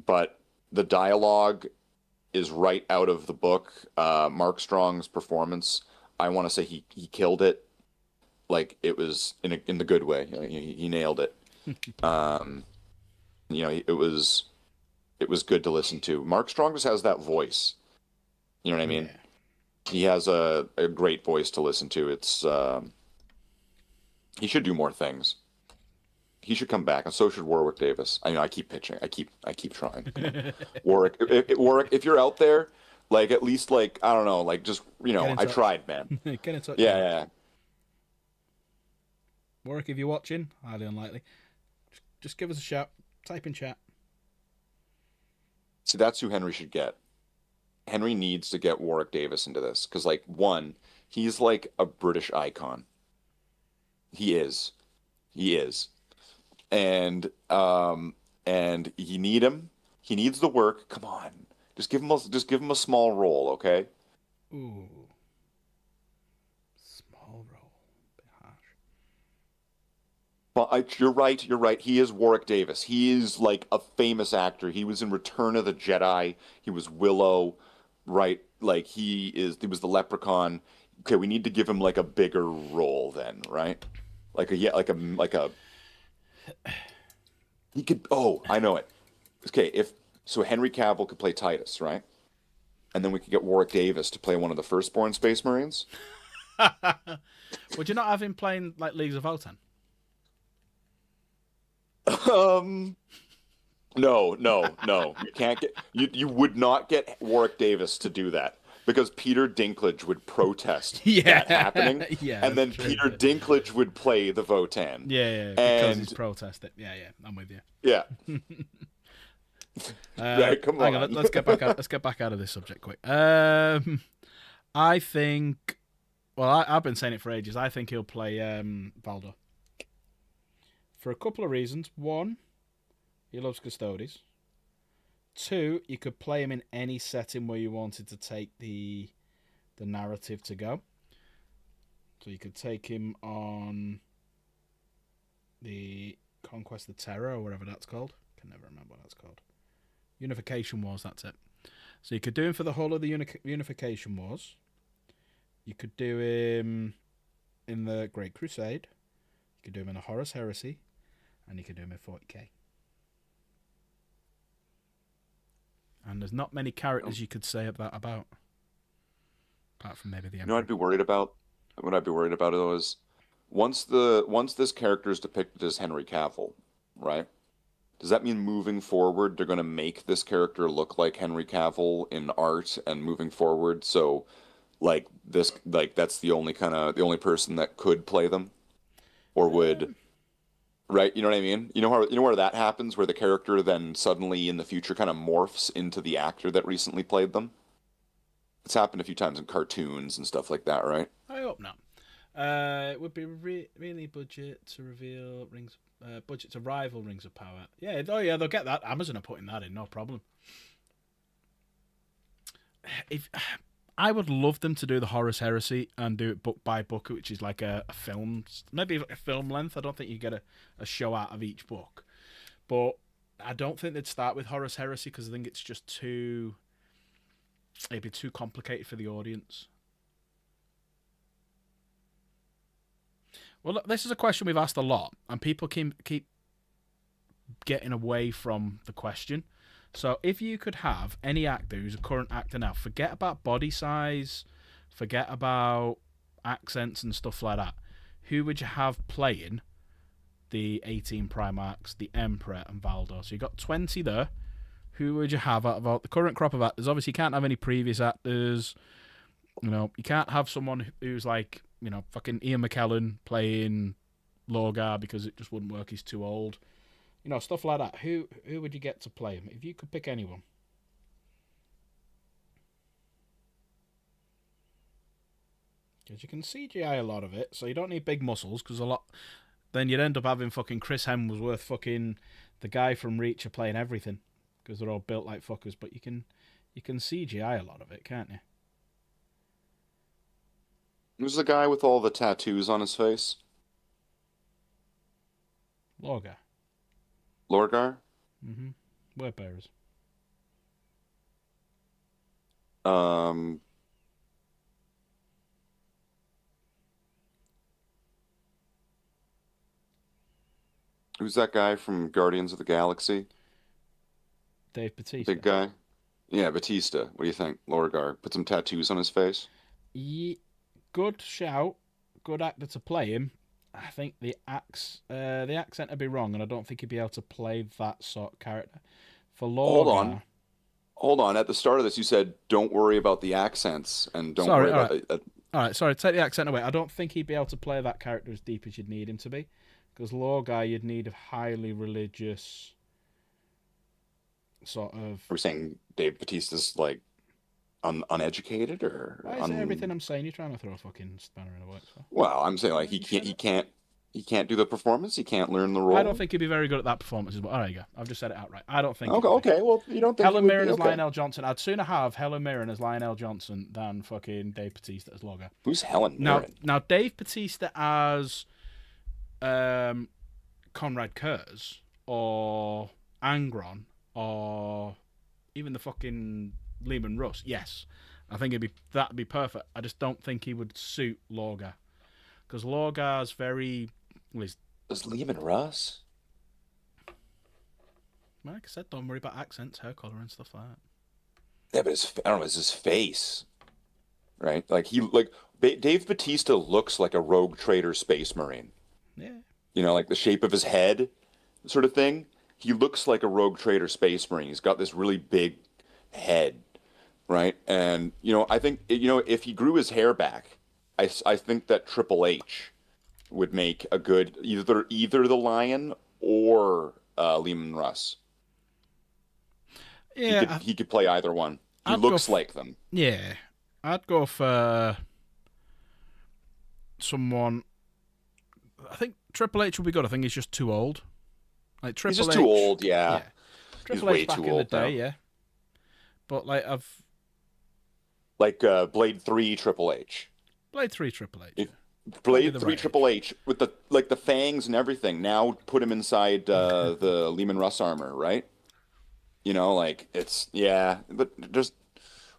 but the dialogue is right out of the book. Mark Strong's performance, I want to say he killed it. Like it was in the good way. He nailed it. It was good to listen to. Mark Strong just has that voice. You know what I mean? Yeah. He has a great voice to listen to. It's he should do more things. He should come back, and so should Warwick Davis. I keep pitching. I keep trying. Warwick, if you're out there, like at least like I don't know, like just I tried, man. Get in touch. Yeah. Warwick, if you're watching, highly unlikely. Just give us a shout. Type in chat. See, that's who Henry should get. Henry needs to get Warwick Davis into this because, like, one, he's like a British icon. He is, and you need him. He needs the work. Come on, just give him a small role, okay? Ooh, small role, bit harsh. But you're right. He is Warwick Davis. He is like a famous actor. He was in Return of the Jedi. He was Willow. Right, like he was the Leprechaun. Okay, we need to give him like a bigger role then, right? Like a he could. Oh, I know it. Okay, so Henry Cavill could play Titus, right? And then we could get Warwick Davis to play one of the firstborn Space Marines. Would you not have him playing like Leagues of Votan? No. You can't get you would not get Warwick Davis to do that because Peter Dinklage would protest that happening. And then Peter Dinklage would play the Votan. Yeah, because he's protested. Yeah, I'm with you. Yeah. Right, come on. Hang on. Let's get back out of this subject quick. I think. Well, I've been saying it for ages. I think he'll play Valdo for a couple of reasons. One, he loves Custodes. Two, you could play him in any setting where you wanted to take the narrative to go. So you could take him on the Conquest of Terror or whatever that's called. I can never remember what that's called. Unification Wars, that's it. So you could do him for the whole of the Unification Wars. You could do him in the Great Crusade. You could do him in the Horus Heresy. And you could do him in 40k. And there's not many characters you could say that about. Apart from maybe the Emperor. You know what I'd be worried about? What I'd be worried about though is once this character is depicted as Henry Cavill, right? Does that mean moving forward they're going to make this character look like Henry Cavill in art and moving forward? So like this, like that's the only person that could play them, or would, right? You know what I mean? You know where that happens, where the character then suddenly in the future kind of morphs into the actor that recently played them. It's happened a few times in cartoons and stuff like that, right? I hope not. It would be really budget to reveal rings. Budget to rival Rings of Power. Yeah, oh yeah, they'll get that. Amazon are putting that in, no problem. If I would love them to do the Horus Heresy and do it book by book, which is like a film, maybe a film length. I don't think you get a show out of each book, but I don't think they'd start with Horus Heresy because I think it's just it'd be too complicated for the audience. Well, look, this is a question we've asked a lot, and people keep getting away from the question. So, if you could have any actor who's a current actor now, forget about body size, forget about accents and stuff like that, who would you have playing the 18 Primarchs, the Emperor, and Valdor? So, you've got 20 there. Who would you have out of the current crop of actors? Obviously, you can't have any previous actors. You know, you can't have someone who's like, you know, fucking Ian McKellen playing Lorgar because it just wouldn't work. He's too old. You know, stuff like that. Who would you get to play him if you could pick anyone? Because you can CGI a lot of it, so you don't need big muscles. Because then you'd end up having fucking Chris Hemsworth, fucking the guy from Reacher playing everything because they're all built like fuckers. But you can CGI a lot of it, can't you? Who's the guy with all the tattoos on his face? Lorgar. Lorgar? Mm-hmm. Word bearers. Um, who's that guy from Guardians of the Galaxy? Dave Bautista. Big guy? Yeah, Batista. What do you think? Lorgar. Put some tattoos on his face? Good shout. Good actor to play him. I think the accent would be wrong, and I don't think he'd be able to play that sort of character. For Lorgar... Hold on. At the start of this, you said, don't worry about the accents, and don't worry about... All right, sorry, take the accent away. I don't think he'd be able to play that character as deep as you'd need him to be. Because Lorgar, you'd need a highly religious sort of... We're saying Dave Bautista's, like, uneducated, or... Why is it everything I'm saying? You're trying to throw a fucking spanner in the works for? Well, I'm saying, like, he can't do the performance. He can't learn the role. I don't think he'd be very good at that performance as well. Oh, there you go. I've just said it outright. I don't think. Okay. Well, you don't think Helen Mirren as okay. Lionel Johnson. I'd sooner have Helen Mirren as Lionel Johnson than fucking Dave Bautista as Lorgar. Who's Helen Mirren? Now Dave Bautista as Conrad Kurz or Angron or even the fucking Lehman Russ. Yes, I think that'd be perfect. I just don't think he would suit Lorgar because Lorgar's very. Does Lehman Russ? Like I said, don't worry about accents, hair color, and stuff like that. Yeah, but I don't know. It's his face, right? Like Dave Bautista looks like a rogue trader space marine. Yeah. You know, like the shape of his head, sort of thing. He looks like a rogue trader space marine. He's got this really big head, right? And I think if he grew his hair back, I think that Triple H would make a good either the Lion or Lehman Russ. Yeah, he could play either one. He looks like them. Yeah, I'd go for someone. I think Triple H would be good. I think he's just too old. Like Triple H, he's just too old. Yeah. Triple H back in the day. Yeah, but Blade 3 Triple H. Blade 3 Triple H. Blade 3 Triple H with the fangs and everything. Now put him inside the Lehman Russ armor, right? But just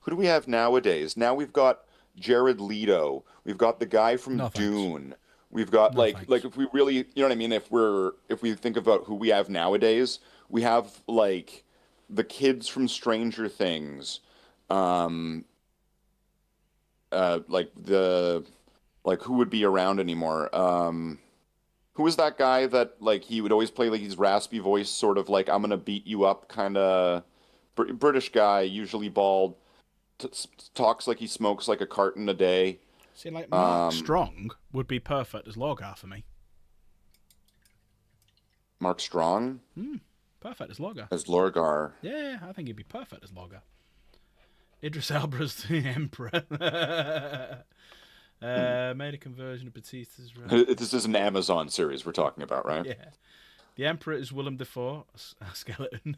who do we have nowadays? Now we've got Jared Leto. We've got the guy from Dune. We've got if we really, you know what I mean? If we think about who we have nowadays, we have like the kids from Stranger Things, who would be around anymore? Who was that guy that he would always play his raspy voice, sort of like I'm gonna beat you up kind of British guy, usually bald. talks like he smokes like a carton a day. See, like Mark Um, Strong would be perfect as Lorgar for me. Mark Strong Perfect as Lorgar. as Lorgar. Yeah, I think he'd be perfect as Lorgar. Idris Elba's the Emperor. Made a conversion of Batista's role. This is an Amazon series we're talking about, right? Yeah. The Emperor is Willem Dafoe, a skeleton.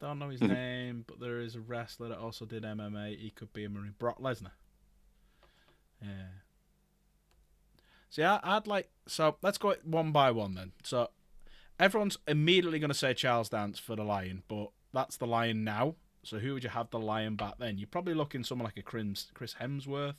Don't know his name, but there is a wrestler that also did MMA. He could be a Marine. Brock Lesnar. Yeah. See, I'd like... So, let's go one by one then. So, everyone's immediately going to say Charles Dance for the Lion, but that's the Lion now. So, who would you have the Lion back then? You're probably looking someone like a Chris Hemsworth.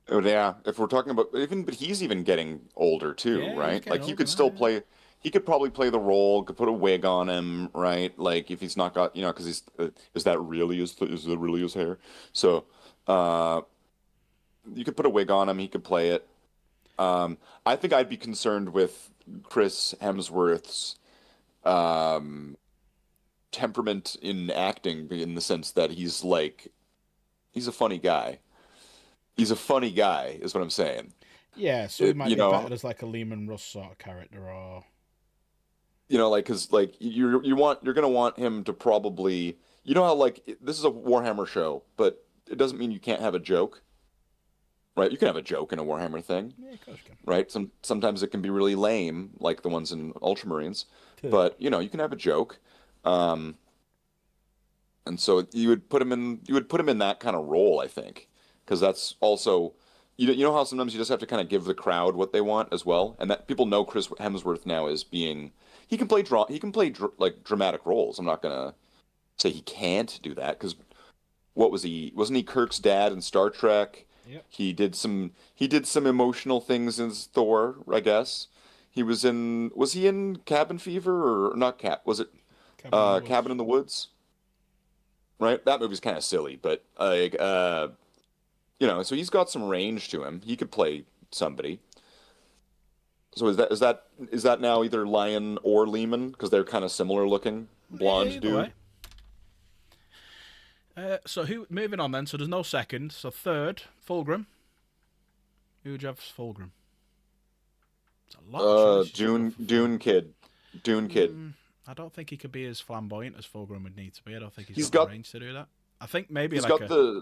Oh yeah, if we're talking about but he's even getting older too, Yeah, he's right? getting Like he older could now, still yeah. play. He could probably play the role. Could put a wig on him, right? Like if he's not got, because he's is that really is that really his hair? So, uh, you could put a wig on him. He could play it. I think I'd be concerned with Chris Hemsworth's um temperament in acting, in the sense that he's a funny guy. He's a funny guy, is what I'm saying. Yeah, so he It, might you be better know, as like a Lehman Russ sort of character, or... like because like you're gonna want him to probably, how like this is a Warhammer show, but it doesn't mean you can't have a joke, right? You can have a joke in a Warhammer thing, Yeah, of course you right? Sometimes it can be really lame, like the ones in Ultramarines, can. but you can have a joke. Um, and so you would put him in that kind of role, I think, because that's also you know how sometimes you just have to kind of give the crowd what they want as well, and that people know Chris Hemsworth now as being he can play dramatic roles. I'm not gonna say he can't do that, because what was he? Wasn't he Kirk's dad in Star Trek? Yep. He did some emotional things in Thor, I guess. Was he in Cabin Fever, or not was it Cabin in the Cabin Woods. in the Woods? Right? That movie's kind of silly, but so he's got some range to him. He could play somebody. So is that now either Lion or Lehman, because they're kind of similar looking, Yeah, blonde either dude? way. Moving on then, so there's no second. So third, Fulgrim. Who would you have as Fulgrim? It's a lot of choices you've got Dune for Dune Fulgrim. Kid, Dune Kid. I don't think he could be as flamboyant as Fulgrim would need to be. I don't think he's He's got the got range to do that. I think maybe he's like got a...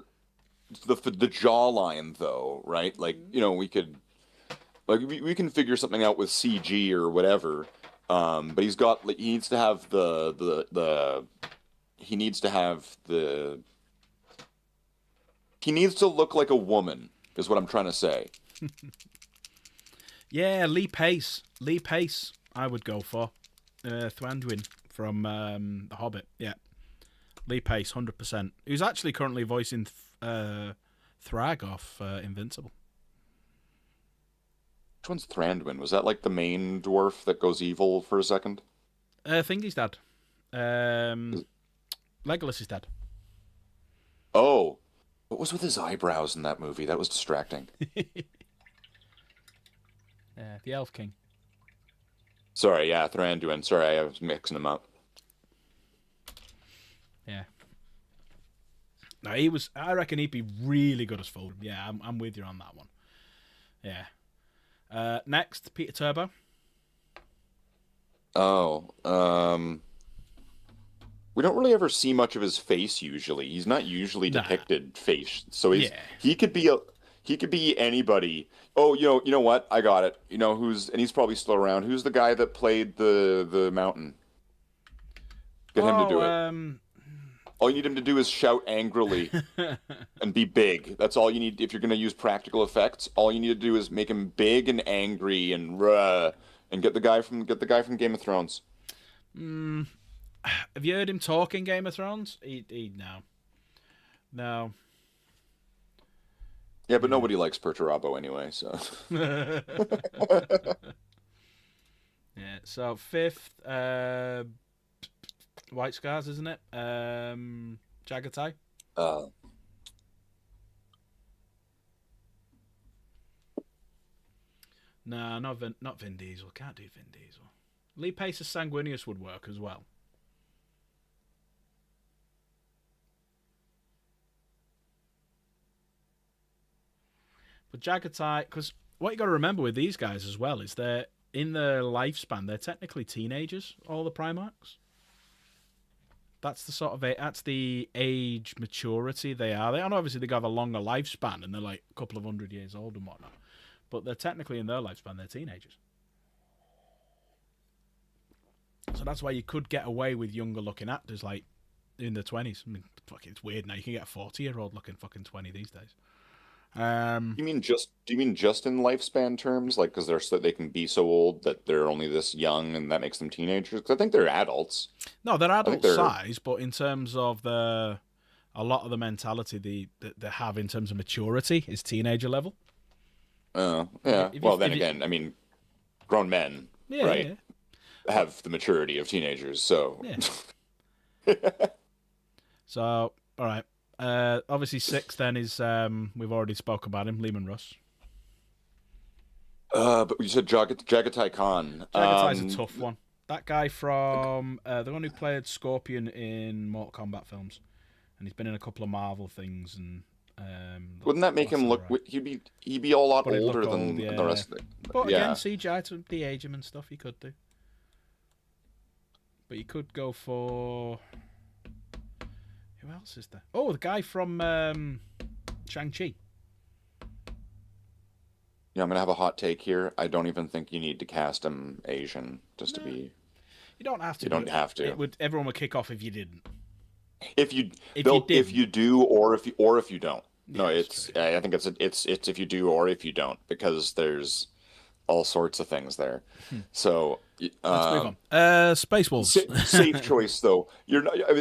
the jawline though, right? Like we could we can figure something out with CG or whatever. But he needs to have he needs to have the he needs to look like a woman, is what I'm trying to say. Yeah, Lee Pace. Lee Pace, I would go for. Thranduin from The Hobbit. Yeah. Lee Pace, 100%. Who's actually currently voicing Thrag off Invincible. Which one's Thranduin? Was that like the main dwarf that goes evil for a second? Thingy's dad. Legolas is dead. Oh, what was with his eyebrows in that movie? That was distracting. Yeah, the Elf King. Sorry, yeah, Thranduin. Sorry, I was mixing them up. Yeah. No, he was... I reckon he'd be really good as Fulgrim. Yeah, I'm with you on that one. Yeah. Next, Peter Turbo. Oh, we don't really ever see much of his face usually. He's not usually Nah. depicted face, so Yeah. he could be anybody. Oh, you know what? I got it. And he's probably still around. Who's the guy that played the mountain? Get him to do it. All you need him to do is shout angrily and be big. That's all you need. If you're going to use practical effects, all you need to do is make him big and angry and get the guy from Game of Thrones. Have you heard him talk in Game of Thrones? No. No. Yeah, but nobody likes Perturabo anyway, so. Yeah, so fifth, White Scars, isn't it? Jagatai. Uh, No, not Vin Diesel. Can't do Vin Diesel. Lee Pace's Sanguinius would work as well. But Jagatai, because what you got to remember with these guys as well is they're in their lifespan, they're technically teenagers, all the Primarchs. That's the age maturity they are. And obviously they have a longer lifespan and they're like a couple of 100 years old and whatnot. But they're technically in their lifespan, they're teenagers. So that's why you could get away with younger looking actors like in their 20s. I mean, fucking, it's weird now. You can get a 40-year-old looking fucking 20 these days. Do you mean just in lifespan terms, like because they can be so old that they're only this young and that makes them teenagers? Because I think they're adults. No, they're adult size, but in terms of a lot of the mentality they have in terms of maturity is teenager level. Oh, yeah. Again, I mean, grown men, right, have the maturity of teenagers, so. Yeah. So, all right. Obviously, 6 then is we've already spoke about him, Leman Russ. But you said Jagatai Khan. Jagatai's a tough one. That guy from the one who played Scorpion in Mortal Kombat films, and he's been in a couple of Marvel things. And wouldn't that make him look? Right. He'd be a lot older than the rest of it. But again, CGI to de-age him and stuff. You could do. But you could go for. Who else is there? Oh, the guy from Shang-Chi. Yeah, I'm going to have a hot take here. I don't even think you need to cast him Asian just to be... You don't have to. You don't have to. Everyone would kick off if you didn't. If you do or if you don't. No, I think it's if you do or if you don't, because there's all sorts of things there. So let's move on. Spaceballs. Safe choice though.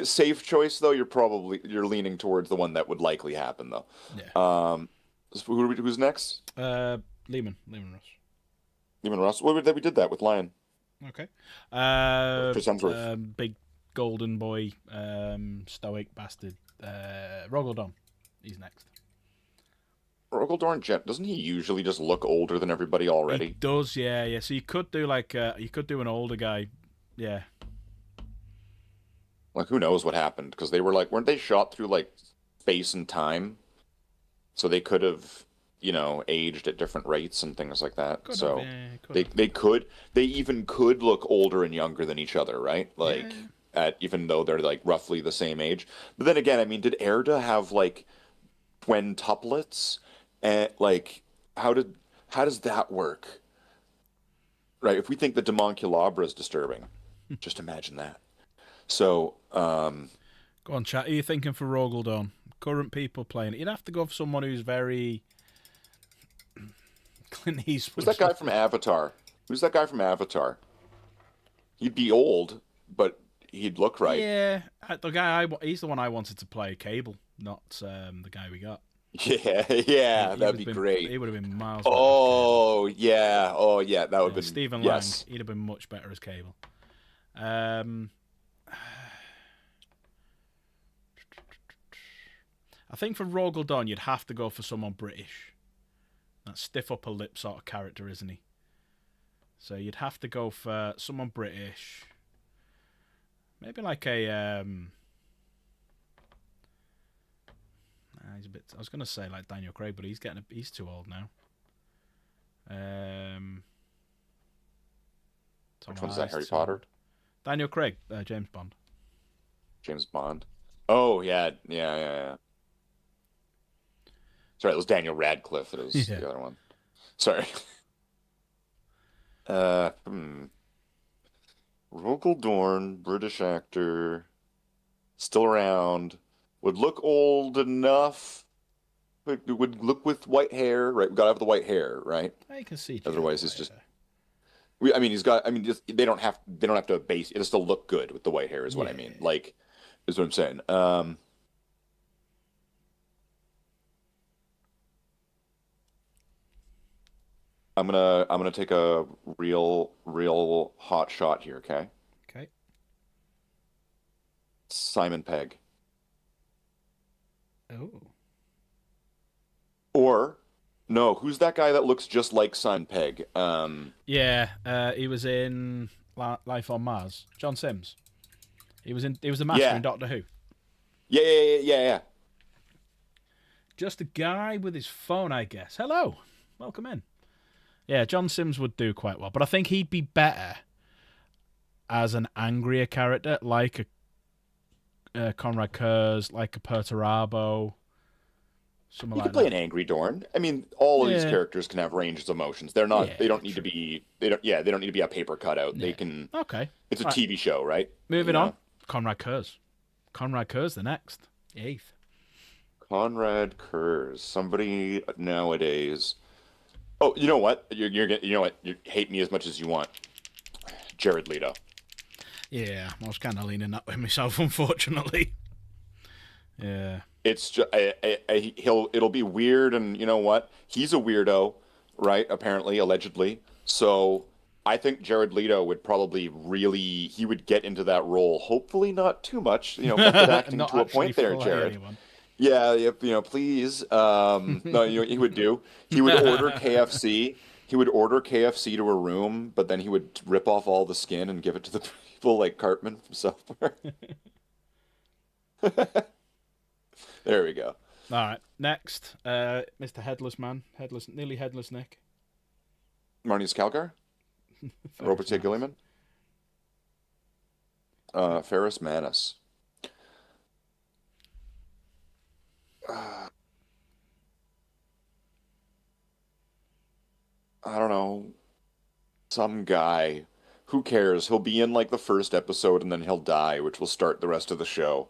Safe choice though. You're leaning towards the one that would likely happen though. Yeah. Who's next? Leman Russ. Leman Russ. We did that with Lion. Okay. Chris Hemsworth. Big golden boy, stoic bastard. Rogel Dawn. He's next. Rogel Dawn, doesn't he usually just look older than everybody already? He does, yeah. So you could do an older guy, yeah. Like who knows what happened? Because they were weren't they shot through space and time? So they could have, aged at different rates and things like that. They even could look older and younger than each other, right? Even though they're roughly the same age. But then again, I mean, did Erda have quintuplets? And how does that work? Right? If we think the Demonculabra is disturbing, just imagine that. So, go on, chat. Who are you thinking for Rogel Dawn? Current people playing it. You'd have to go for someone who's very Clint Eastwood. Who's that guy from Avatar? He'd be old, but he'd look right. Yeah, the guy he's the one I wanted to play Cable, not the guy we got. Yeah, that'd be great. He would have been miles. Oh yeah, that would have been Stephen Lang. He'd have been much better as Cable. I think for Rogel Dawn, you'd have to go for someone British. That stiff upper lip sort of character, isn't he? So you'd have to go for someone British. Maybe he's a bit. I was going to say Daniel Craig, but he's too old now. Which one's that? Harry Potter? Daniel Craig, James Bond. James Bond. Oh yeah. Sorry, it was Daniel Radcliffe. It was the other one. Sorry. Rogel Dawn, British actor, still around, would look old enough. Would look with white hair, right? We gotta have the white hair, right? I can see. Otherwise, it's just. They don't have to base. It'll still look good with the white hair, is what I mean. Is what I'm saying. I'm gonna take a real hot shot here, okay? Okay. Simon Pegg. Oh. Or no, who's that guy that looks just like Simon Pegg? He was in Life on Mars. John Sims. He was the Master in Doctor Who. Yeah. Just a guy with his phone, I guess. Hello. Welcome in. Yeah, John Sims would do quite well, but I think he'd be better as an angrier character, like a Conrad Kurz, like a Perturabo. You could play an angry Dorn. I mean, all of these characters can have ranges of emotions. They're not. They don't need to be. They don't need to be a paper cutout. They can. Okay. It's a TV show, right? Moving on. Conrad Kurz. Conrad Kurz, the next. The 8th. Conrad Kurz. Somebody nowadays. Oh, you know what? You know what? You hate me as much as you want. Jared Leto. Yeah, I was kind of leaning that way myself, unfortunately. Yeah. It's just it'll be weird, and you know what? He's a weirdo, right? Apparently, allegedly. So I think Jared Leto would probably he would get into that role. Hopefully, not too much. Method acting to a point there, Jared. Yeah, please. No, he would do. He would order KFC. He would order KFC to a room, but then he would rip off all the skin and give it to the people like Cartman from South Park. There we go. All right. Next, Mr. Headless Man. Nearly headless Nick. Marnie Skalgar? Robert T. Gilliman? Ferris Manus. I don't know. Some guy. Who cares? He'll be in like the first episode and then he'll die, which will start the rest of the show.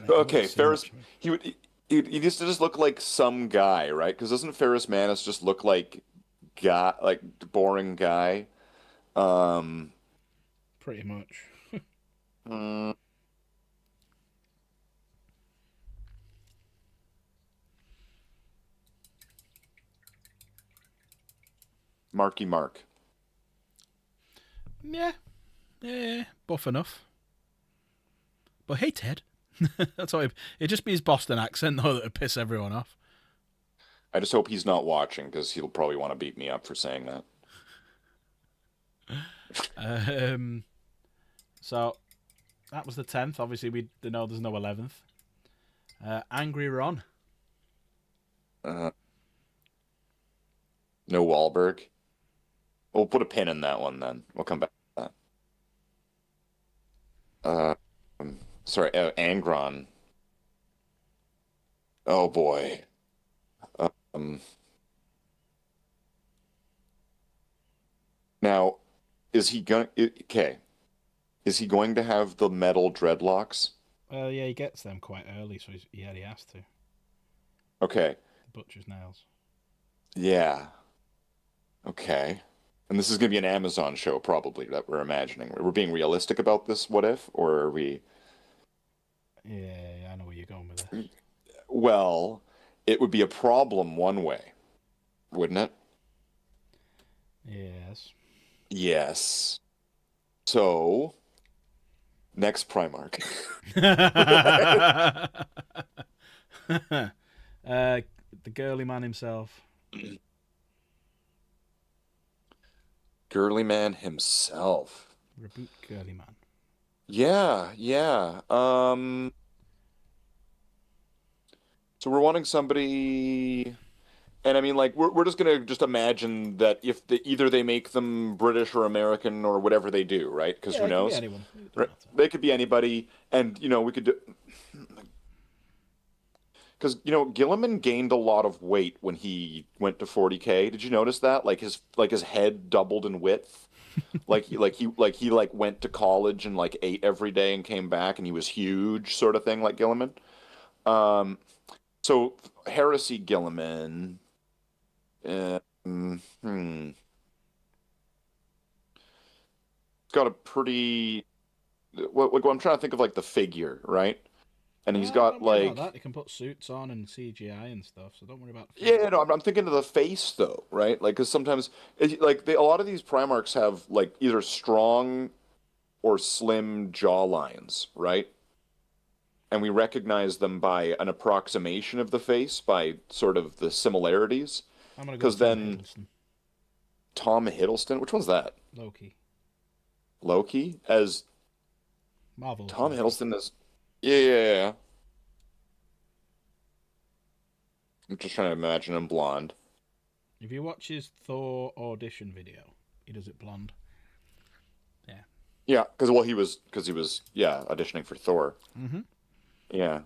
Okay, Ferris. He used to just look like some guy, right? Because doesn't Ferris Manus just look like boring guy? Pretty much. Marky Mark. Yeah, buff enough. But hey, Ted. That's how it'd just be his Boston accent, though, that would piss everyone off. I just hope he's not watching, because he'll probably want to beat me up for saying that. So, that was the 10th. Obviously, we know there's no 11th. Angry Ron. No Wahlberg. We'll put a pin in that one, then. We'll come back to that. Angron. Oh boy. Now, is he going? Okay. Is he going to have the metal dreadlocks? Well, yeah, he gets them quite early, so he has to. Okay. The butcher's nails. Yeah. Okay. And this is going to be an Amazon show, probably, that we're imagining. We're being realistic about this, what if? Or are we... Yeah, I know where you're going with this. Well, it would be a problem one way, wouldn't it? Yes. Yes. So, next Primarch. The girly man himself. Girly man himself. Reboot girly man. Yeah. So we're wanting somebody, and I mean, like, we're just gonna just imagine that if either they make them British or American or whatever they do, right? Because who knows? Anyone. Right? They could be anybody, and we could do. Because Gilliman gained a lot of weight when he went to 40K. Did you notice that? Like his head doubled in width. he went to college and like ate every day and came back and he was huge, sort of thing, like Gilliman. So Heresy Gilliman. It's got a pretty. What I'm trying to think of, like the figure, right? And he's got like that. You can put suits on and CGI and stuff, so don't worry about. Yeah, no, I'm thinking of the face though, right? Like, because sometimes, a lot of these Primarchs have like either strong or slim jawlines, right? And we recognize them by an approximation of the face, by sort of the similarities. I'm gonna go. Because then, Tom Hiddleston. Which one's that? Loki as Marvel. Tom Hiddleston is. Yeah. I'm just trying to imagine him blonde. If you watch his Thor audition video, he does it blonde. Yeah. Yeah, because he was auditioning for Thor. Mm-hmm. Yeah,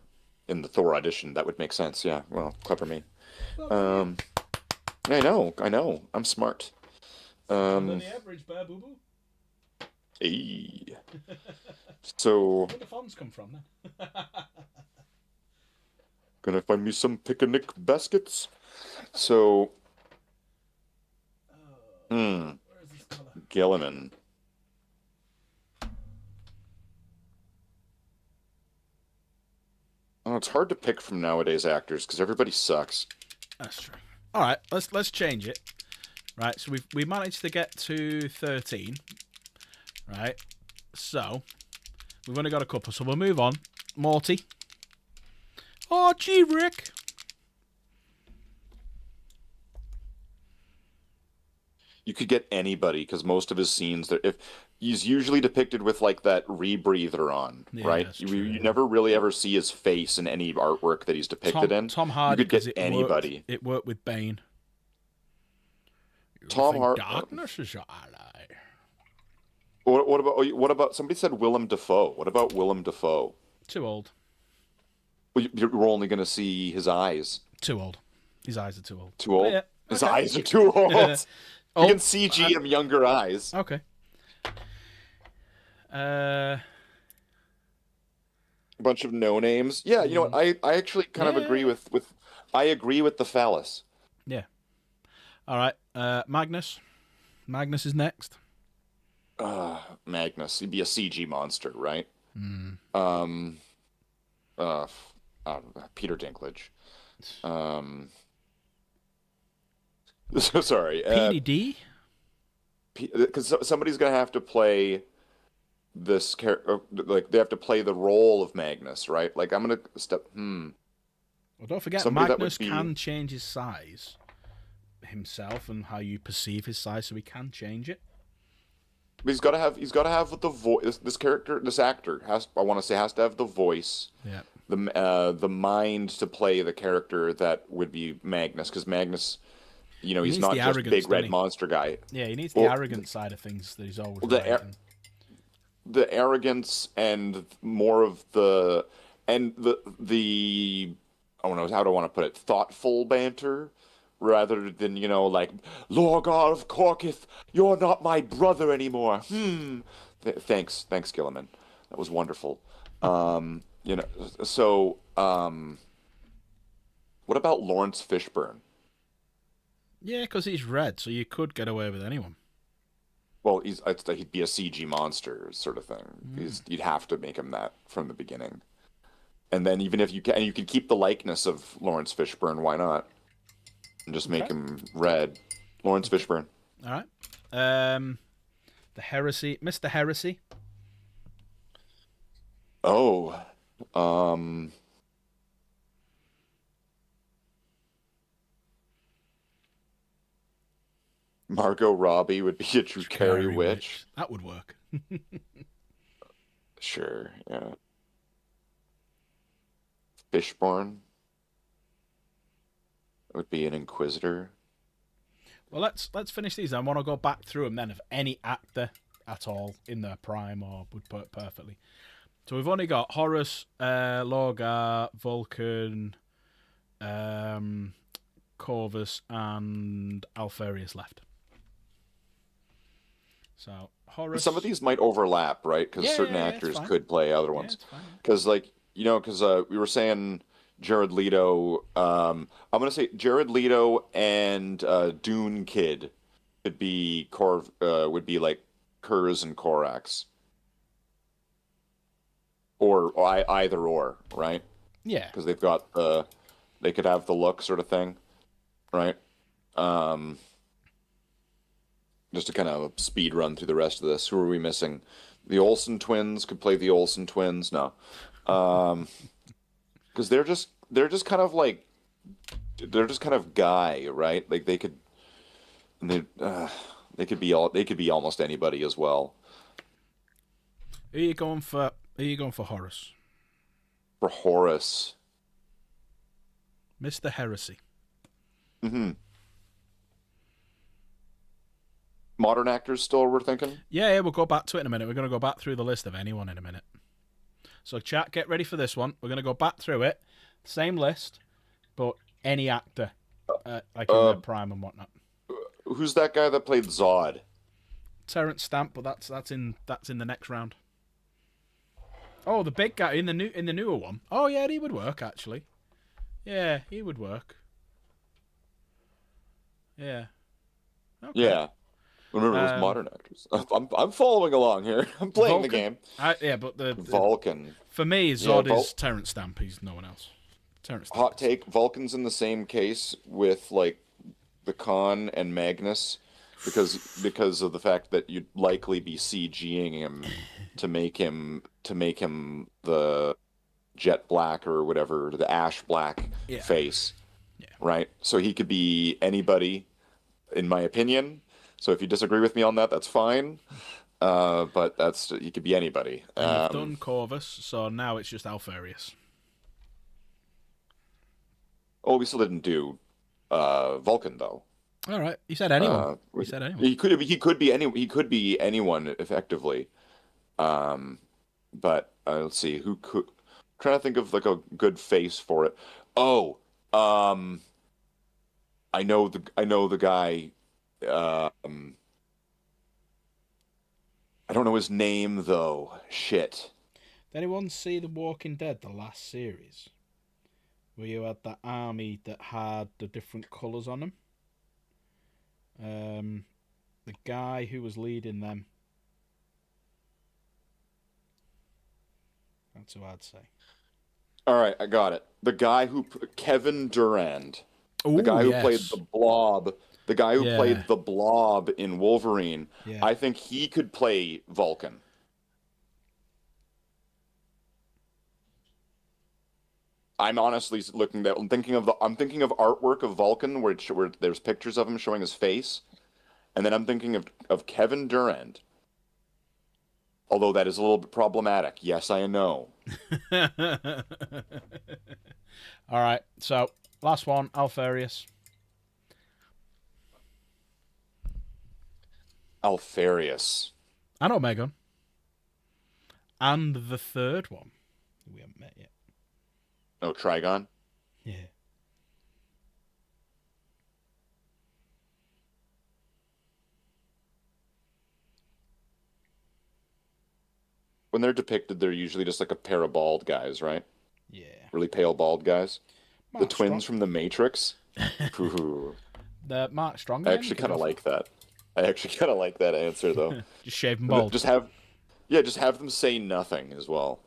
in the Thor audition, that would make sense. Yeah, well, clever me. Um, I know, I'm smart. The average bear boo boo. Hey. So, Where the funds come from then? gonna find me some picnic baskets. So, Where is this color? Gilliman. Oh, it's hard to pick from nowadays actors because everybody sucks. That's true. All right, let's change it. Right, so we managed to get to 13. Right, so we've only got a couple, so we'll move on. Morty. Oh, gee, Rick. You could get anybody because most of his scenes, if he's usually depicted with like that rebreather on, Yeah, right? that's You, true. you never really ever see his face in any artwork that he's depicted in. Tom Hardy. You could 'cause get anybody. It worked with Bane. Tom Hardy. Darkness is your ally. What about somebody said Willem Dafoe? What about Willem Dafoe? Too old. Well, you're only going to see his eyes. Too old. His eyes are too old. Too old. Yeah, His okay. eyes are too old. You Oh, can CG him younger eyes. Okay. A bunch of no names. Yeah, you know what? I actually kind of agree with I agree with the phallus. Yeah. All right. Magnus. Magnus is next. Magnus. He'd be a CG monster, right? Peter Dinklage. So sorry. PDD. Because somebody's gonna have to play this character, like they have to play the role of Magnus, right? Like I'm gonna step. Well, don't forget, Somebody that would Magnus be- can change his size himself and how you perceive his size, so he can change it. But he's got to have the voice. This character, this actor has to have the voice, Yeah. the mind to play the character that would be Magnus, because Magnus, he's needs not the just arrogance, big doesn't red he? monster guy. Yeah, he needs the Well, arrogant side of things that he's always the right ar- in. The arrogance and more of the I don't know how do I want to put it, thoughtful banter rather than like Lorgar of Korkith, you're not my brother anymore. Thanks Gilliman, that was wonderful. So what about Lawrence Fishburne? Yeah, because he's red, so you could get away with anyone. Well, he'd be a CG monster sort of thing. You'd have to make him that from the beginning. And then even if you can keep the likeness of Lawrence Fishburne, why not? And just make him red. Lawrence Fishburne. All right. The Heresy, Mr. Heresy. Oh. Margot Robbie would be a Drew Carey witch. That would work. Sure, yeah. Fishburne would be an Inquisitor. Well, let's finish these. I want to go back through them then of any actor at all in their prime or would put it perfectly. So we've only got Horus, Lorgar, Vulcan, Corvus, and Alfarius left. So Horus. Some of these might overlap, right? Because certain it's actors fine. could play other Yeah, ones. it's fine. Because we were saying Jared Leto. I'm gonna say Jared Leto and Dune Kid would be like Kurz and Korax, or either or, right? Yeah. Because they could have the look sort of thing, right? Just to kind of speed run through the rest of this. Who are we missing? The Olsen twins could play the Olsen twins. No, because they're just kind of like guy, right? Like they could be almost anybody as well. Who are you going for? Who are you going for Horus? For Horus, Mr. Heresy. Hmm. Modern actors still we're thinking? Yeah, we'll go back to it in a minute. We're going to go back through the list of anyone in a minute. So, chat, get ready for this one. We're going to go back through it. Same list, but any actor, like in their Uh, prime and whatnot. who's that guy that played Zod? Terrence Stamp, but that's in the next round. Oh, the big guy in the newer one. Oh yeah, he would work actually. Yeah, he would work. Yeah. Okay. Yeah. Remember those Um, modern actors. I'm following along here. I'm playing the Vulcan. game. Yeah, but the Vulcan. for me, Yeah, Zod is Terrence Stamp. He's no one else. Terrence Stamp. Hot take, Vulcan's in the same case with like the Khan and Magnus because of the fact that you'd likely be CGing him to make him the jet black or whatever, the ash black Yeah. face. Yeah. Right? So he could be anybody, in my opinion. So if you disagree with me on that, that's fine. But he could be anybody. And you've done Corvus, so now it's just Alfarius. Oh, we still didn't do Vulcan though. All right, you said anyone. You said anyone. He could be anyone effectively. But let's see who could. Trying to think of like a good face for it. Oh, I know the guy. I don't know his name though. Shit. Did anyone see The Walking Dead, the last series, where you had that army that had the different colours on them? The guy who was leading them. That's who I'd say. All right, I got it. The guy who Kevin Durand, Oh, the guy who yes. played the Blob, the guy who Yeah. played the Blob in Wolverine. Yeah. I think he could play Vulcan. I'm honestly looking at. I'm thinking of artwork of Vulcan where there's pictures of him showing his face, and then I'm thinking of Kevin Durand. Although that is a little bit problematic. Yes, I know. All right, so last one, Alfarius. Alfarius. And Omegon. And the third one we haven't met yet. Oh, Trigon. Yeah. When they're depicted, they're usually just like a pair of bald guys, right? Yeah. Really pale bald guys. The Mark twins Strong. from The Matrix. Ooh. The Mark Strong. I again, actually you could kind of go for. like that. I actually kind of like that answer though. Just shave them bald. Just have them say nothing as well.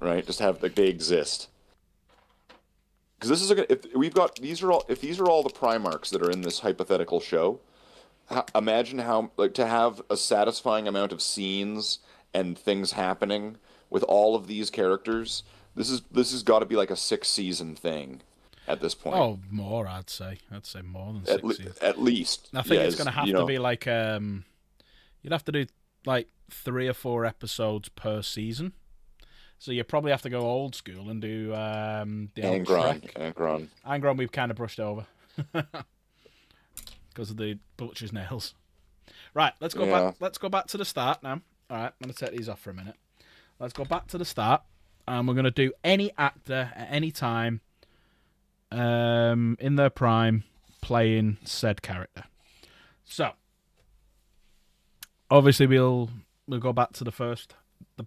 Right? Just have like they exist. Because this is if these are all the Primarchs that are in this hypothetical show, imagine how like to have a satisfying amount of scenes and things happening with all of these characters. This has got to be like a 6-season thing at this point. Oh, more, I'd say. I'd say more than 6 seasons. At least. I think Yeah, it's going to have you to know, be like you'd have to do like 3 or 4 episodes per season. So you probably have to go old school and do the old Trek. Angron. Angron we've kind of brushed over because of the butcher's nails. Right, let's go back. Let's go back to the start now. All right, I'm going to take these off for a minute. Let's go back to the start, and we're going to do any actor at any time in their prime playing said character. So, obviously, we'll go back to the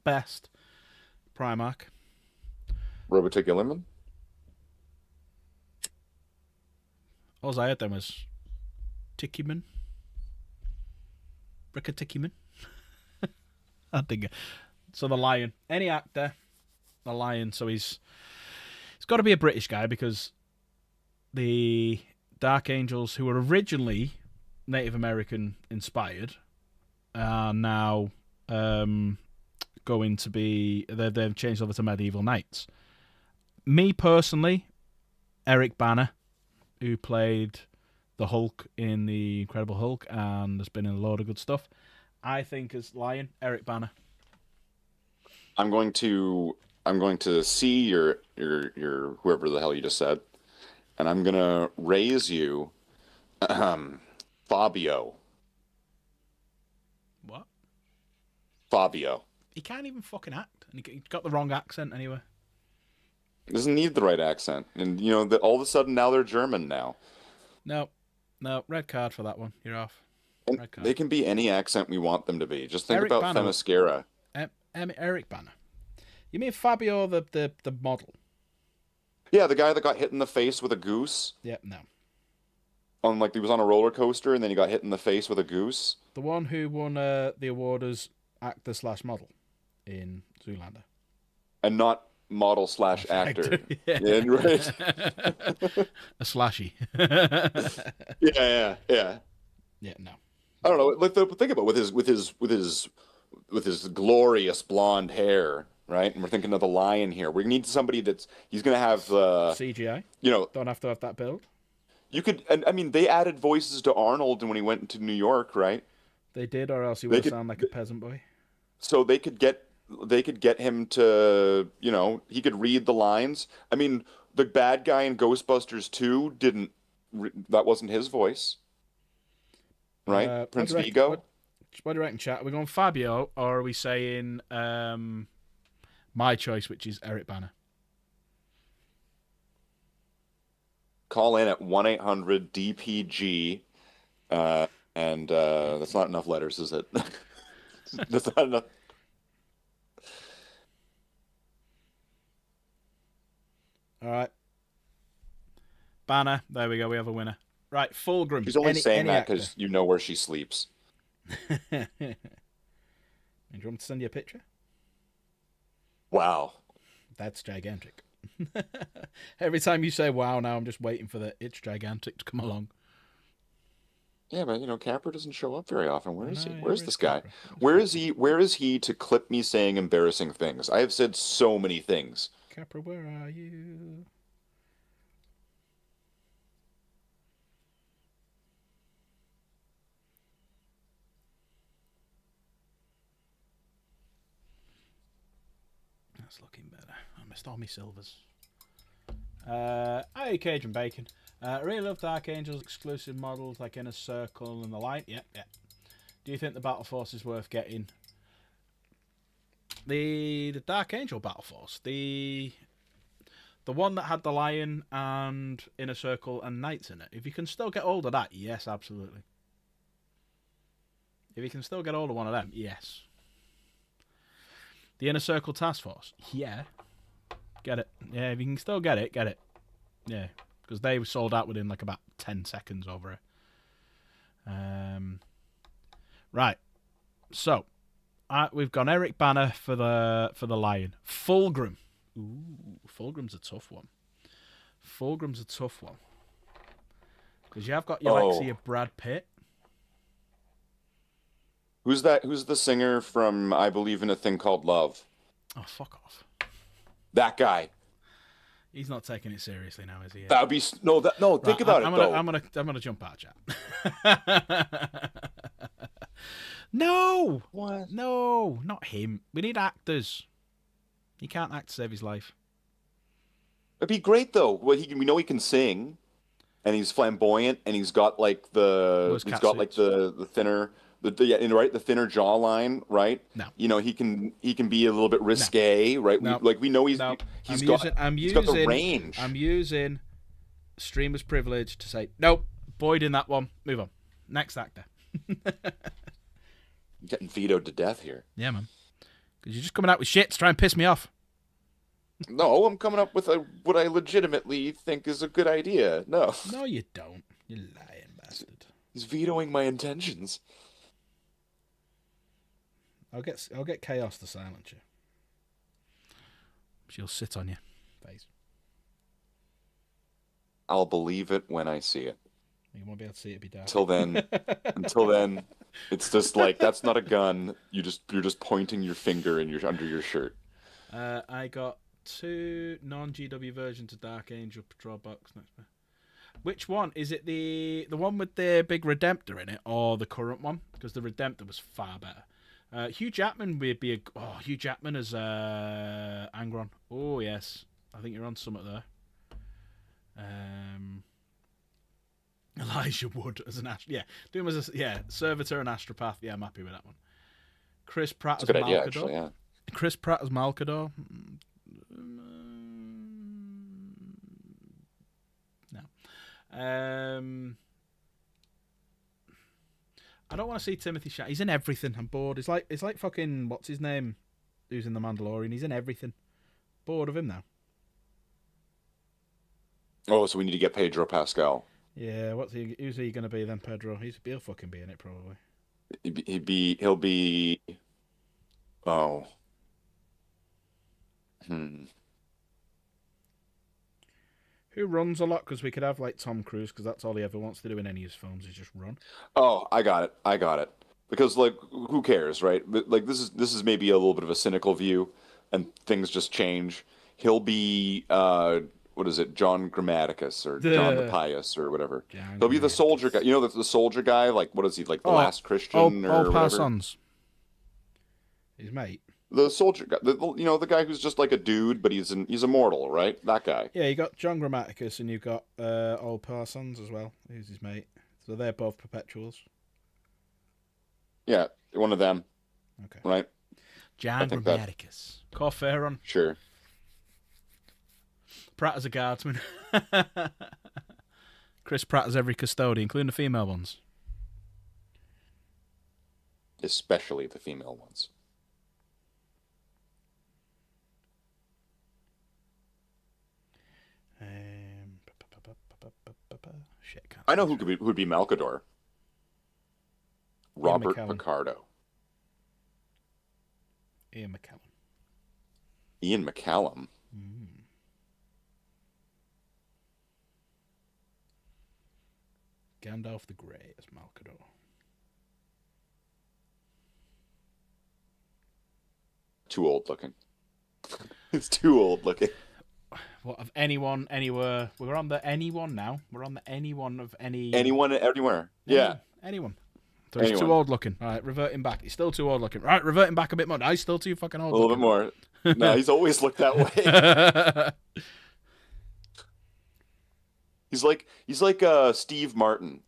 best Primarch. Robotech Illiman? All I heard then was Tickyman. Rickatickyman. I think. So the Lion. Any actor, the Lion. So he's got to be a British guy because the Dark Angels, who were originally Native American inspired, are now going to be. They've changed over to medieval knights. Me personally, Eric Bana, who played the Hulk in the Incredible Hulk and has been in a load of good stuff. I think as Lion, Eric Bana. I'm going to see your whoever the hell you just said, and I'm gonna raise you, Fabio. What? Fabio He can't even fucking act, and he got the wrong accent anyway. doesn't need the right accent, and you know that all of a sudden now they're German now, No, no, red card for that one. You're off. and Red card. they can be any accent we want them to be. Just think Eric about Bana. Themyscira. Eric Bana. You mean Fabio the model? Yeah, the guy that got hit in the face with a goose Yep, no. on like he was on a roller coaster and then he got hit in the face with a goose. The one who won the award as actor/model in Zoolander. And not model slash actor. Yeah. Yeah, right. A slashy. Yeah. Yeah, no. I don't know. Like, think about it, with his glorious blonde hair, right? And we're thinking of the lion here. We need somebody he's gonna have CGI. you know, Don't have to have that build. you could, and I mean they added voices to Arnold when he went to New York, right? They did, or else he would sound like a peasant boy. So they could get him to, you know, he could read the lines. I mean, the bad guy in Ghostbusters 2 that wasn't his voice. Right? Prince Vigo. What do you reckon, chat? Are we going Fabio, or are we saying my choice, which is Eric Bana? Call in at 1-800-DPG. And that's not enough letters, is it? That's not enough. All right. Bana. There we go. We have a winner. Right, Fulgrim. She's only saying that actor. because you know where she sleeps. And do you want me to send you a picture? Wow. That's gigantic. Every time you say wow now, I'm just waiting for the it's gigantic to come along. Yeah, but you know, Capra doesn't show up very often. Where is he? No, Where's yeah, this where's guy? Capra? Where is he? Where is he to clip me saying embarrassing things? I have said so many things. Capra, where are you? That's looking better. I missed all my silvers. Hey, Cajun Bacon. I really love Dark Angel's exclusive models like Inner Circle and the like. Yep. Do you think the Battle Force is worth getting? The Dark Angel Battle Force, the one that had the Lion and Inner Circle and Knights in it. If you can still get hold of that, yes, absolutely. If you can still get hold of one of them, yes. The Inner Circle Task Force, yeah. Get it. Yeah, if you can still get it, get it. Yeah, because they were sold out within like about 10 seconds over it. Right. So, we've gone Eric Bana for the Lion. Fulgrim. Ooh, Fulgrim's a tough one. Because you have got your likes of your Brad Pitt. Who's that? Who's the singer from I Believe in a Thing Called Love? Oh, fuck off. That guy. He's not taking it seriously now, is he? That would be no. Think about it though. I'm gonna jump out, chat. No. What? No, not him. We need actors. He can't act to save his life. It'd be great though. Well, we know he can sing, and he's flamboyant, and he's got like the thinner. The thinner jawline, right? No. You know, he can be a little bit risque, right? No. We know he's got the range. I'm using streamer's privilege to say nope. Boyd in that one. Move on. Next actor. Getting vetoed to death here. Yeah, man. Because you're just coming out with shit to try and piss me off. No, I'm coming up with what I legitimately think is a good idea. No. No, you don't. You lying bastard. He's vetoing my intentions. I'll get Chaos to silence you. She'll sit on your face. I'll believe it when I see it. You won't be able to see it be dark. Until then, it's just like that's not a gun. You're just pointing your finger under your shirt. I got 2 non-GW versions of Dark Angel Patrol Box. Which one? Is it the one with the big Redemptor in it, or the current one? Because the Redemptor was far better. Hugh Jackman would be Hugh Jackman as Angron. Oh yes, I think you're on something there. Elijah Wood as an yeah, do him as a servitor and astropath. Yeah, I'm happy with that one. Chris Pratt as Good Malkador. idea, actually. Yeah. Chris Pratt as Malkador. No. I don't want to see Timothy Chalamet. He's in everything. I'm bored. It's like fucking what's his name? Who's in The Mandalorian? He's in everything. Bored of him now. Oh, so we need to get Pedro Pascal. Yeah, who's he going to be then, Pedro? He'll fucking be in it probably. He'll be. Oh. Who runs a lot? Because we could have like Tom Cruise, because that's all he ever wants to do in any of his films is just run. Oh, I got it. Because like, who cares, right? Like this is maybe a little bit of a cynical view, and things just change. He'll be what is it, John Grammaticus or John the Pious or whatever. He'll be the soldier guy. You know the soldier guy. Like what is he, like the last Christian or whatever? Parsons. His mate. The soldier guy, the guy who's just like a dude, but he's immortal, right? That guy. Yeah, you got John Grammaticus, and you've got old Parsons as well, who's his mate. So they're both perpetuals. Yeah, one of them. Okay. Right. John Grammaticus. Corferon. Sure. Pratt as a guardsman. Chris Pratt as every custodian, including the female ones. Especially the female ones. Shit, I know who'd be Malkador. Robert Picardo. Ian McKellen. Ian McCallum. Gandalf the Grey as Malkador. Too old looking. It's too old looking. What, of anyone, anywhere? We're on the anyone now. We're on the anyone of any... Anyone, anywhere. Yeah. Anyone. So he's too old looking. All right, reverting back. He's still too old looking. Right, reverting back a bit more. No, he's still too fucking old looking. A little bit more. No, he's always looked that way. He's like Steve Martin.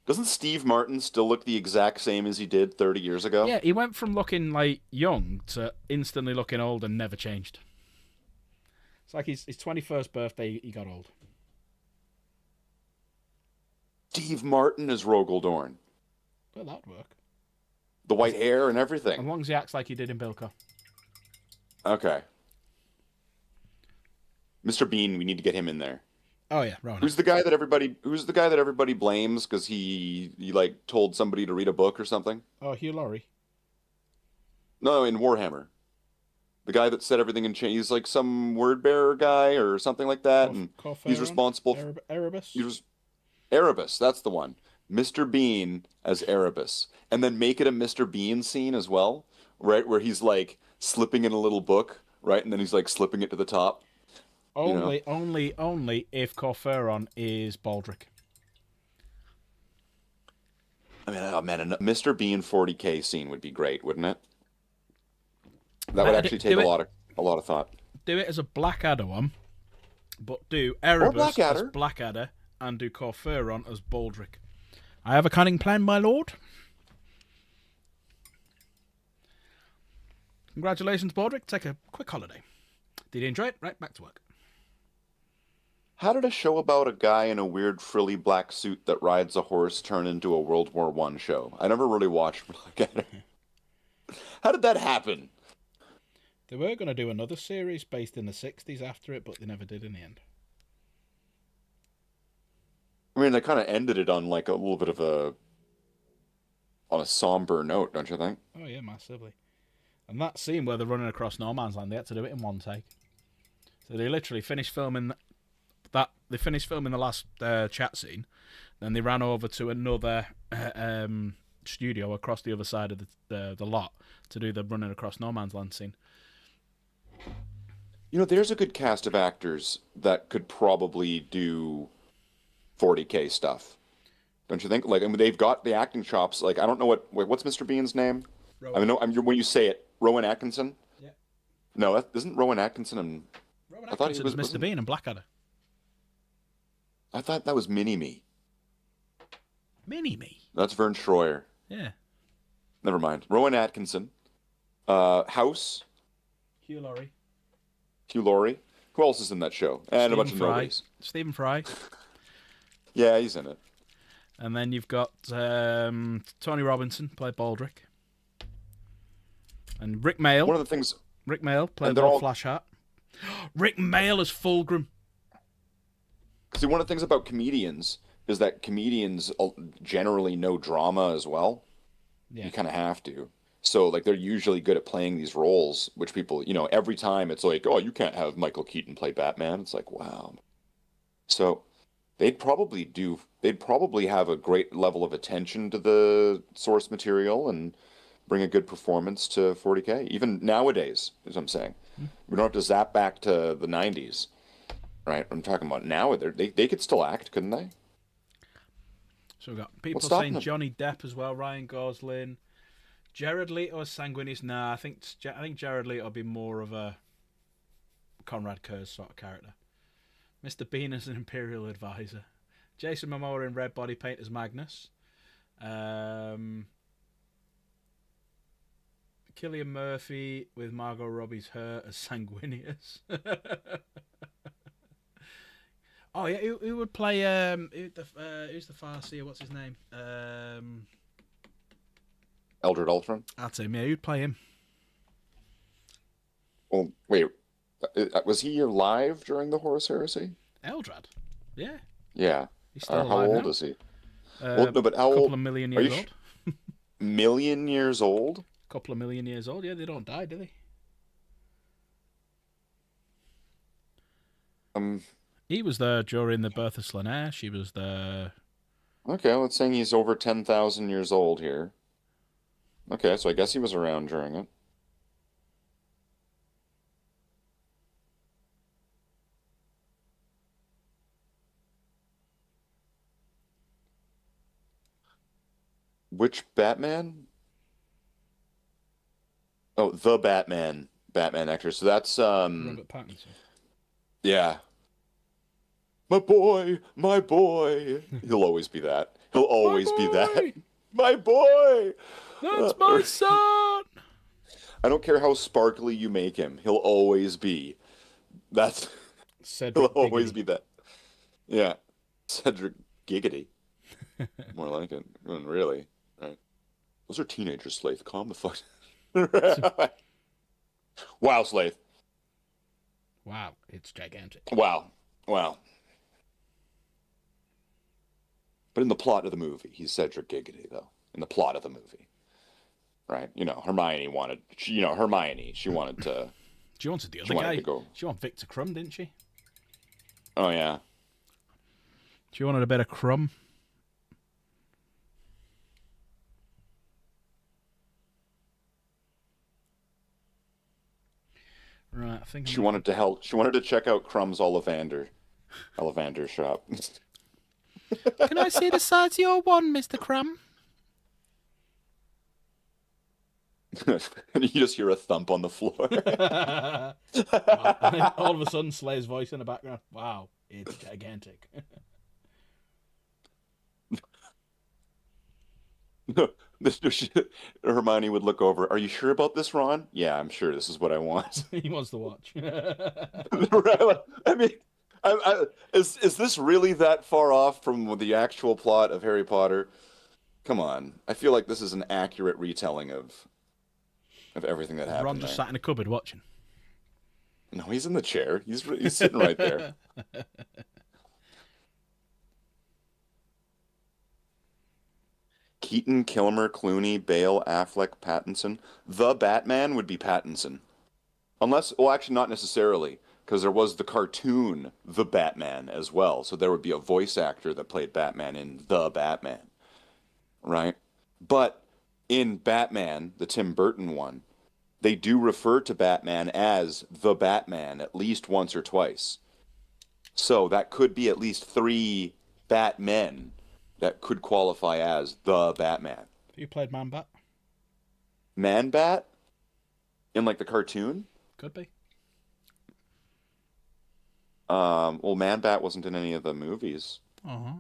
Doesn't Steve Martin still look the exact same as he did 30 years ago? Yeah, he went from looking like young to instantly looking old and never changed. It's like his 21st birthday, he got old. Steve Martin is Rogel Dorn. Well, that'd work. The white hair and everything. As long as he acts like he did in Bilko. Okay. Mr. Bean, we need to get him in there. Oh yeah, Rowan. Who's the guy that everybody blames because he like told somebody to read a book or something? Oh, Hugh Laurie. No, in Warhammer. The guy that said everything in change. He's like some word bearer guy or something like that, and he's responsible for Erebus. Erebus, that's the one. Mr. Bean as Erebus, and then make it a Mr. Bean scene as well, right? Where he's like slipping in a little book, right, and then he's like slipping it to the top. Only if Corferon is Baldric. I mean, oh man, a Mr. Bean 40K scene would be great, wouldn't it? That would actually take a lot of thought. Do it as a Blackadder one, but do Erebus as Blackadder and do Corferon as Baldric. I have a cunning plan, my lord. Congratulations, Baldric. Take a quick holiday. Did you enjoy it? Right, back to work. How did a show about a guy in a weird frilly black suit that rides a horse turn into a World War I show? I never really watched Blackadder. How did that happen? They were going to do another series based in the 60s after it, but they never did in the end. I mean, they kind of ended it on like a little bit of on a somber note, don't you think? Oh yeah, massively. And that scene where they're running across no man's land, they had to do it in one take. So they literally finished filming that. They finished filming the last chat scene, then they ran over to another studio across the other side of the lot to do the running across no man's land scene. You know, there's a good cast of actors that could probably do 40K stuff, don't you think? Like, I mean, they've got the acting chops. Like, I don't know what's Mr. Bean's name. Rowan. I mean, when you say it, Rowan Atkinson. Yeah. No, isn't Rowan Atkinson and Rowan Atkinson was Mr. Bean and Blackadder. I thought that was Mini-Me. Mini-Me? That's Vern Troyer. Yeah. Never mind. Rowan Atkinson. House. Hugh Laurie. Hugh Laurie. Who else is in that show? And Stephen a bunch of Fry. nobodies. Stephen Fry. Yeah, he's in it. And then you've got Tony Robinson, played Baldrick. And Rick Mayall. One of the things... Rick Mayall, played they're Lord all- Flashheart. Rick Mayall as Fulgrim. See, one of the things about comedians is that comedians generally know drama as well. Yeah. You kind of have to. So, like, they're usually good at playing these roles, which people, every time it's like, oh, you can't have Michael Keaton play Batman. It's like, wow. So, they'd probably have a great level of attention to the source material and bring a good performance to 40K. Even nowadays, is what I'm saying. We don't have to zap back to the 90s, right? I'm talking about now. They could still act, couldn't they? So we've got people What's stopping saying them? Johnny Depp as well, Ryan Gosling. Jared Leto as Sanguinius. Nah, I think Jared Leto will be more of a Conrad Kurz sort of character. Mr. Bean as an Imperial advisor. Jason Momoa in red body paint as Magnus. Cillian Murphy with Margot Robbie's hair as Sanguinius. Oh yeah, who would play? Who's the Farseer? What's his name? Eldred Ultron? That's him. Yeah, who'd play him? Well, wait. Was he alive during the Horus Heresy? Eldrad. Yeah, Yeah. he's still How alive old now. is he? Well, no, but how couple old? of million Are you years sh- old. Million years old? Couple of million years old. Yeah, they don't die, do they? He was there during the birth of Slaanesh. He was there. Okay, let's say he's over 10,000 years old here. Okay, so I guess he was around during it. Which Batman? Oh, the Batman. Batman actor. So that's Robert Pattinson. yeah. My boy, my boy. He'll always be that. He'll always be that. My boy. That's my son. I don't care how sparkly you make him. He'll always be. That's he'll Cedric always Diggory. be that. Yeah. Cedric Giggity. More like it. Really. Right. Those are teenagers, Slaith. Calm the fuck. Wow, Slaith. Wow, it's gigantic. Wow. Wow. But in the plot of the movie, he's Cedric Giggity, though. In the plot of the movie. Right? Hermione wanted... She wanted to... She wanted the other She wanted guy. to go... She wanted Victor Crumb, didn't she? Oh, yeah. She wanted a bit of Crumb. Right, I think She wanted to help... She wanted to check out Crumb's Ollivander shop. Can I see the size of your one, Mr. Crumb? And you just hear a thump on the floor. All of a sudden, Slay's voice in the background. Wow, it's gigantic. Hermione would look over. Are you sure about this, Ron? Yeah, I'm sure. This is what I want. He wants to watch. Right? I mean, is this really that far off from the actual plot of Harry Potter? Come on. I feel like this is an accurate retelling of everything that happened Ron just there. sat in a cupboard watching. No, he's in the chair. He's sitting right there. Keaton, Kilmer, Clooney, Bale, Affleck, Pattinson. The Batman would be Pattinson. Unless, well, actually, not necessarily, because there was the cartoon The Batman as well. So there would be a voice actor that played Batman in The Batman, right? But in Batman, the Tim Burton one, they do refer to Batman as The Batman at least once or twice. So that could be at least 3 Batmen that could qualify as the Batman. You played Man-Bat? Man-Bat? In like the cartoon? Could be. Well, Man Bat wasn't in any of the movies. Uh-huh.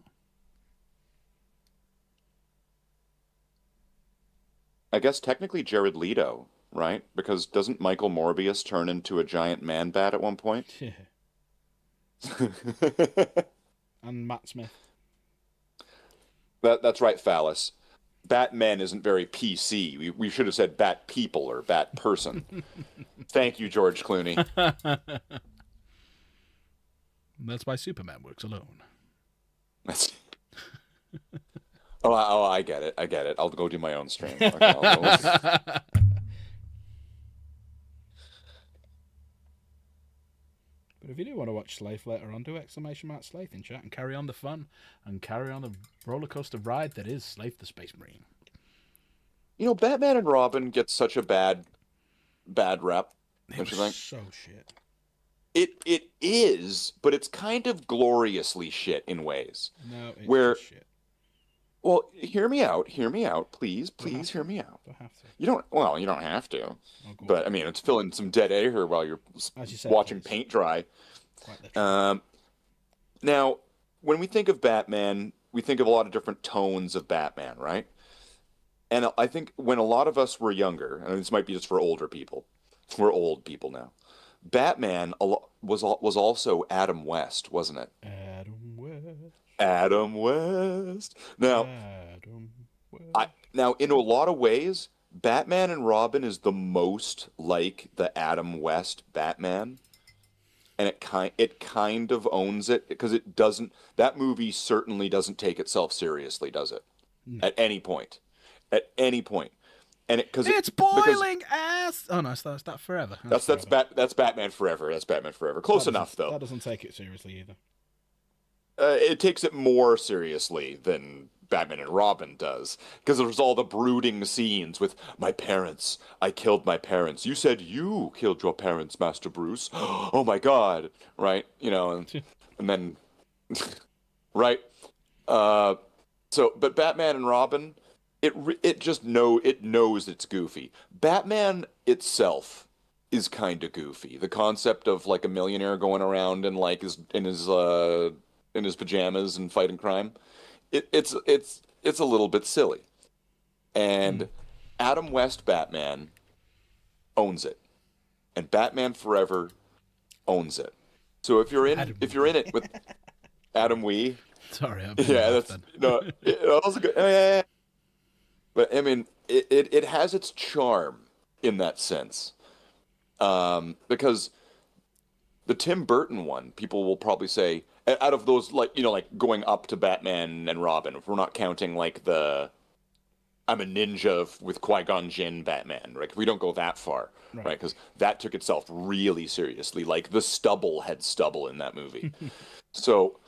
I guess technically Jared Leto, right? Because doesn't Michael Morbius turn into a giant man bat at one point? And Matt Smith. That's right, Phallus. Batman isn't very PC. We should have said Bat People or Bat Person. Thank you, George Clooney. That's why Superman works alone. That's... Oh, I get it. I get it. I'll go do my own stream. Okay, But if you do want to watch Slave later on, do !Slave in chat and carry on the fun and carry on the roller coaster ride that is Slave the Space Marine. You know, Batman and Robin get such a bad rep. Don't you think? So shit. It is, but it's kind of gloriously shit in ways. No, it's where just shit. Well, hear me out, please hear me out. Don't have to. You don't have to. Oh, but I mean, it's filling some dead air while you're watching paint dry. Now, when we think of Batman, we think of a lot of different tones of Batman, right? And I think when a lot of us were younger, and this might be just for older people, we're old people now. Batman was also Adam West, wasn't it? Adam West. Now, in a lot of ways, Batman and Robin is the most like the Adam West Batman, and it kind of owns it because it doesn't. That movie certainly doesn't take itself seriously, does it? No. At any point, and it's boiling ass. Oh no, that's that Forever. That's Batman Forever. That's Batman Forever. Close enough though. That doesn't take it seriously either. It takes it more seriously than Batman and Robin does, because there's all the brooding scenes with my parents. I killed my parents. You said you killed your parents, Master Bruce. Oh my God! Right? You know, and then, right? But Batman and Robin, it knows it's goofy. Batman itself is kind of goofy. The concept of like a millionaire going around and like in his pajamas and fighting crime, it's a little bit silly. And Adam West Batman owns it, and Batman Forever owns it. So if you're in it with Adam Wee, sorry, that's no, that was a good. Yeah. But I mean, it has its charm in that sense, because the Tim Burton one, people will probably say, out of those, like going up to Batman and Robin, if we're not counting like the I'm a ninja with Qui-Gon Jinn Batman, right? If we don't go that far, right? Because that took itself really seriously. Like the stubble had stubble in that movie. So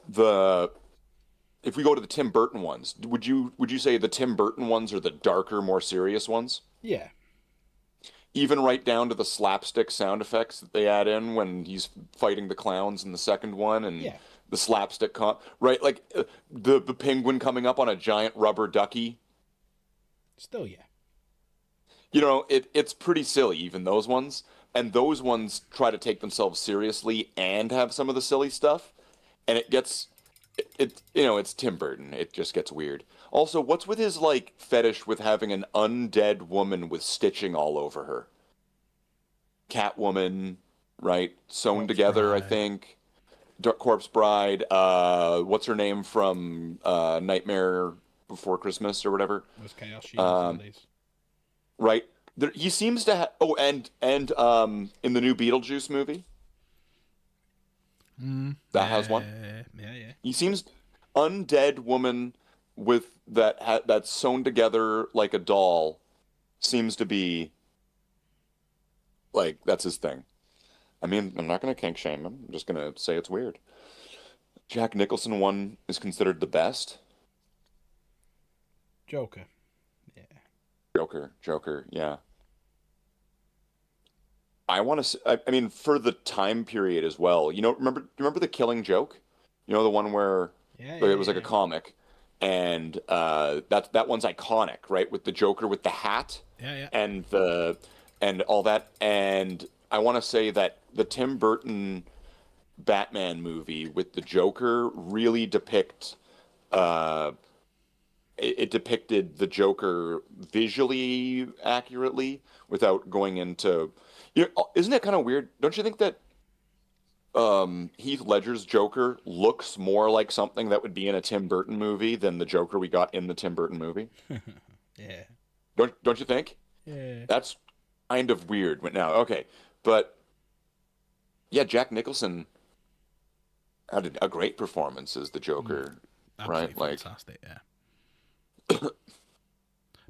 if we go to the Tim Burton ones, would you say the Tim Burton ones are the darker, more serious ones? Yeah. Even right down to the slapstick sound effects that they add in when he's fighting the clowns in the second one, and the slapstick right, like the penguin coming up on a giant rubber ducky. Still, yeah. You know, it's pretty silly, even those ones, and those ones try to take themselves seriously and have some of the silly stuff, and it's Tim Burton. It just gets weird. Also, what's with his like fetish with having an undead woman with stitching all over her? Catwoman, right? Sewn together, I think. Corpse Bride. What's her name from Nightmare Before Christmas or whatever? It was Chaos. Right. He seems to have. Oh, and in the new Beetlejuice movie, that has one. Yeah. He seems undead woman with that's sewn together like a doll. Seems to be like that's his thing. I mean, I'm not going to kink shame him. I'm just going to say it's weird. Jack Nicholson one is considered the best. Joker. Joker, yeah. I want to. I mean, for the time period as well. You know, remember the Killing Joke? You know, the one where it was like a comic, and that one's iconic, right? With the Joker with the hat, and all that. And I want to say that the Tim Burton Batman movie with the Joker really depict uh it depicted the Joker visually accurately without going into, isn't it kind of weird? Don't you think that Heath Ledger's Joker looks more like something that would be in a Tim Burton movie than the Joker we got in the Tim Burton movie? Yeah. Don't you think? Yeah. That's kind of weird. But now, okay, but yeah, Jack Nicholson had a great performance as the Joker, right? Absolutely Like, fantastic, yeah.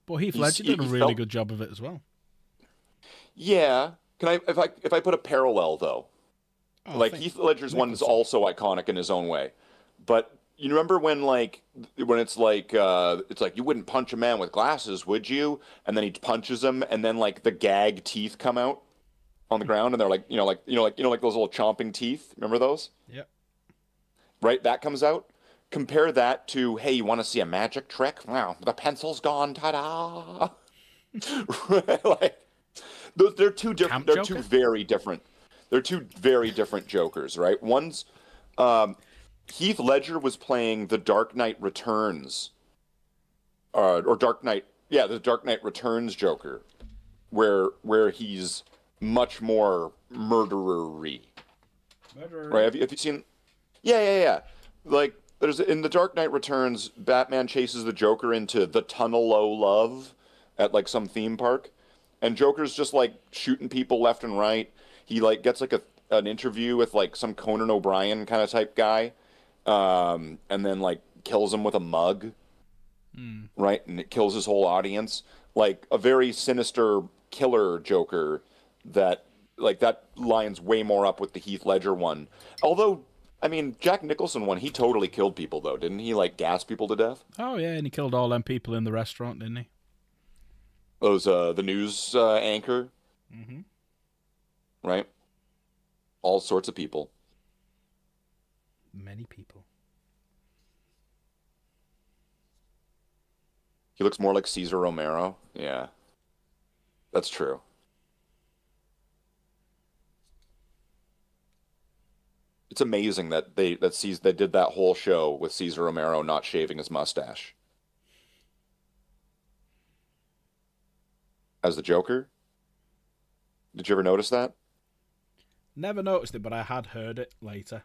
But Heath Ledger did a he really felt, good job of it as well. yeah. Can I if I put a parallel though? Oh, I Like think Heath Ledger's one is Nicholson. also iconic in his own way, but you remember when when it's like you wouldn't punch a man with glasses, would you? And then he punches him, and then like the gag teeth come out on the ground, and they're like like those little chomping teeth. Remember those? Yep. Right, that comes out. Compare that to, hey, you want to see a magic trick? Wow, the pencil's gone. Ta-da! Like they're two different. Camp They're two Joker? very different. They're two very different Jokers, right? One's Heath Ledger was playing the Dark Knight Returns, or Dark Knight, yeah, the Dark Knight Returns Joker, where he's much more murderer-y, right? Have you seen? Yeah, yeah, yeah. Like there's in the Dark Knight Returns, Batman chases the Joker into the Tunnel O' Love at like some theme park, and Joker's just like shooting people left and right. He like gets like an interview with like some Conan O'Brien kind of type guy, and then like kills him with a mug, right? And it kills his whole audience. Like a very sinister killer Joker that like that lines way more up with the Heath Ledger one. Although, I mean, Jack Nicholson one, he totally killed people though, didn't he? Like gas people to death. Oh, yeah, and he killed all them people in the restaurant, didn't he? Those the news anchor, Mm-hmm. right? All sorts of people. Many people. He looks more like Caesar Romero. Yeah, that's true. It's amazing that they did that whole show with Caesar Romero not shaving his mustache as the Joker. Did you ever notice that? Never noticed it, but I had heard it later.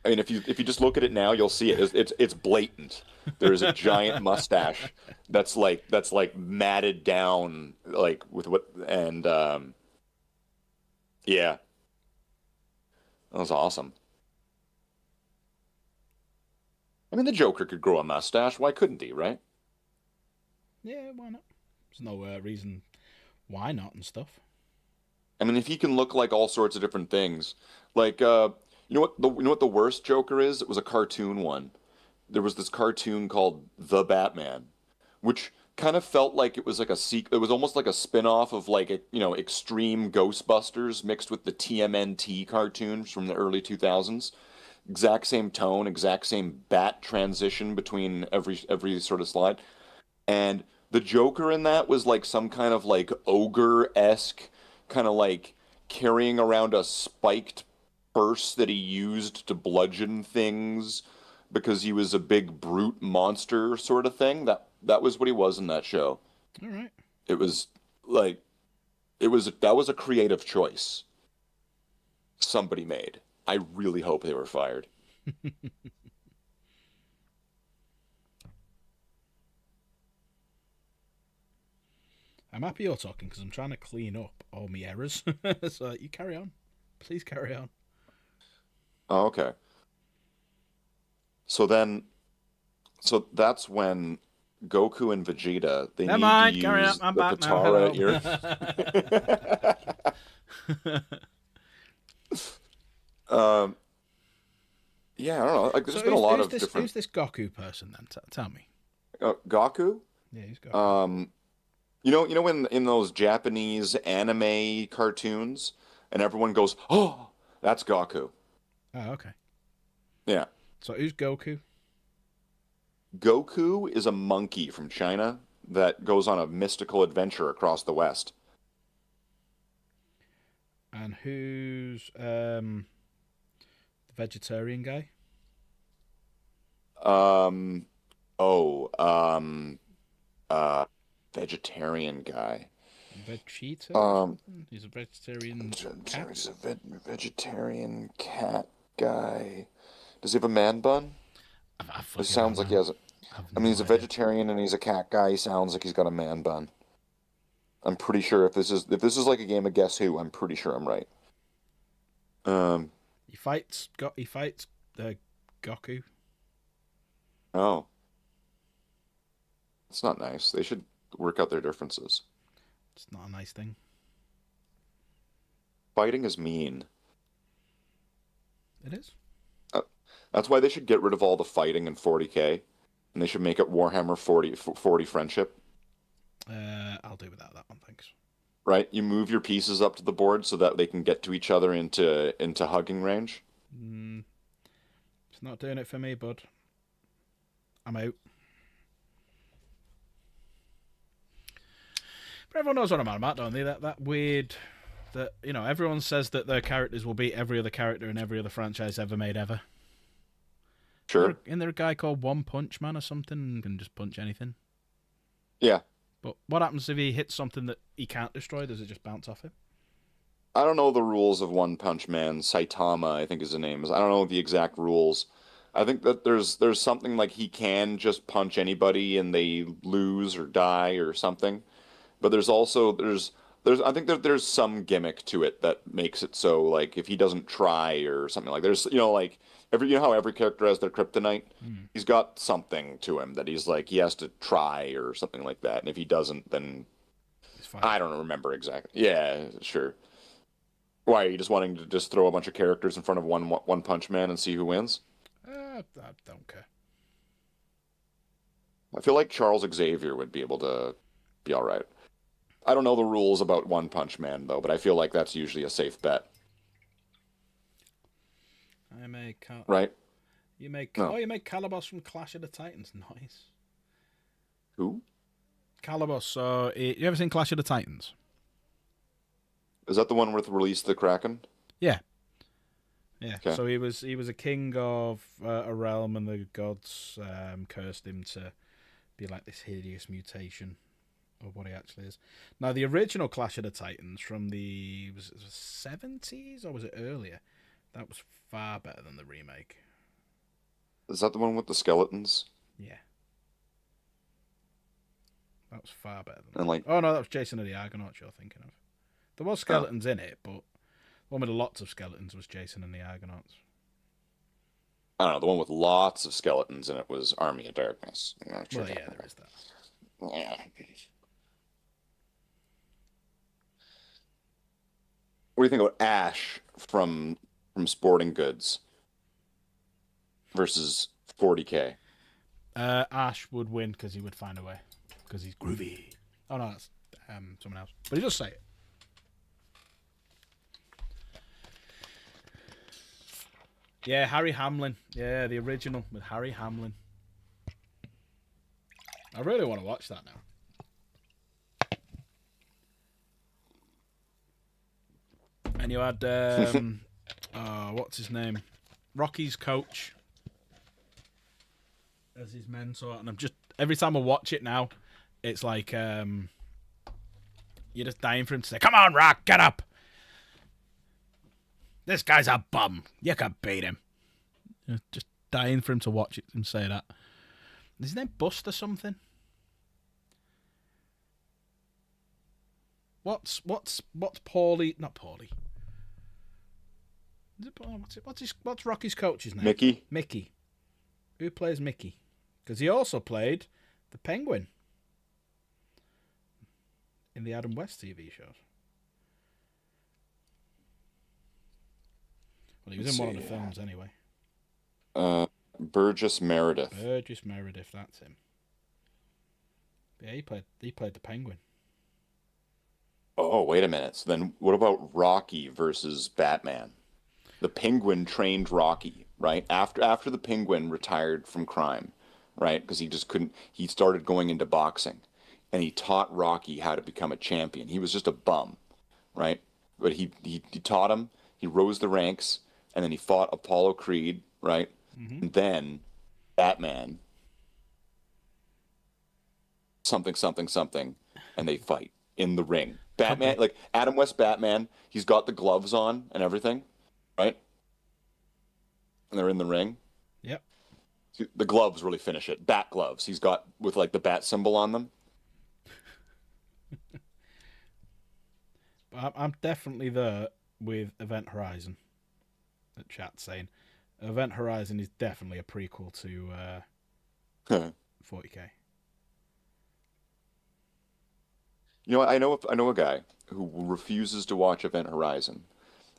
I mean, if you just look at it now, you'll see it. It's blatant. There's a giant mustache that's like matted down like with what and yeah, that was awesome. I mean, the Joker could grow a mustache. Why couldn't he, right? Yeah, why not? There's no reason why not and stuff. I mean, if he can look like all sorts of different things, like you know what the worst Joker is? It was a cartoon one. There was this cartoon called The Batman, which kind of felt like it was like it was almost like a spin-off of like Extreme Ghostbusters mixed with the TMNT cartoons from the early 2000s. Exact same tone, exact same bat transition between every sort of slide. And the Joker in that was like some kind of like ogre-esque kind of like carrying around a spiked purse that he used to bludgeon things because he was a big brute monster sort of thing. That was what he was in that show. All right. It was like that was a creative choice somebody made. I really hope they were fired. I'm happy you're talking because I'm trying to clean up all my errors. So you carry on. Please carry on. Oh, okay. So then, so that's when Goku and Vegeta they Never need mind, to carry on. use I'm the back now. Katara Hello. um, yeah, I don't know. Like, there's been a lot of different. Who's this Goku person then? Tell me. Gaku. Yeah, he's Goku. You know in those Japanese anime cartoons, and everyone goes, "Oh, that's Gaku." Oh, okay. Yeah. So who's Goku? Goku is a monkey from China that goes on a mystical adventure across the West. And who's The vegetarian guy. Um. Oh. Vegetarian guy. Vegeta? Um. He's a vegetarian cat. He's a vegetarian cat guy. Does he have a man bun? I It fucking sounds don't like he know. has. I have I mean, no he's a idea. vegetarian and he's a cat guy. He sounds like he's got a man bun. I'm pretty sure if this is like a game of Guess Who, I'm pretty sure I'm right. Um. He fights Goku. Oh, it's not nice. They should work out their differences. It's not a nice thing. Fighting is mean. It is. Uh, That's why they should get rid of all the fighting in 40K, and they should make it Warhammer 40 friendship. I'll do without that one, thanks. Right? You move your pieces up to the board so that they can get to each other into hugging range. It's not doing it for me, bud. I'm out. But everyone knows what I'm on about, don't they? That weird... That, everyone says that their characters will beat every other character in every other franchise ever made ever. Sure. Isn't there a guy called One Punch Man or something and can just punch anything? Yeah. But what happens if he hits something that he can't destroy? Does it just bounce off him? I don't know the rules of One Punch Man. Saitama, I think is the name. I don't know the exact rules. I think that there's something like he can just punch anybody and they lose or die or something. But there's I think that there's some gimmick to it that makes it so like if he doesn't try or something like there's like how every character has their kryptonite. He's got something to him that he's like he has to try or something like that. And if he doesn't, then It's fine. I don't remember exactly. Yeah, sure. Why are you just wanting to just throw a bunch of characters in front of one Punch Man and see who wins? I don't care. I feel like Charles Xavier would be able to be all right. I don't know the rules about One Punch Man though, but I feel like that's usually a safe bet, I make... right? You make... No. Oh, you make Calabos from Clash of the Titans. Nice. Who? Calabos. So, you ever seen Clash of the Titans? Is that the one with Release the Kraken? Yeah. Yeah. Okay. So he was a king of a realm, and the gods cursed him to be like this hideous mutation of what he actually is. Now, the original Clash of the Titans from was it the 70s or was it earlier? That was far better than the remake. Is that the one with the skeletons? Yeah. That was far better than And like, Oh, no, that was Jason of the Argonauts you're thinking of. There was skeletons in it, but one with lots of skeletons was Jason and the Argonauts. I don't know, the one with lots of skeletons in it was Army of Darkness. I'm not sure Well, about yeah, that. there is that. Yeah. What do you think about Ash from Sporting Goods versus 40K? Ash would win because he would find a way. Because he's groovy. Oh, no, that's someone else. But he does say it. Yeah, Harry Hamlin. Yeah, the original with Harry Hamlin. I really want to watch that now. And you had, what's his name? Rocky's coach as his mentor. And I'm just, every time I watch it now, it's like, you're just dying for him to say, "Come on, Rock, get up. This guy's a bum. You can beat him." Just dying for him to watch it and say that. Is his name Buster something? What's Paulie? Not Paulie. Is it, what's Rocky's coach's name? Mickey? Mickey. Who plays Mickey? Because he also played the Penguin in the Adam West TV shows. Well, he was in one of the films anyway. Burgess Meredith. Burgess Meredith, that's him. Yeah, he played the Penguin. Oh, wait a minute. So then what about Rocky versus Batman? The Penguin trained Rocky, right? After the Penguin retired from crime, right? Because he just couldn't, he started going into boxing and he taught Rocky how to become a champion. He was just a bum, right? But he taught him, he rose the ranks, and then he fought Apollo Creed, right? Mm-hmm. And then Batman, something, something, something, and they fight in the ring. Batman, Okay. like Adam West Batman, he's got the gloves on and everything, right? And they're in the ring. Yep. The gloves really finish it. Bat gloves. He's got with like the bat symbol on them. But I'm definitely there with Event Horizon. The chat saying Event Horizon is definitely a prequel to 40k. You know, I know a guy who refuses to watch Event Horizon.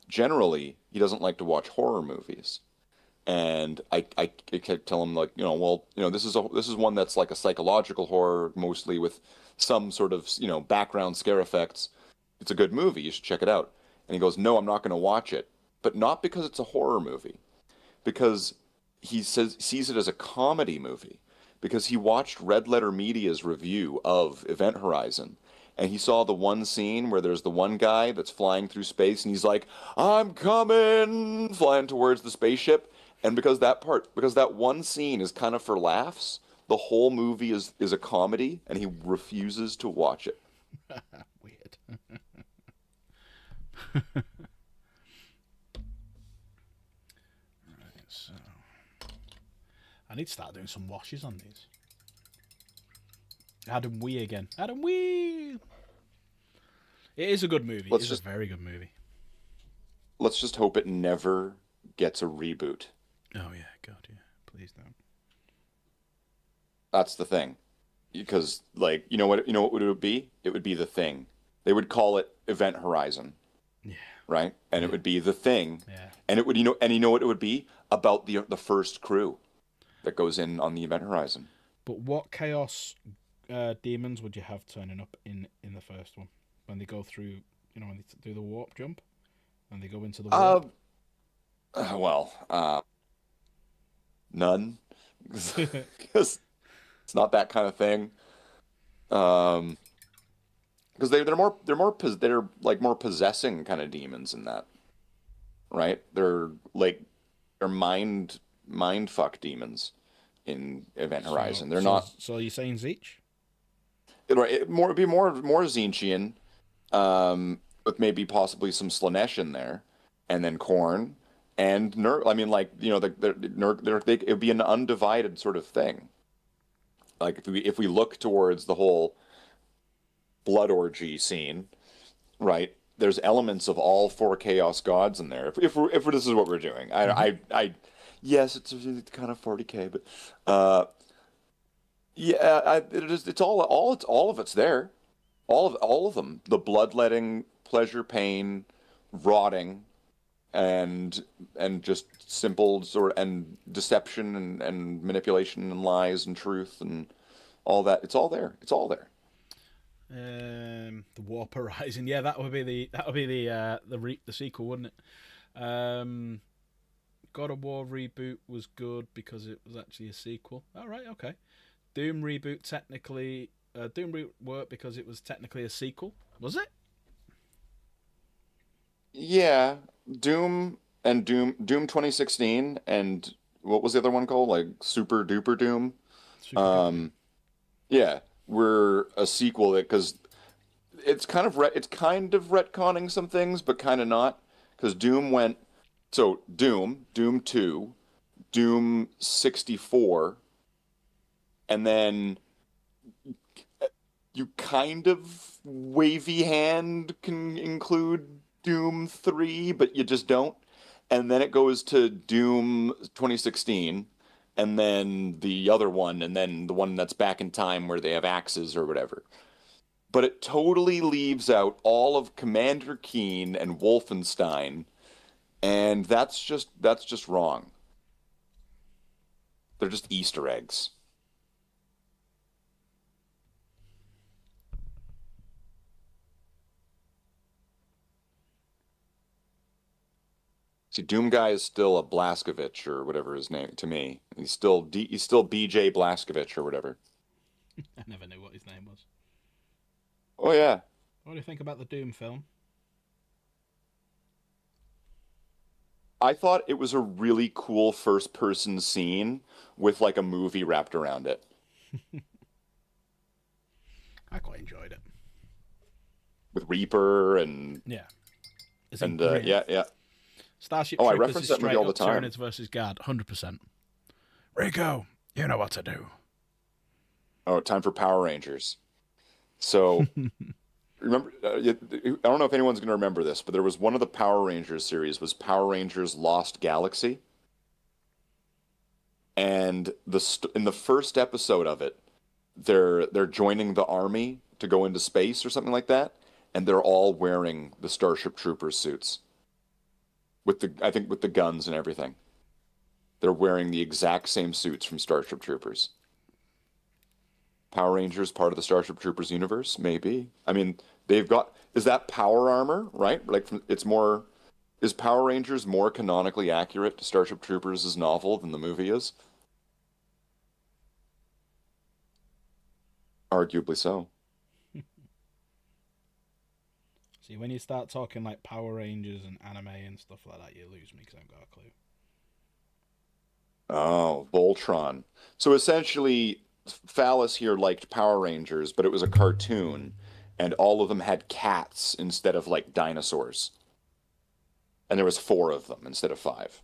Generally, he doesn't like to watch horror movies. And I kept telling him like, well, this is one that's like a psychological horror, mostly with some sort of, background scare effects. It's a good movie. You should check it out. And he goes, no, I'm not going to watch it. But not because it's a horror movie, because he sees it as a comedy movie, because he watched Red Letter Media's review of Event Horizon, and he saw the one scene where there's the one guy that's flying through space, and he's like, "I'm coming," flying towards the spaceship. And because that one scene is kind of for laughs, the whole movie is a comedy, and he refuses to watch it. Weird. Right, so I need to start doing some washes on these. Adam Wee again. Adam Wee. It is a good movie. It's a very good movie. Let's just hope it never gets a reboot. Oh yeah, God, yeah. Please don't. That's the thing, because like you know what it would be? It would be The Thing. They would call it Event Horizon, Yeah. right? And it would be The Thing, Yeah. and it would what it would be about the first crew that goes in on the Event Horizon. But what chaos demons would you have turning up in the first one when they go through? When they do the warp jump and they go into the warp. None, because it's not that kind of thing. Because they're like more possessing kind of demons in that, right? They're mind fuck demons in Event Horizon. They're not. So you're saying Zeech? It'd be more Zinchian, with maybe possibly some Slanesh in there, and then Korn and Nurg. I mean, like it would be an undivided sort of thing. Like if we look towards the whole blood orgy scene, right? There's elements of all four Chaos Gods in there. If this is what we're doing, yes, it's kind of 40k, but yeah, it's all of it's there, all of them. The bloodletting, pleasure, pain, rotting, and just simple and deception and manipulation and lies and truth and all that. It's all there. It's all there. The Warp Horizon. Yeah, that would be the sequel, wouldn't it? God of War reboot was good because it was actually a sequel. All right, okay. Doom reboot technically. Doom reboot worked because it was technically a sequel. Was it? Yeah, Doom 2016, and what was the other one called? Like Super Duper Doom. Super Um, yeah, we're a sequel that because it's kind of retconning some things, but kind of not, because Doom 2, Doom 64, and then you kind of wavy hand can include Doom 3, but you just don't. And then it goes to Doom 2016, and then the other one, and then the one that's back in time where they have axes or whatever. But it totally leaves out all of Commander Keen and Wolfenstein, and that's just wrong. They're just Easter eggs. See, Doom Guy is still a Blaskovich or whatever his name to me. He's still BJ Blaskovich or whatever. I never knew what his name was. Oh yeah. What do you think about the Doom film? I thought it was a really cool first person scene with like a movie wrapped around it. I quite enjoyed it. With Reaper and Yeah. Is he yeah, great? yeah. Starship Oh, I Troopers reference is that movie straight all the up time. Tyranids versus Guard, 100%. Rico, you know what to do. Oh, time for Power Rangers. So remember, I don't know if anyone's going to remember this, but there was one of the Power Rangers series was Power Rangers Lost Galaxy, and in the first episode of it, they're joining the army to go into space or something like that, and they're all wearing the Starship Troopers suits with the I think with the guns and everything. They're wearing the exact same suits from Starship Troopers. Power Rangers part of the Starship Troopers universe? Maybe. I mean, they've got is that power armor, right? Like it's more is Power Rangers more canonically accurate to Starship Troopers' novel than the movie is? Arguably so. See, when you start talking like Power Rangers and anime and stuff like that, you lose me because I haven't got a clue. Oh, Voltron. So essentially, Phallus here liked Power Rangers, but it was a cartoon, and all of them had cats instead of like dinosaurs. And there was four of them instead of five.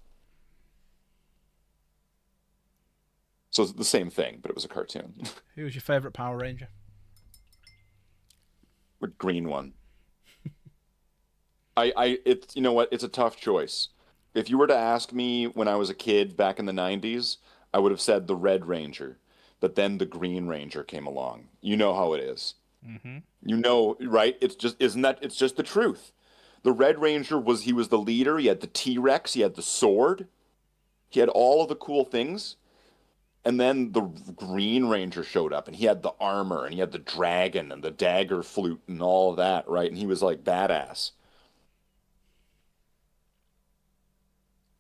So it's the same thing, but it was a cartoon. Who was your favourite Power Ranger? A green one. It's you know what? It's a tough choice. If you were to ask me when I was a kid back in the 90s, I would have said the Red Ranger, but then the Green Ranger came along. You know how it is. Mm-hmm. You know, right? It's just isn't that it's just the truth. The Red Ranger he was the leader, he had the T-Rex, he had the sword, he had all of the cool things. And then the Green Ranger showed up and he had the armor and he had the dragon and the dagger flute and all of that, right? And he was like badass.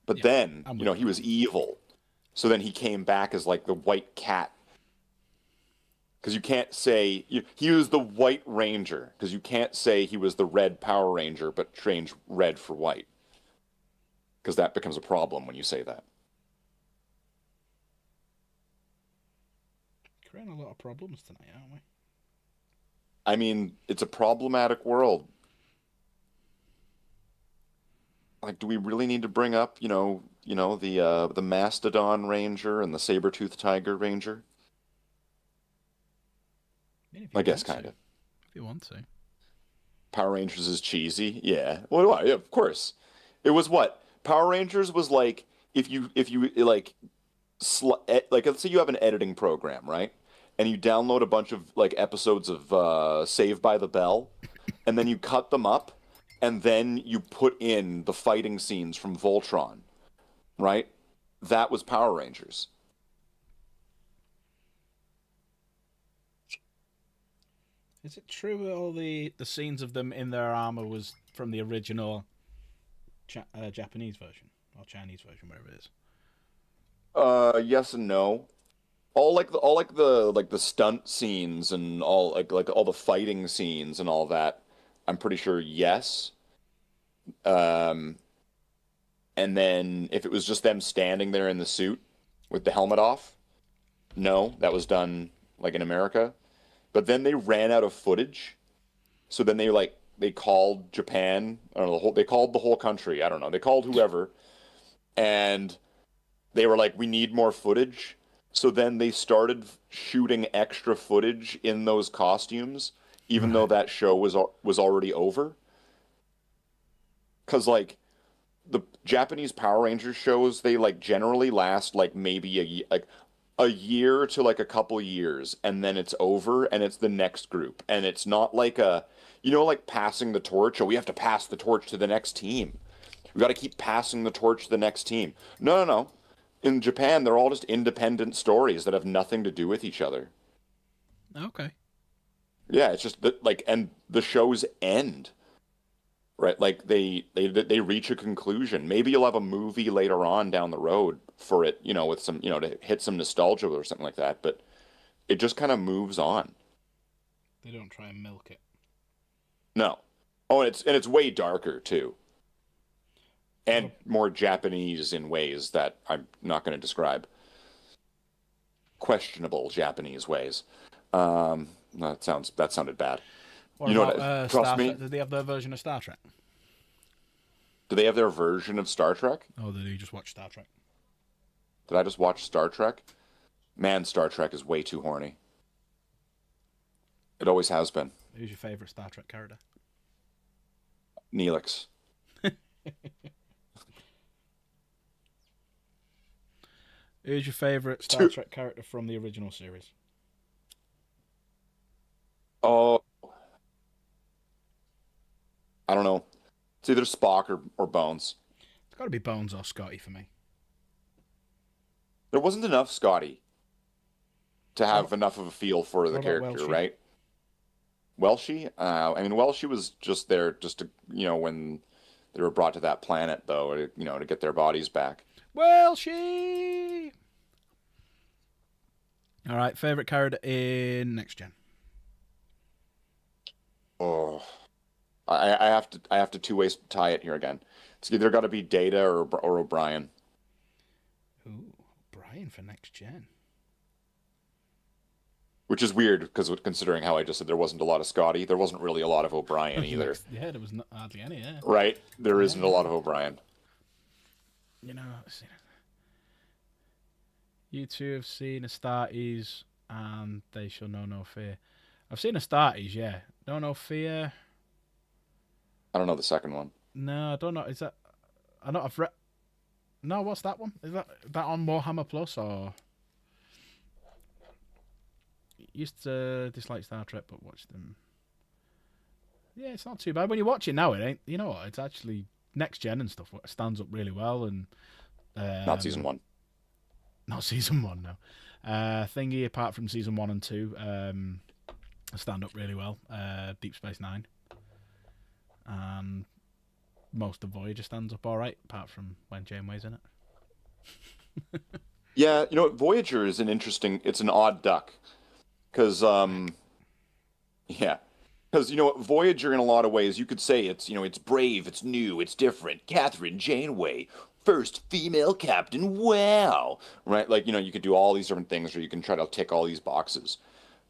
But Yeah, then, I'm you with know, you he on was that. evil. So then he came back as like the white cat. Because you can't say he was the White Ranger. Because you can't say he was the Red Power Ranger, but change red for white. Because that becomes a problem when you say that. Creating a lot of problems tonight, aren't we? I mean, it's a problematic world. Like, do we really need to bring up, the Mastodon Ranger and the Saber-toothed Tiger Ranger? I mean, if I you guess want kind to. of. If you want to. Power Rangers is cheesy. Yeah. Well, why? Yeah, of course. It was what? Power Rangers was like if you like like let's say you have an editing program, right? And you download a bunch of like episodes of Saved by the Bell, and then you cut them up, and then you put in the fighting scenes from Voltron, right? That was Power Rangers. Is it true that all the scenes of them in their armor was from the original Japanese version or Chinese version, wherever it is? Yes and no. All like the stunt scenes and all like all the fighting scenes and all that. I'm pretty sure yes. Um, and then if it was just them standing there in the suit with the helmet off, no, that was done like in America. But then they ran out of footage, so then they called Japan. I don't know they called the whole country. I don't know. They called whoever, and they were like, "We need more footage." So then they started shooting extra footage in those costumes, even though Right. that show was already over. Because like the Japanese Power Rangers shows, they like generally last like maybe like a year to like a couple years, and then it's over, and it's the next group, and it's not like like passing the torch. Oh, we have to pass the torch to the next team. We got to keep passing the torch to the next team. No, no, no. In Japan, they're all just independent stories that have nothing to do with each other. Okay. Yeah, it's just that like, and the shows end, right? Like they reach a conclusion. Maybe you'll have a movie later on down the road for it, with some, to hit some nostalgia or something like that, but it just kind of moves on. They don't try and milk it. No. Oh, and it's way darker too. and more Japanese in ways that I'm not going to describe. Questionable Japanese ways. That sounded bad. What You know about what? Trust Star me. Trek? Did they have their version of Star Trek? Do they have their version of Star Trek? Oh, did you just watch Star Trek? Did I just watch Star Trek? Man, Star Trek is way too horny. It always has been. Who's your favourite Star Trek character? Neelix. Who's your favourite Star Trek character from the original series? Oh, I don't know. It's either Spock or Bones. It's got to be Bones or Scotty for me. There wasn't enough Scotty to have enough of a feel for the character, Welshie? right? Welshie? I mean, Welshie was just there just to, when they were brought to that planet, though, to get their bodies back. Well, she. All right, favorite character in Next Gen. Oh, I have to two-way tie it here again. It's either got to be Data or O'Brien. Ooh, Brian for Next Gen. Which is weird because considering how I just said there wasn't a lot of Scotty, there wasn't really a lot of O'Brien either. Yeah, there was hardly any. Yeah. Right? There isn't a lot of O'Brien. You know, you two have seen Astartes and They Shall Know No Fear. I've seen Astartes, yeah. Know No Fear. I don't know the second one. No, I don't know. Is that? I know I've read. No, what's that one? Is that on Warhammer Plus or? Used to dislike Star Trek, but watched them. Yeah, it's not too bad. When you watch it now, it ain't. You know what? It's actually Next Gen and stuff stands up really well, and Not season 1. Not season 1, no. Thingy, apart from season 1 and 2, stand up really well. Deep Space Nine, and most of Voyager stands up all right, apart from when Janeway's in it. Yeah, Voyager is it's an odd duck. Because, Voyager in a lot of ways, you could say it's brave, it's new, it's different. Catherine Janeway, first female captain, wow! Right? Like, you could do all these different things, or you can try to tick all these boxes.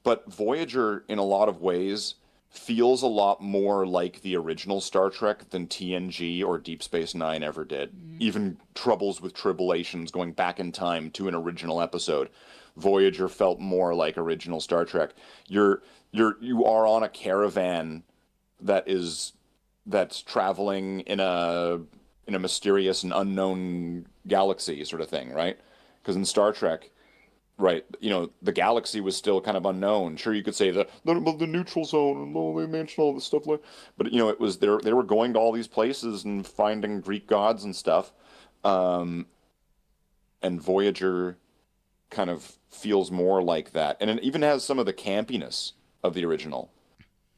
But Voyager, in a lot of ways, feels a lot more like the original Star Trek than TNG or Deep Space Nine ever did. Even Troubles with Tribulations, going back in time to an original episode. Voyager felt more like original Star Trek. You are on a caravan that's traveling in a mysterious and unknown galaxy sort of thing, right? Because in Star Trek, right, the galaxy was still kind of unknown. Sure, you could say the neutral zone and they mentioned all this stuff, but it was they were going to all these places and finding Greek gods and stuff, and Voyager kind of feels more like that, and it even has some of the campiness of the original,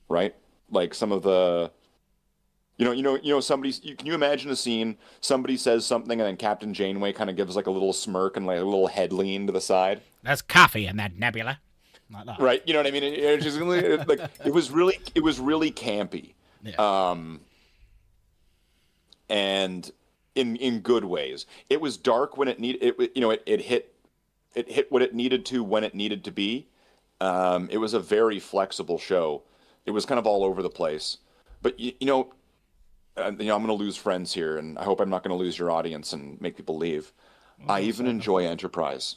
right? Like some of the, can you imagine a scene? Somebody says something, and then Captain Janeway kind of gives like a little smirk and like a little head lean to the side. There's coffee in that nebula, like that. Right? You know what I mean? It was really campy, Yeah. and in good ways. It was dark when it needed. It hit what it needed to when it needed to be. It was a very flexible show. It was kind of all over the place. But I'm going to lose friends here, and I hope I'm not going to lose your audience and make people leave. I even enjoy Enterprise.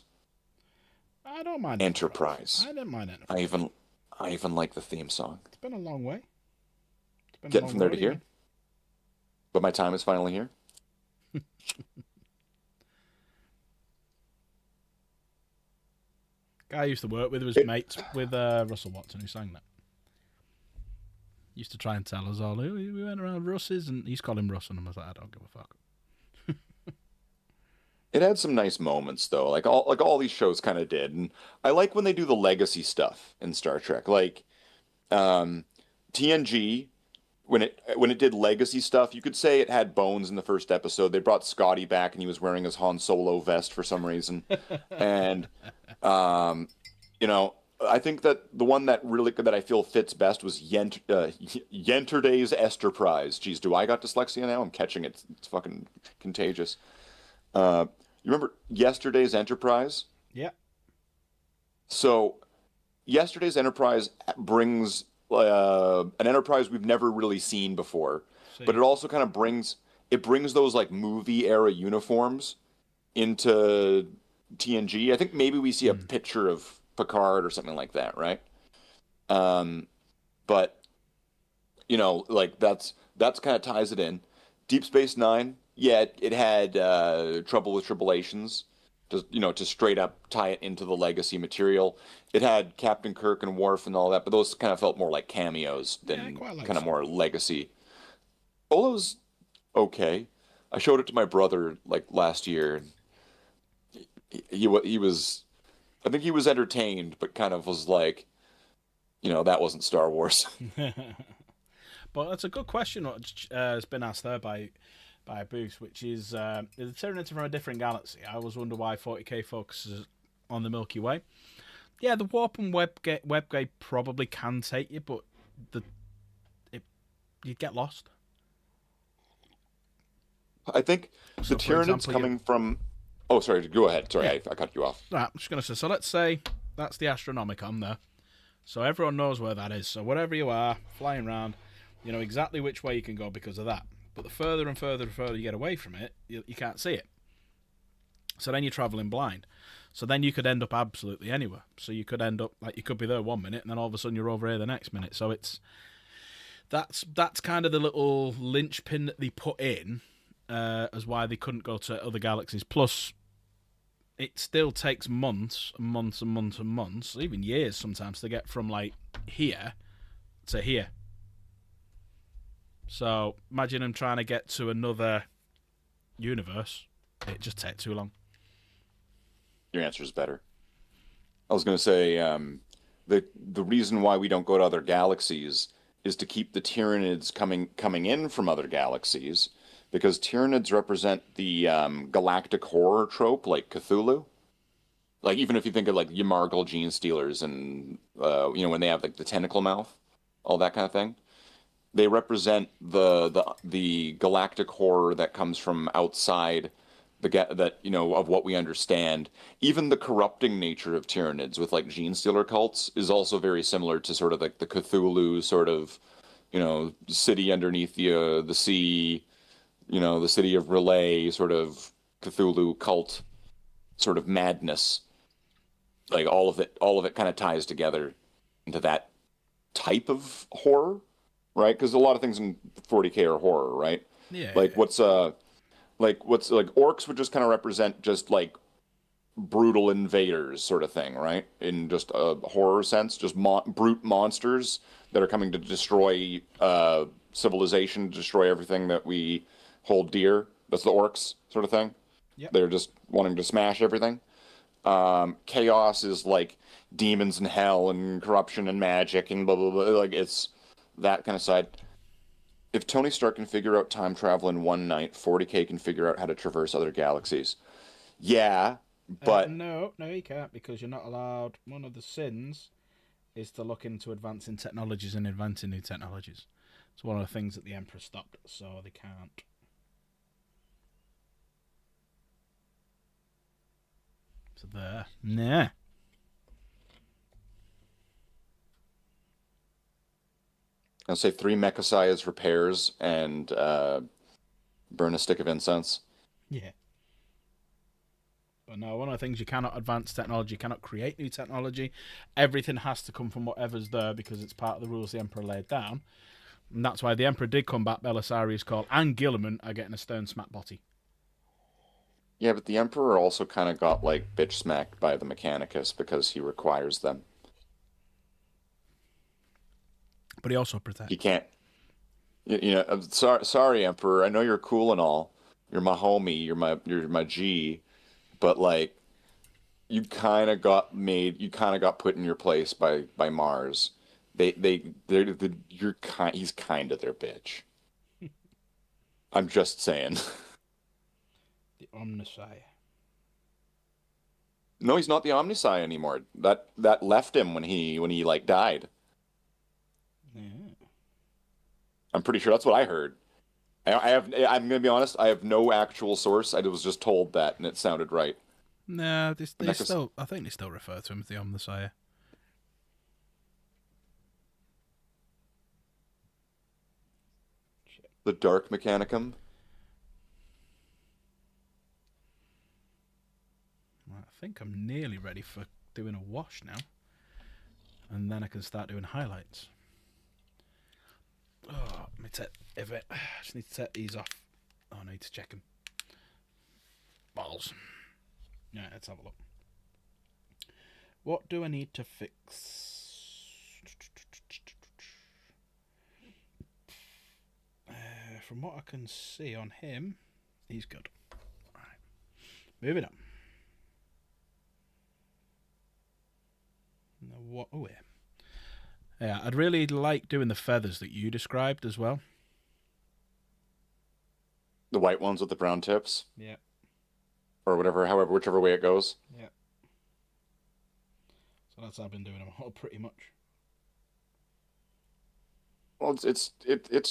I don't mind Enterprise. I don't mind Enterprise. I even like the theme song. It's been a long way. Getting from there to here. But my time is finally here. Guy I used to work with was mates with Russell Watson, who sang that. Used to try and tell us all, we went around Russ's, and he's calling Russ, and I was like, I don't give a fuck. It had some nice moments though, like all these shows kind of did, and I like when they do the legacy stuff in Star Trek, like TNG. When it did legacy stuff, you could say it had bones in the first episode. They brought Scotty back, and he was wearing his Han Solo vest for some reason, and I think that the one that I feel fits best was Yesterday's Enterprise. Geez, do I got dyslexia now? I'm catching it. It's fucking contagious. You remember Yesterday's Enterprise? Yeah. So Yesterday's Enterprise brings an enterprise we've never really seen before, but it also kind of brings those like movie era uniforms into TNG. I think maybe we see a picture of Picard or something like that, right? But like that's kind of ties it in. Deep Space Nine, yeah, it had Trouble with Tribulations, to straight up tie it into the legacy material. It had Captain Kirk and Worf and all that, but those kind of felt more like cameos than kind of more legacy. Olo's okay. I showed it to my brother like last year. He was, I think he was entertained, but kind of was like, that wasn't Star Wars. But that's a good question. What has been asked there by Booth, which is the Tyranids from a different galaxy. I always wonder why 40k focuses on the Milky Way. Yeah, the warp and web gate probably can take you, but you'd get lost. I think So, the for Tyranids example, coming from. Oh, sorry. Go ahead. Sorry, I cut you off. Right, I'm just going to say, so let's say that's the Astronomicon there. So everyone knows where that is. So wherever you are, flying around, you know exactly which way you can go because of that. But the further and further and further you get away from it, you can't see it. So then you're travelling blind. So then you could end up absolutely anywhere. So you could end up, like, you could be there 1 minute and then all of a sudden you're over here the next minute. So that's kind of the little linchpin that they put in as why they couldn't go to other galaxies. Plus, it still takes months and months and months and months, even years sometimes, to get from like here to here. So imagine them trying to get to another universe. It just takes too long. Your answer is better. I was going to say the reason why we don't go to other galaxies is to keep the Tyranids coming in from other galaxies, because Tyranids represent the galactic horror trope, like Cthulhu. Like, even if you think of like Yamargal Gene Stealers and when they have like the tentacle mouth, all that kind of thing, they represent the galactic horror that comes from outside of what we understand. Even the corrupting nature of Tyranids with like Gene Stealer cults is also very similar to sort of like the Cthulhu sort of city underneath the sea. The city of Relay sort of Cthulhu cult sort of madness. Like all of it kind of ties together into that type of horror, right? Because a lot of things in 40k are horror, right? Yeah. Like what's orcs would just kind of represent just like brutal invaders sort of thing, right? In just a horror sense, just brute monsters that are coming to destroy civilization, destroy everything that we hold dear. That's the orcs sort of thing. Yep. They're just wanting to smash everything. Chaos is like demons and hell and corruption and magic and blah blah blah. Like, it's that kind of side. If Tony Stark can figure out time travel in one night, 40k can figure out how to traverse other galaxies. Yeah, but no, you can't, because you're not allowed. One of the sins is to look into advancing technologies and inventing new technologies. It's one of the things that the Emperor stopped, so they can't. So there. Nah. I'll say 3 Mechasiah's repairs and burn a stick of incense. Yeah. But no, one of the things, you cannot advance technology, you cannot create new technology. Everything has to come from whatever's there, because it's part of the rules the Emperor laid down. And that's why the Emperor did come back. Belisarius Cawl and Guilliman are getting a stern smack botty. Yeah, but the Emperor also kind of got like bitch smacked by the Mechanicus because he requires them. But he also protects. He can't. I'm sorry, Emperor. I know you're cool and all. You're my homie. You're my G. But like, you kind of got put in your place by Mars. He's kind of their bitch. I'm just saying. The Omnissiah. No, he's not the Omnisci anymore. That left him when he like died. Yeah. I'm pretty sure that's what I heard. I'm gonna be honest, I have no actual source. I was just told that and it sounded right. No, they Next- still. I think they still refer to him as the Omnissiah. The Dark Mechanicum. I think I'm nearly ready for doing a wash now, and then I can start doing highlights. Oh, let me I just need to set these off. Oh, I need to check them. Balls. Yeah, let's have a look. What do I need to fix? From what I can see on him, he's good. All right. Moving on. Now, what? Oh, yeah. Yeah, I'd really like doing the feathers that you described as well. The white ones with the brown tips. Yeah. Or whatever, whichever way it goes. Yeah. So that's how I've been doing them all pretty much. Well, it's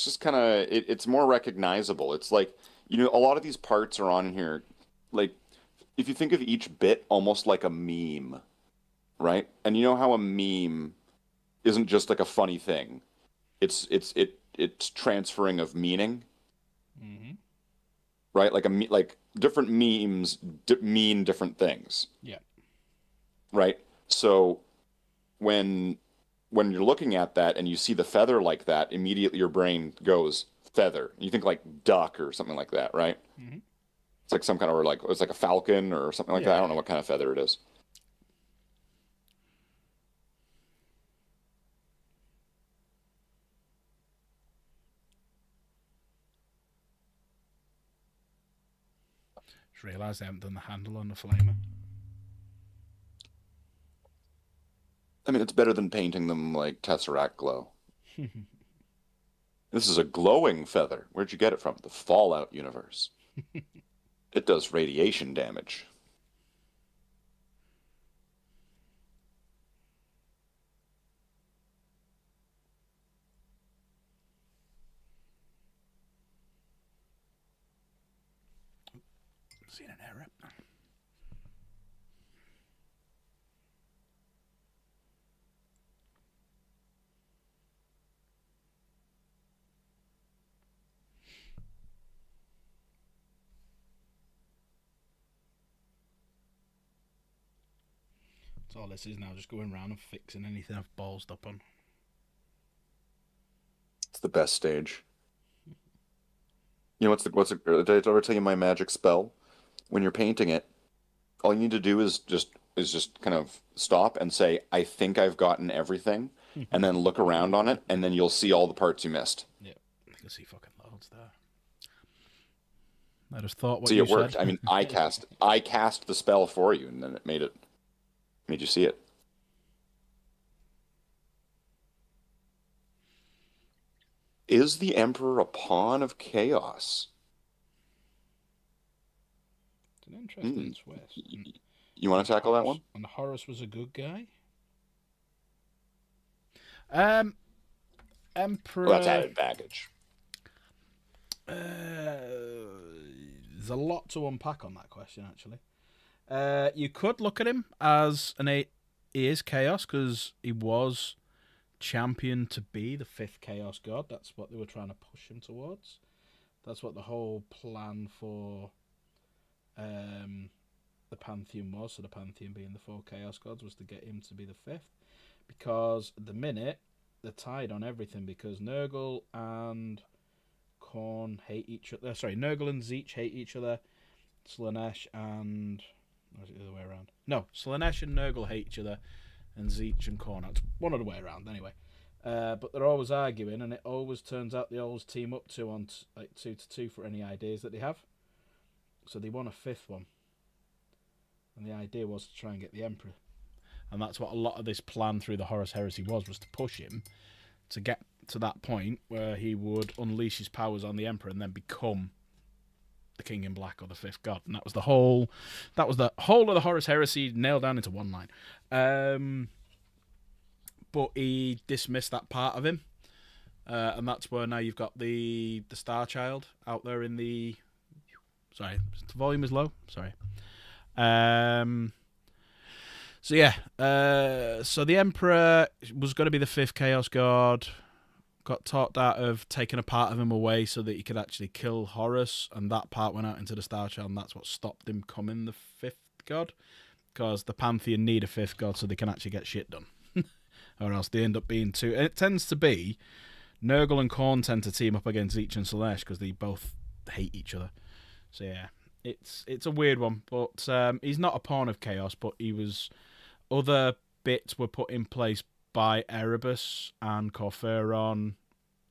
just kind of it's more recognizable. It's like, a lot of these parts are on here. Like, if you think of each bit almost like a meme, right? And you know how a meme isn't just like a funny thing. It's transferring of meaning. Mm-hmm. Right? Like different memes mean different things. Yeah. Right? So when you're looking at that and you see the feather like that, immediately your brain goes feather. You think like duck or something like that, right? Mm-hmm. It's like some kind of, or like it's like a falcon or something like that. I don't know what kind of feather it is. Just realised I haven't done the handle on the flamer. I mean, it's better than painting them like Tesseract glow. This is a glowing feather. Where'd you get it from? The Fallout universe. It does radiation damage. Seen an error. That's all this is now, just going around and fixing anything I've ballsed up on. It's the best stage. Did I ever tell you my magic spell? When you're painting it, all you need to do is just kind of stop and say, I think I've gotten everything, and then look around on it, and then you'll see all the parts you missed. Yeah, I can see fucking loads there. I just thought what See, you it worked. said. I mean, I cast the spell for you, and then it made you see it. Is the Emperor a pawn of chaos? It's an interesting twist. You want to tackle that one? And Horus was a good guy? Emperor... Well, that's added baggage. There's a lot to unpack on that question, actually. You could look at him as he is chaos, because he was championed to be the 5th chaos god. That's what they were trying to push him towards. That's what the whole plan for the Pantheon was. So the Pantheon being the 4 chaos gods was to get him to be the 5th. Because at the minute, they're tied on everything, because Nurgle and Khorne hate each other. Sorry, Nurgle and Tzeentch hate each other. Slaanesh and... Or is it the other way around? No, Slaanesh and Nurgle hate each other, and Tzeentch and Khorne. It's one other way around, anyway. But they're always arguing, and it always turns out they always team up on 2-2 for any ideas that they have. So they won a 5th one. And the idea was to try and get the Emperor. And that's what a lot of this plan through the Horus Heresy was to push him to get to that point where he would unleash his powers on the Emperor and then become the King in Black or the Fifth God, and that was the whole of the Horus Heresy nailed down into one line. But he dismissed that part of him, and that's where now you've got the Star Child out there in the. Sorry, the volume is low. Sorry. So yeah, so the Emperor was going to be the fifth Chaos God. Got talked out of taking a part of him away so that he could actually kill Horus, and that part went out into the Star Child, and that's what stopped him coming the fifth God, because the Pantheon need a fifth God so they can actually get shit done, or else they end up being two. And it tends to be Nurgle and Khorne tend to team up against Zeech and Slaanesh because they both hate each other. So yeah, it's a weird one, but he's not a pawn of chaos, but he was. Other bits were put in place by Erebus and Corferon,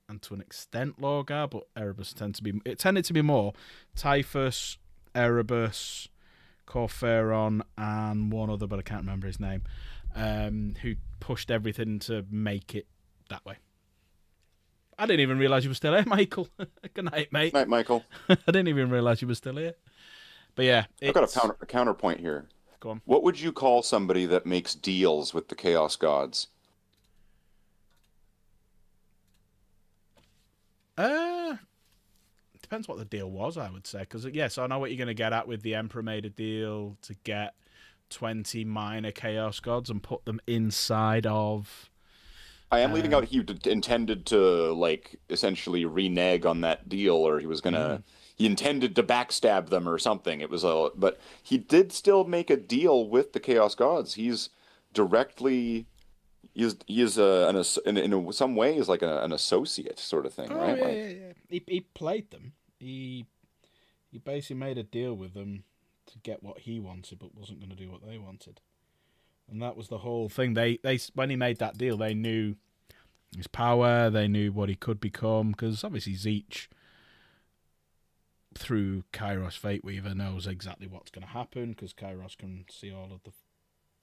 and to an extent Lorgar, but Erebus tended to be more Typhus, Erebus, Corferon, and one other, but I can't remember his name, who pushed everything to make it that way. I didn't even realise you were still here, Michael. Good night, mate. Night, Michael. I didn't even realise you were still here. But yeah, I've got a counterpoint here. Go on. What would you call somebody that makes deals with the Chaos Gods? Depends what the deal was, I would say. Because, yes, I know what you're going to get at with the Emperor made a deal to get 20 minor Chaos Gods and put them inside of... I am leaving out he intended to, like, essentially renege on that deal, or he was going to... He intended to backstab them or something. It was but he did still make a deal with the Chaos Gods. He's directly... He is in some ways like an associate sort of thing, right? Yeah. He played them. He basically made a deal with them to get what he wanted, but wasn't going to do what they wanted. And that was the whole thing. They when he made that deal, they knew his power. They knew what he could become, because obviously Zeech, through Kairos Fateweaver, knows exactly what's going to happen, because Kairos can see all of the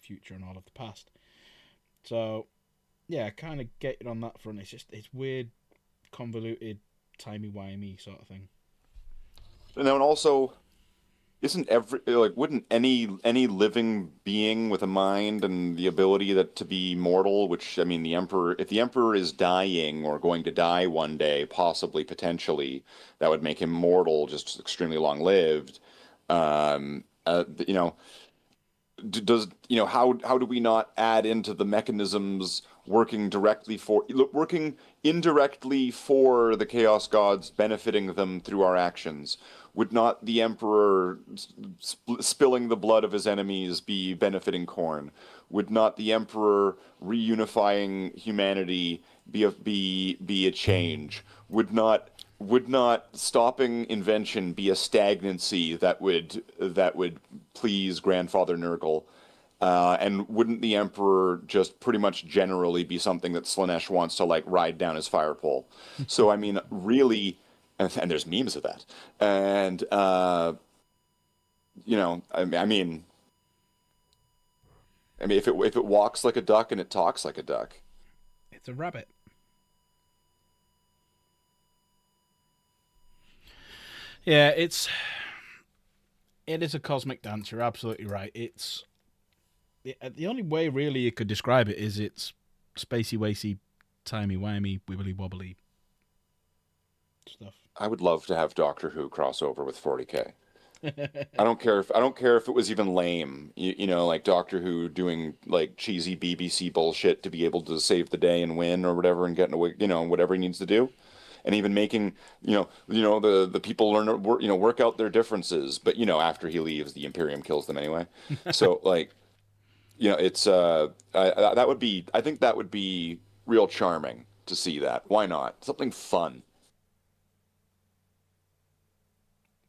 future and all of the past. So, yeah, kind of get it on that front. It's weird, convoluted, timey-wimey sort of thing. And then also, wouldn't any living being with a mind and the ability to be mortal, which, I mean, if the Emperor is dying or going to die one day, possibly, potentially, that would make him mortal, just extremely long-lived. How do we not add into the mechanisms working indirectly for the Chaos Gods, benefiting them through our actions? Would not the Emperor spilling the blood of his enemies be benefiting Khorne? Would not the Emperor reunifying humanity be a change? Would not stopping invention be a stagnancy that would please Grandfather Nurgle? And wouldn't the Emperor just pretty much generally be something that Slaanesh wants to, like, ride down his fire pole? So, I mean, really, and there's memes of that. And, I mean, if it walks like a duck and it talks like a duck. It's a rabbit. Yeah, it is a cosmic dance. You're absolutely right. The only way really you could describe it is it's spacey, wacy, timey-wimey, wibbly-wobbly stuff. I would love to have Doctor Who crossover with 40K. I don't care if it was even lame. Like Doctor Who doing like cheesy BBC bullshit to be able to save the day and win or whatever, and getting away, whatever he needs to do. And even making, the people learn, work out their differences. But, after he leaves, the Imperium kills them anyway. So, like, it's, I think that would be real charming to see that. Why not? Something fun.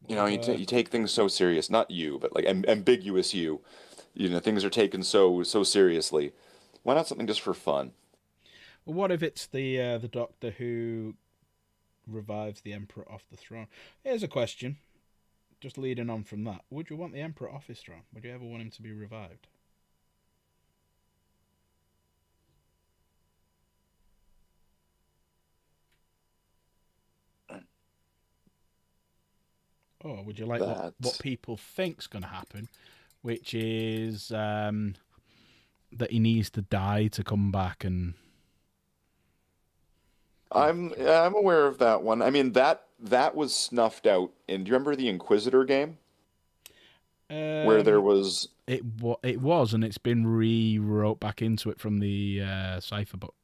You take things so serious. Not you, but, like, ambiguous you. Things are taken so seriously. Why not something just for fun? Well, what if it's the Doctor who revives the Emperor off the throne? Here's a question, just leading on from that. Would you want the Emperor off his throne? Would you ever want him to be revived? Or would you like that. what people think's going to happen, which is that he needs to die to come back and... I'm aware of that one. I mean that was snuffed out. And do you remember the Inquisitor game where there was? It was, and it's been rewrote back into it from the Cypher book.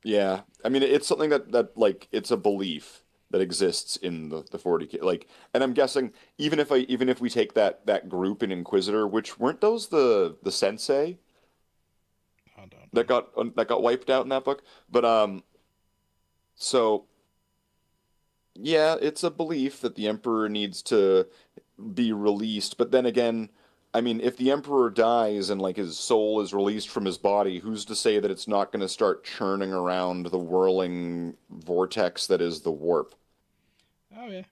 Yeah, I mean it's something that like it's a belief that exists in the 40K. Like, and I'm guessing even if we take that group in Inquisitor, which weren't those the Sensei I don't know. that got wiped out in that book, but so yeah, it's a belief that the Emperor needs to be released, but then again, I mean, if the Emperor dies and like his soul is released from his body, who's to say that it's not going to start churning around the whirling vortex that is the warp? Oh yeah.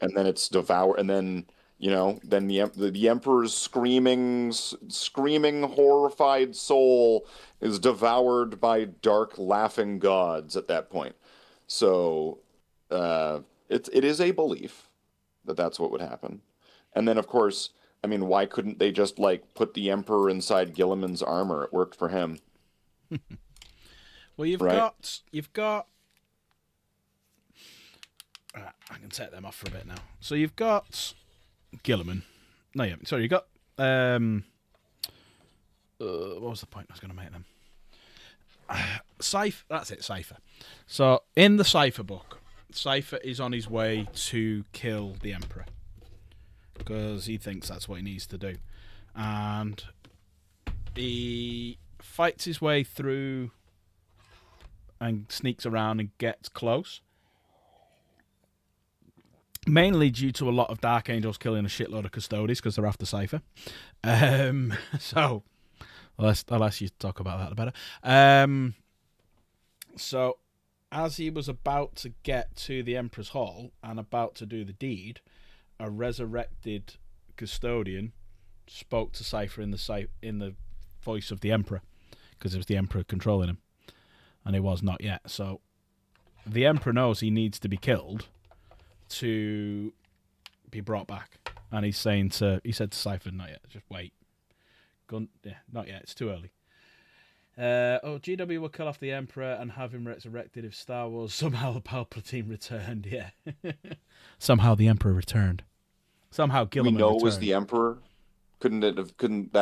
And then it's devour, and then then the Emperor's screaming, horrified soul is devoured by dark, laughing gods at that point. So, it is a belief that that's what would happen. And then, of course, I mean, why couldn't they just like put the Emperor inside Gilliman's armor? It worked for him. Well, you've Right. got. I can take them off for a bit now. So you've got Gilliman. No, yeah. Sorry, you got. What was the point I was going to make them? Cypher. That's it, Cypher. So in the Cypher book, Cypher is on his way to kill the Emperor because he thinks that's what he needs to do, and he fights his way through and sneaks around and gets close. Mainly due to a lot of Dark Angels killing a shitload of Custodes because they're after Cypher. So, I'll ask you to talk about that better. So, as he was about to get to the Emperor's Hall and about to do the deed, a resurrected custodian spoke to Cypher in the voice of the Emperor, because it was the Emperor controlling him, and it was not yet. So, the Emperor knows he needs to be killed to be brought back, and he said to Cypher, "Not yet, just wait. Not yet. It's too early." GW will kill off the Emperor and have him resurrected if Star Wars somehow Palpatine returned. Yeah, somehow the Emperor returned. Somehow Gilliman We know returned. it was the Emperor. Couldn't that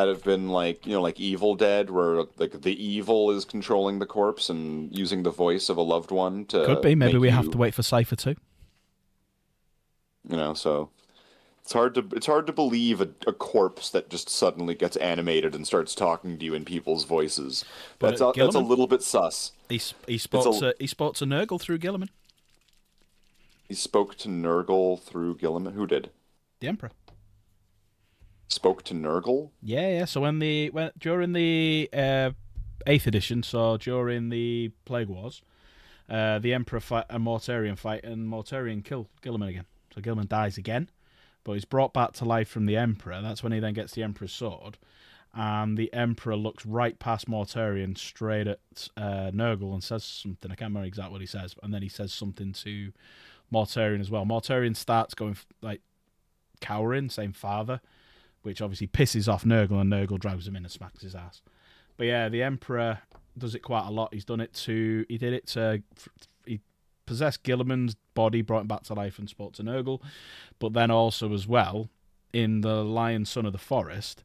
have been like like Evil Dead, where like the evil is controlling the corpse and using the voice of a loved one to? Could be. Maybe make we you, have to wait for Cypher too. So it's hard to believe a corpse that just suddenly gets animated and starts talking to you in people's voices. But That's a little bit sus. He spoke to Nurgle through Gilliman. He spoke to Nurgle through Gilliman. Who did? The Emperor. Spoke to Nurgle? Yeah. So during the 8th edition, so during the Plague Wars, the Emperor fight a Mortarion fight, and Mortarion kill Gilliman again. So Gilliman dies again, but he's brought back to life from the Emperor. That's when he then gets the Emperor's sword, and the Emperor looks right past Mortarion straight at Nurgle and says something. I can't remember exactly what he says, and then he says something to Mortarion as well. Mortarion starts going like cowering, saying "Father," which obviously pisses off Nurgle, and Nurgle drags him in and smacks his ass. But yeah, the Emperor does it quite a lot. He possessed Gilliman's body, brought him back to life, and spoke to Nurgle. But then also as well, in the Lion Son of the Forest,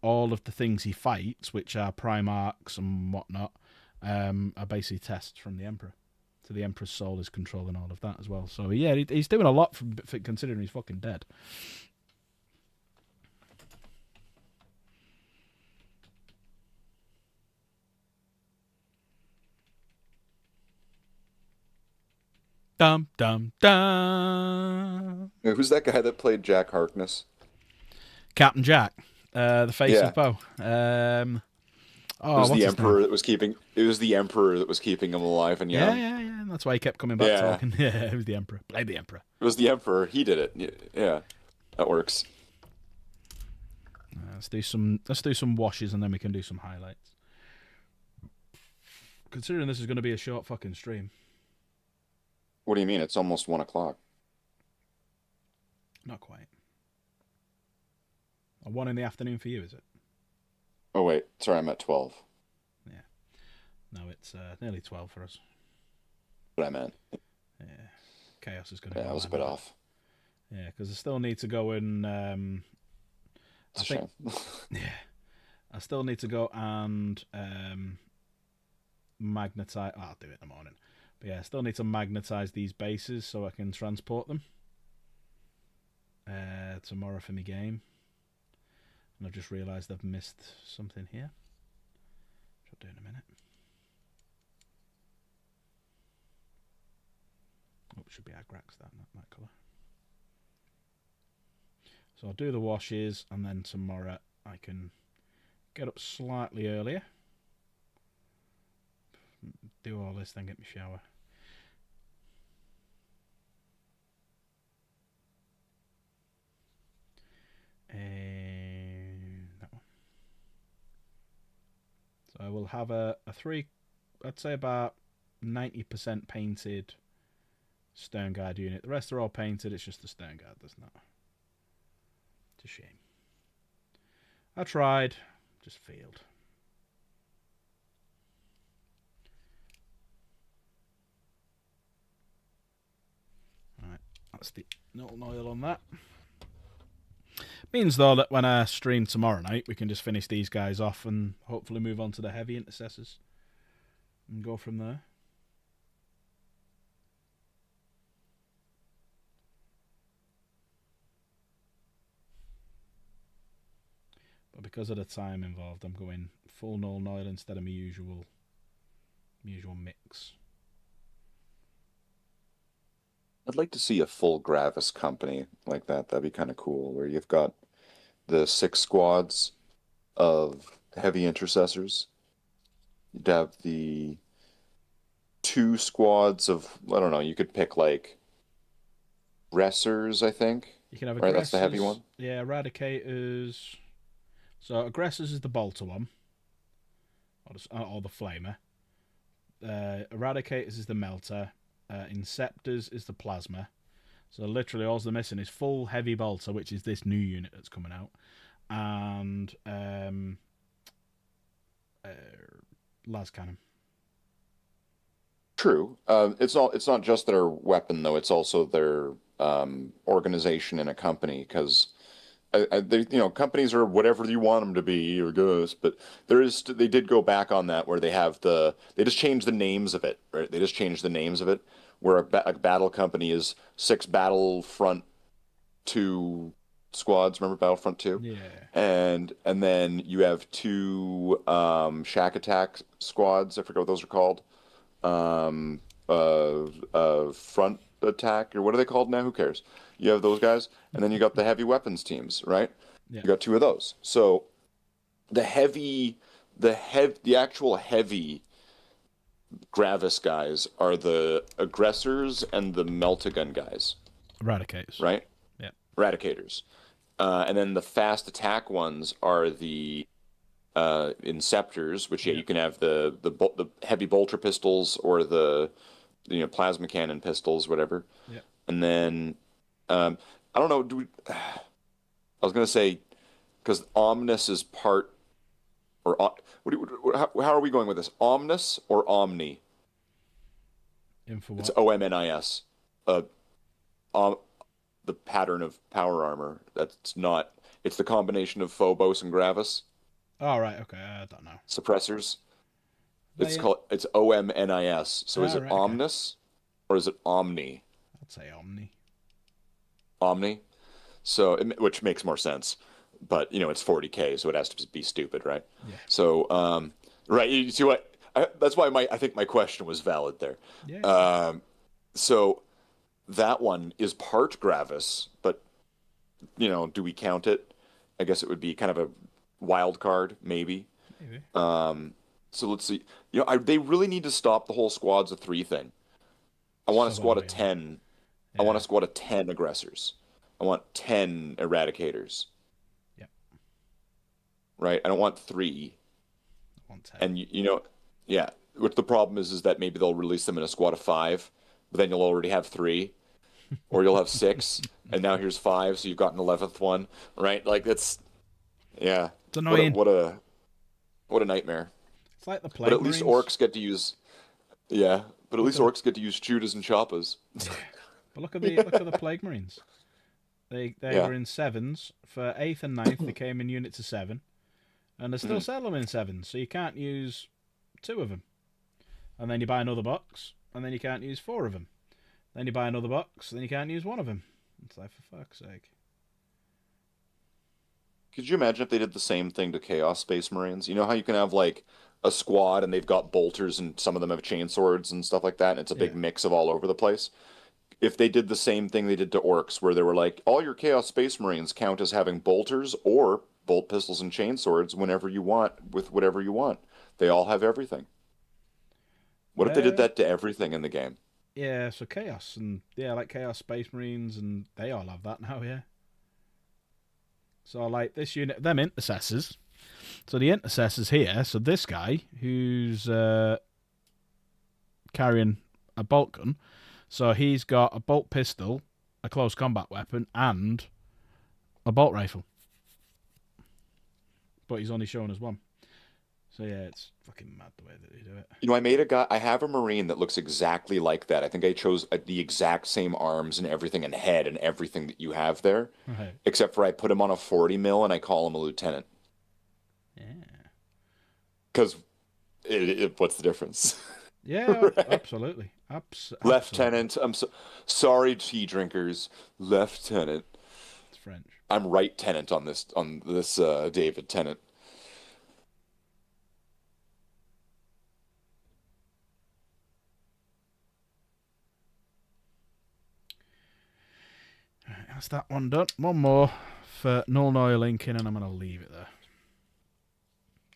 all of the things he fights, which are Primarchs and whatnot, are basically tests from the Emperor. So the Emperor's soul is controlling all of that as well. So yeah, he's doing a lot for considering he's fucking dead. Dum dum dum. Who's that guy that played Jack Harkness? Captain Jack, the face Yeah. of Poe. It what's was the his Emperor name? that was keeping. It was the Emperor that was keeping him alive and young. Yeah. And that's why he kept coming back Yeah. talking. Yeah, it was the Emperor. Play the Emperor. It was the Emperor. He did it. Yeah, that works. Let's do some washes and then we can do some highlights. Considering this is going to be a short fucking stream. What do you mean? It's almost 1 o'clock. Not quite. A 1 in the afternoon for you, is it? Oh wait, sorry, I'm at 12. Yeah. No, it's nearly 12 for us. What I meant. Yeah. Chaos is going to Yeah, go I was a bit off. Yeah, because I still need to go and... It's a shame. Yeah. I still need to go and magnetize... I'll do it in the morning. But yeah, I still need to magnetize these bases so I can transport them tomorrow for my game. And I've just realised I've missed something here, which I'll do in a minute. Oh, it should be Agrax, that colour. So I'll do the washes, and then tomorrow I can get up slightly earlier, do all this, then get my shower. And that one. So I will have a 3, I'd say about 90% painted Stern Guard unit. The rest are all painted, it's just the Stern Guard that's not. It's a shame. I tried, just failed. Alright, that's the Nuln Oil on that. Means though that when I stream tomorrow night, we can just finish these guys off and hopefully move on to the heavy intercessors and go from there. But because of the time involved, I'm going full Nuln Oil instead of my usual mix. I'd like to see a full Gravis company like that. That'd be kind of cool, where you've got the 6 squads of heavy intercessors. You'd have the 2 squads of, I don't know, you could pick like Aggressors, I think. You can have Right, that's the heavy one. Yeah, Eradicators. So Aggressors is the bolter one, or the flamer. Eradicators is the melter. Inceptors is the plasma. So literally all they're missing is full heavy bolter, which is this new unit that's coming out, and las cannon. True. It's not just their weapon though. It's also their organization in a company, because companies are whatever you want them to be, I guess. But they did go back on that, where they just changed the names of it, right? They just changed the names of it, where a battle company is 6 Battlefront 2 squads. Remember Battlefront 2? Yeah. And then you have 2 Shack Attack squads. I forget what those are called. Front Attack, or what are they called now? Who cares? You have those guys, and then you got the heavy weapons teams, right? Yeah. You got 2 of those. So the actual heavy Gravis guys are the Aggressors and the Meltagun guys. Eradicators. Right? Yeah. Eradicators. And then the fast attack ones are the Inceptors, which you can have the heavy bolter pistols, or the plasma cannon pistols, whatever. Yeah. And then I don't know. I was gonna say, because Omnis is part, or how are we going with this? Omnis or Omni? Info what? It's OMNIS. The pattern of power armor. That's not. It's the combination of Phobos and Gravis. Oh, right. Okay. I don't know. Suppressors. It's Yeah. called. It's OMNIS. So is it right, okay. Omnis or is it Omni? I'd say Omni. Omni. So which makes more sense, but it's 40K, so it has to be stupid, right? Yeah. So right. You see what? That's why I think my question was valid there. Yeah. So that one is part Gravis, but do we count it? I guess it would be kind of a wild card, maybe. Maybe. So let's see. They really need to stop the whole squads of 3 thing. I want a squad of 10. I want a squad of 10 Aggressors. I want 10 Eradicators. Yep. Right? I don't want 3. I want 10. And which the problem is that maybe they'll release them in a squad of 5, but then you'll already have 3. or you'll have 6, and now here's 5, so you've got an 11th one, right? Like it's, yeah, It's annoying. what a nightmare. It's like the But Plague at least Marines. orcs get to use, yeah, but at least orcs get to use Chudas and Choppas. But look at the Plague Marines. They Yeah. were in 7s for 8th and 9th. They came in units of 7, and they still sell them in 7s. So you can't use 2 of them, and then you buy another box, and then you can't use 4 of them. Then you buy another box, and then you can't use 1 of them. It's like, for fuck's sake. Could you imagine if they did the same thing to Chaos Space Marines? You know how you can have like a squad and they've got bolters and some of them have chain swords and stuff like that, and it's a big Yeah. mix of all over the place. If they did the same thing they did to orcs, where they were like, all your Chaos Space Marines count as having bolters or bolt pistols and chain swords whenever you want, with whatever you want. They all have everything. What if they did that to everything in the game? Yeah, so Chaos, and yeah, like Chaos Space Marines, and they all have that now, yeah. So like this unit, them intercessors. So the intercessors here, so this guy who's carrying a bolt gun, so he's got a bolt pistol, a close combat weapon, and a bolt rifle. But he's only shown as 1. So yeah, it's fucking mad the way that they do it. You know, I have a Marine that looks exactly like that. I think I chose the exact same arms and everything and head and everything that you have there, Right. except for I put him on a 40 mil and I call him a lieutenant. Yeah. Because what's the difference? Yeah, absolutely. Absolutely. Lieutenant, sorry, tea drinkers. Lieutenant. It's French. I'm right tenant on this David Tennant. Right, that's that one done. One more for Null Noir Lincoln, and I'm going to leave it there.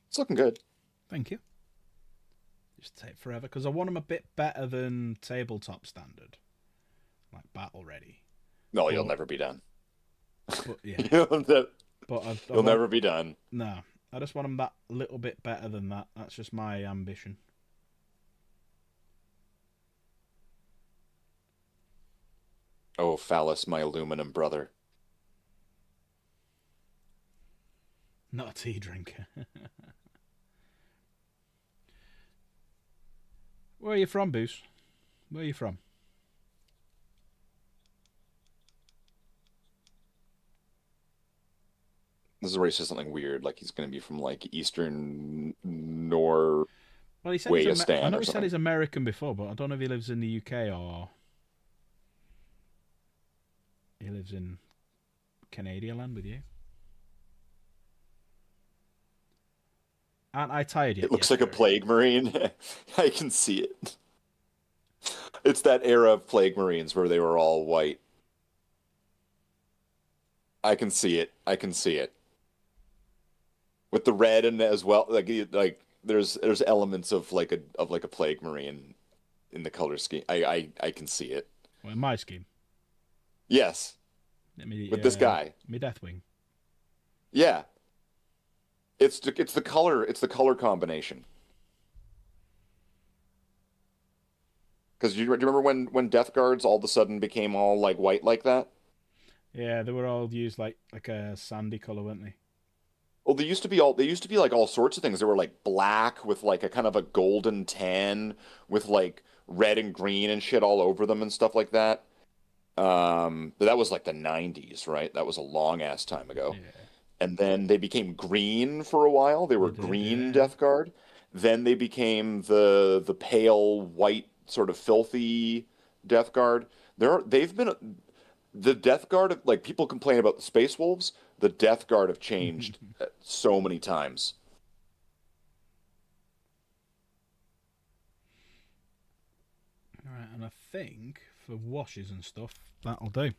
It's looking good. Thank you. Just take forever, because I want them a bit better than tabletop standard. Like battle ready. No, you'll never be done. But yeah. You'll never be done. No, I just want them that little bit better than that. That's just my ambition. Oh, Phallus, my aluminum brother. Not a tea drinker. Where are you from, Boos? Where are you from? This is where he says something weird, like he's going to be from like Eastern Nor. Well, he said I know he said he's American before, but I don't know if he lives in the UK or he lives in Canadian land with you. Aren't I tired yet? It looks like a Plague Marine. I can see it. It's that era of Plague Marines where they were all white. I can see it. I can see it. With the red and as well, like there's elements of like a Plague Marine in the color scheme. I can see it. Well, in my scheme. Yes. With this guy. Me Deathwing. Yeah. It's the color combination. Because do you remember when Death Guards all of a sudden became all like white like that? Yeah, they were all used like a sandy color, weren't they? Well, they used to be like all sorts of things. They were like black with like a kind of a golden tan with like red and green and shit all over them and stuff like that. But that was like the 90s, right? That was a long ass time ago. Yeah. And then they became green for a while. They were green yeah. Death Guard. Then they became the pale white sort of filthy Death Guard. They've been the Death Guard, like people complain about the Space Wolves, the Death Guard have changed so many times. All right, and I think for washes and stuff, that'll do.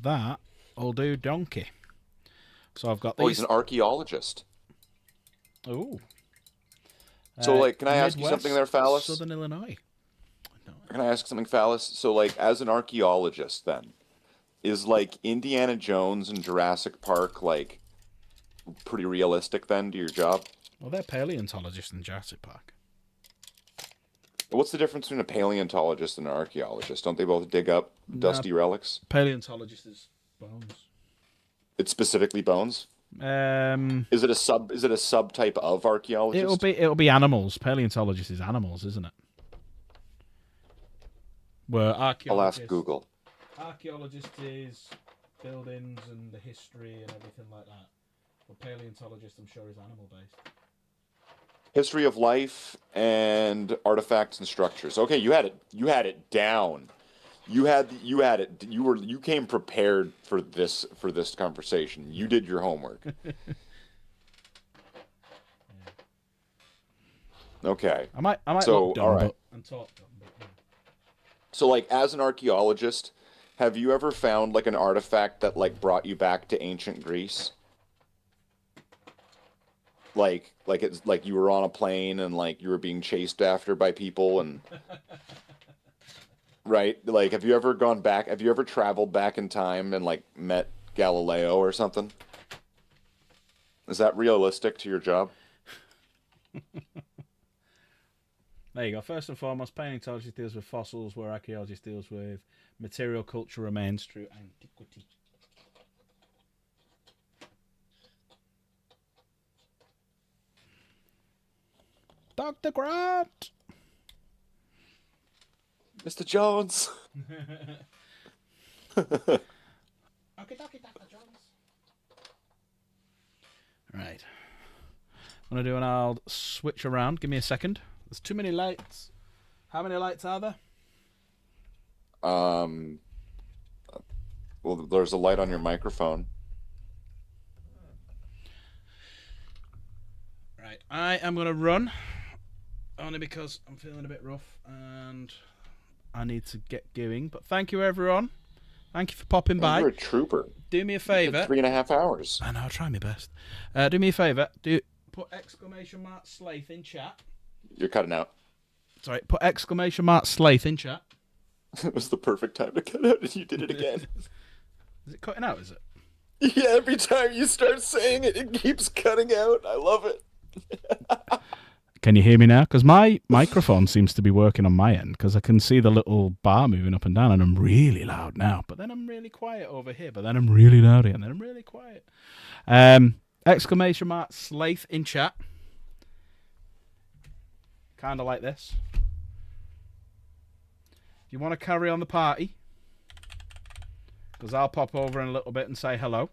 That'll do, donkey. So I've got these. Oh, he's an archaeologist. Oh. So, like, can I ask you something there, Phallus? Southern Illinois. No. Can I ask something, Phallus? So, like, as an archaeologist, then, is, like, Indiana Jones and Jurassic Park, like, pretty realistic, then, to your job? Well, they're paleontologists in Jurassic Park. What's the difference between a paleontologist and an archaeologist? Don't they both dig up dusty relics? Paleontologist is bones. It's specifically bones. Is it a subtype of archaeologist? It'll be animals. Paleontologist is animals, isn't it? Where I'll ask Google. Archaeologist is buildings and the history and everything like that. But paleontologist, I'm sure, is animal based. History of life and artifacts and structures. Okay, you had it down. You came prepared for this conversation. You did your homework. Okay. I might so, look dumb, all right. and talk dumb, but, yeah. So, like, as an archaeologist, have you ever found like an artifact that like brought you back to ancient Greece? Like it's like you were on a plane and like you were being chased after by people and right? Like, have you ever gone back? Have you ever traveled back in time and like met Galileo or something? Is that realistic to your job? There you go. First and foremost, paleontology deals with fossils, where archaeology deals with material culture remains through antiquity. Dr. Grant! Mr. Jones! Okay, Dr. Jones. Right. I'm going to do an old switch around. Give me a second. There's too many lights. How many lights are there? Well, there's a light on your microphone. Right. I am going to run. Only because I'm feeling a bit rough and I need to get going. But thank you, everyone. Thank you for popping by. You're a trooper. Do me a favour. 3.5 hours. I know, I'll try my best. Do me a favour. Put exclamation mark Slaith in chat. You're cutting out. Sorry, put exclamation mark Slaith in chat. It was the perfect time to cut out, and you did it again. Is it cutting out, is it? Yeah, every time you start saying it, it keeps cutting out. I love it. Can you hear me now? Because my microphone seems to be working on my end, because I can see the little bar moving up and down, and I'm really loud now. But then I'm really quiet over here, but then I'm really loud here, and then I'm really quiet. Exclamation mark Slaith in chat. Kind of like this. If you want to carry on the party, because I'll pop over in a little bit and say hello.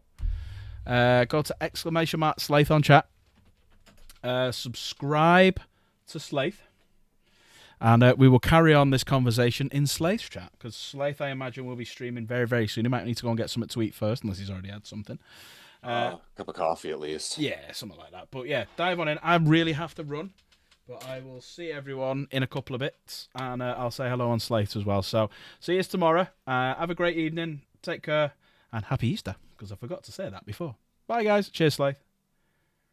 Go to exclamation mark Slaith on chat. Subscribe to Slaith. And we will carry on this conversation in Slaith's chat. Because Slaith, I imagine, will be streaming very, very soon. He might need to go and get something to eat first, unless he's already had something. Cup of coffee, at least. Yeah, something like that. But yeah, dive on in. I really have to run. But I will see everyone in a couple of bits. And I'll say hello on Slaith as well. So see you tomorrow. Have a great evening. Take care. And happy Easter. Because I forgot to say that before. Bye, guys. Cheers, Slaith.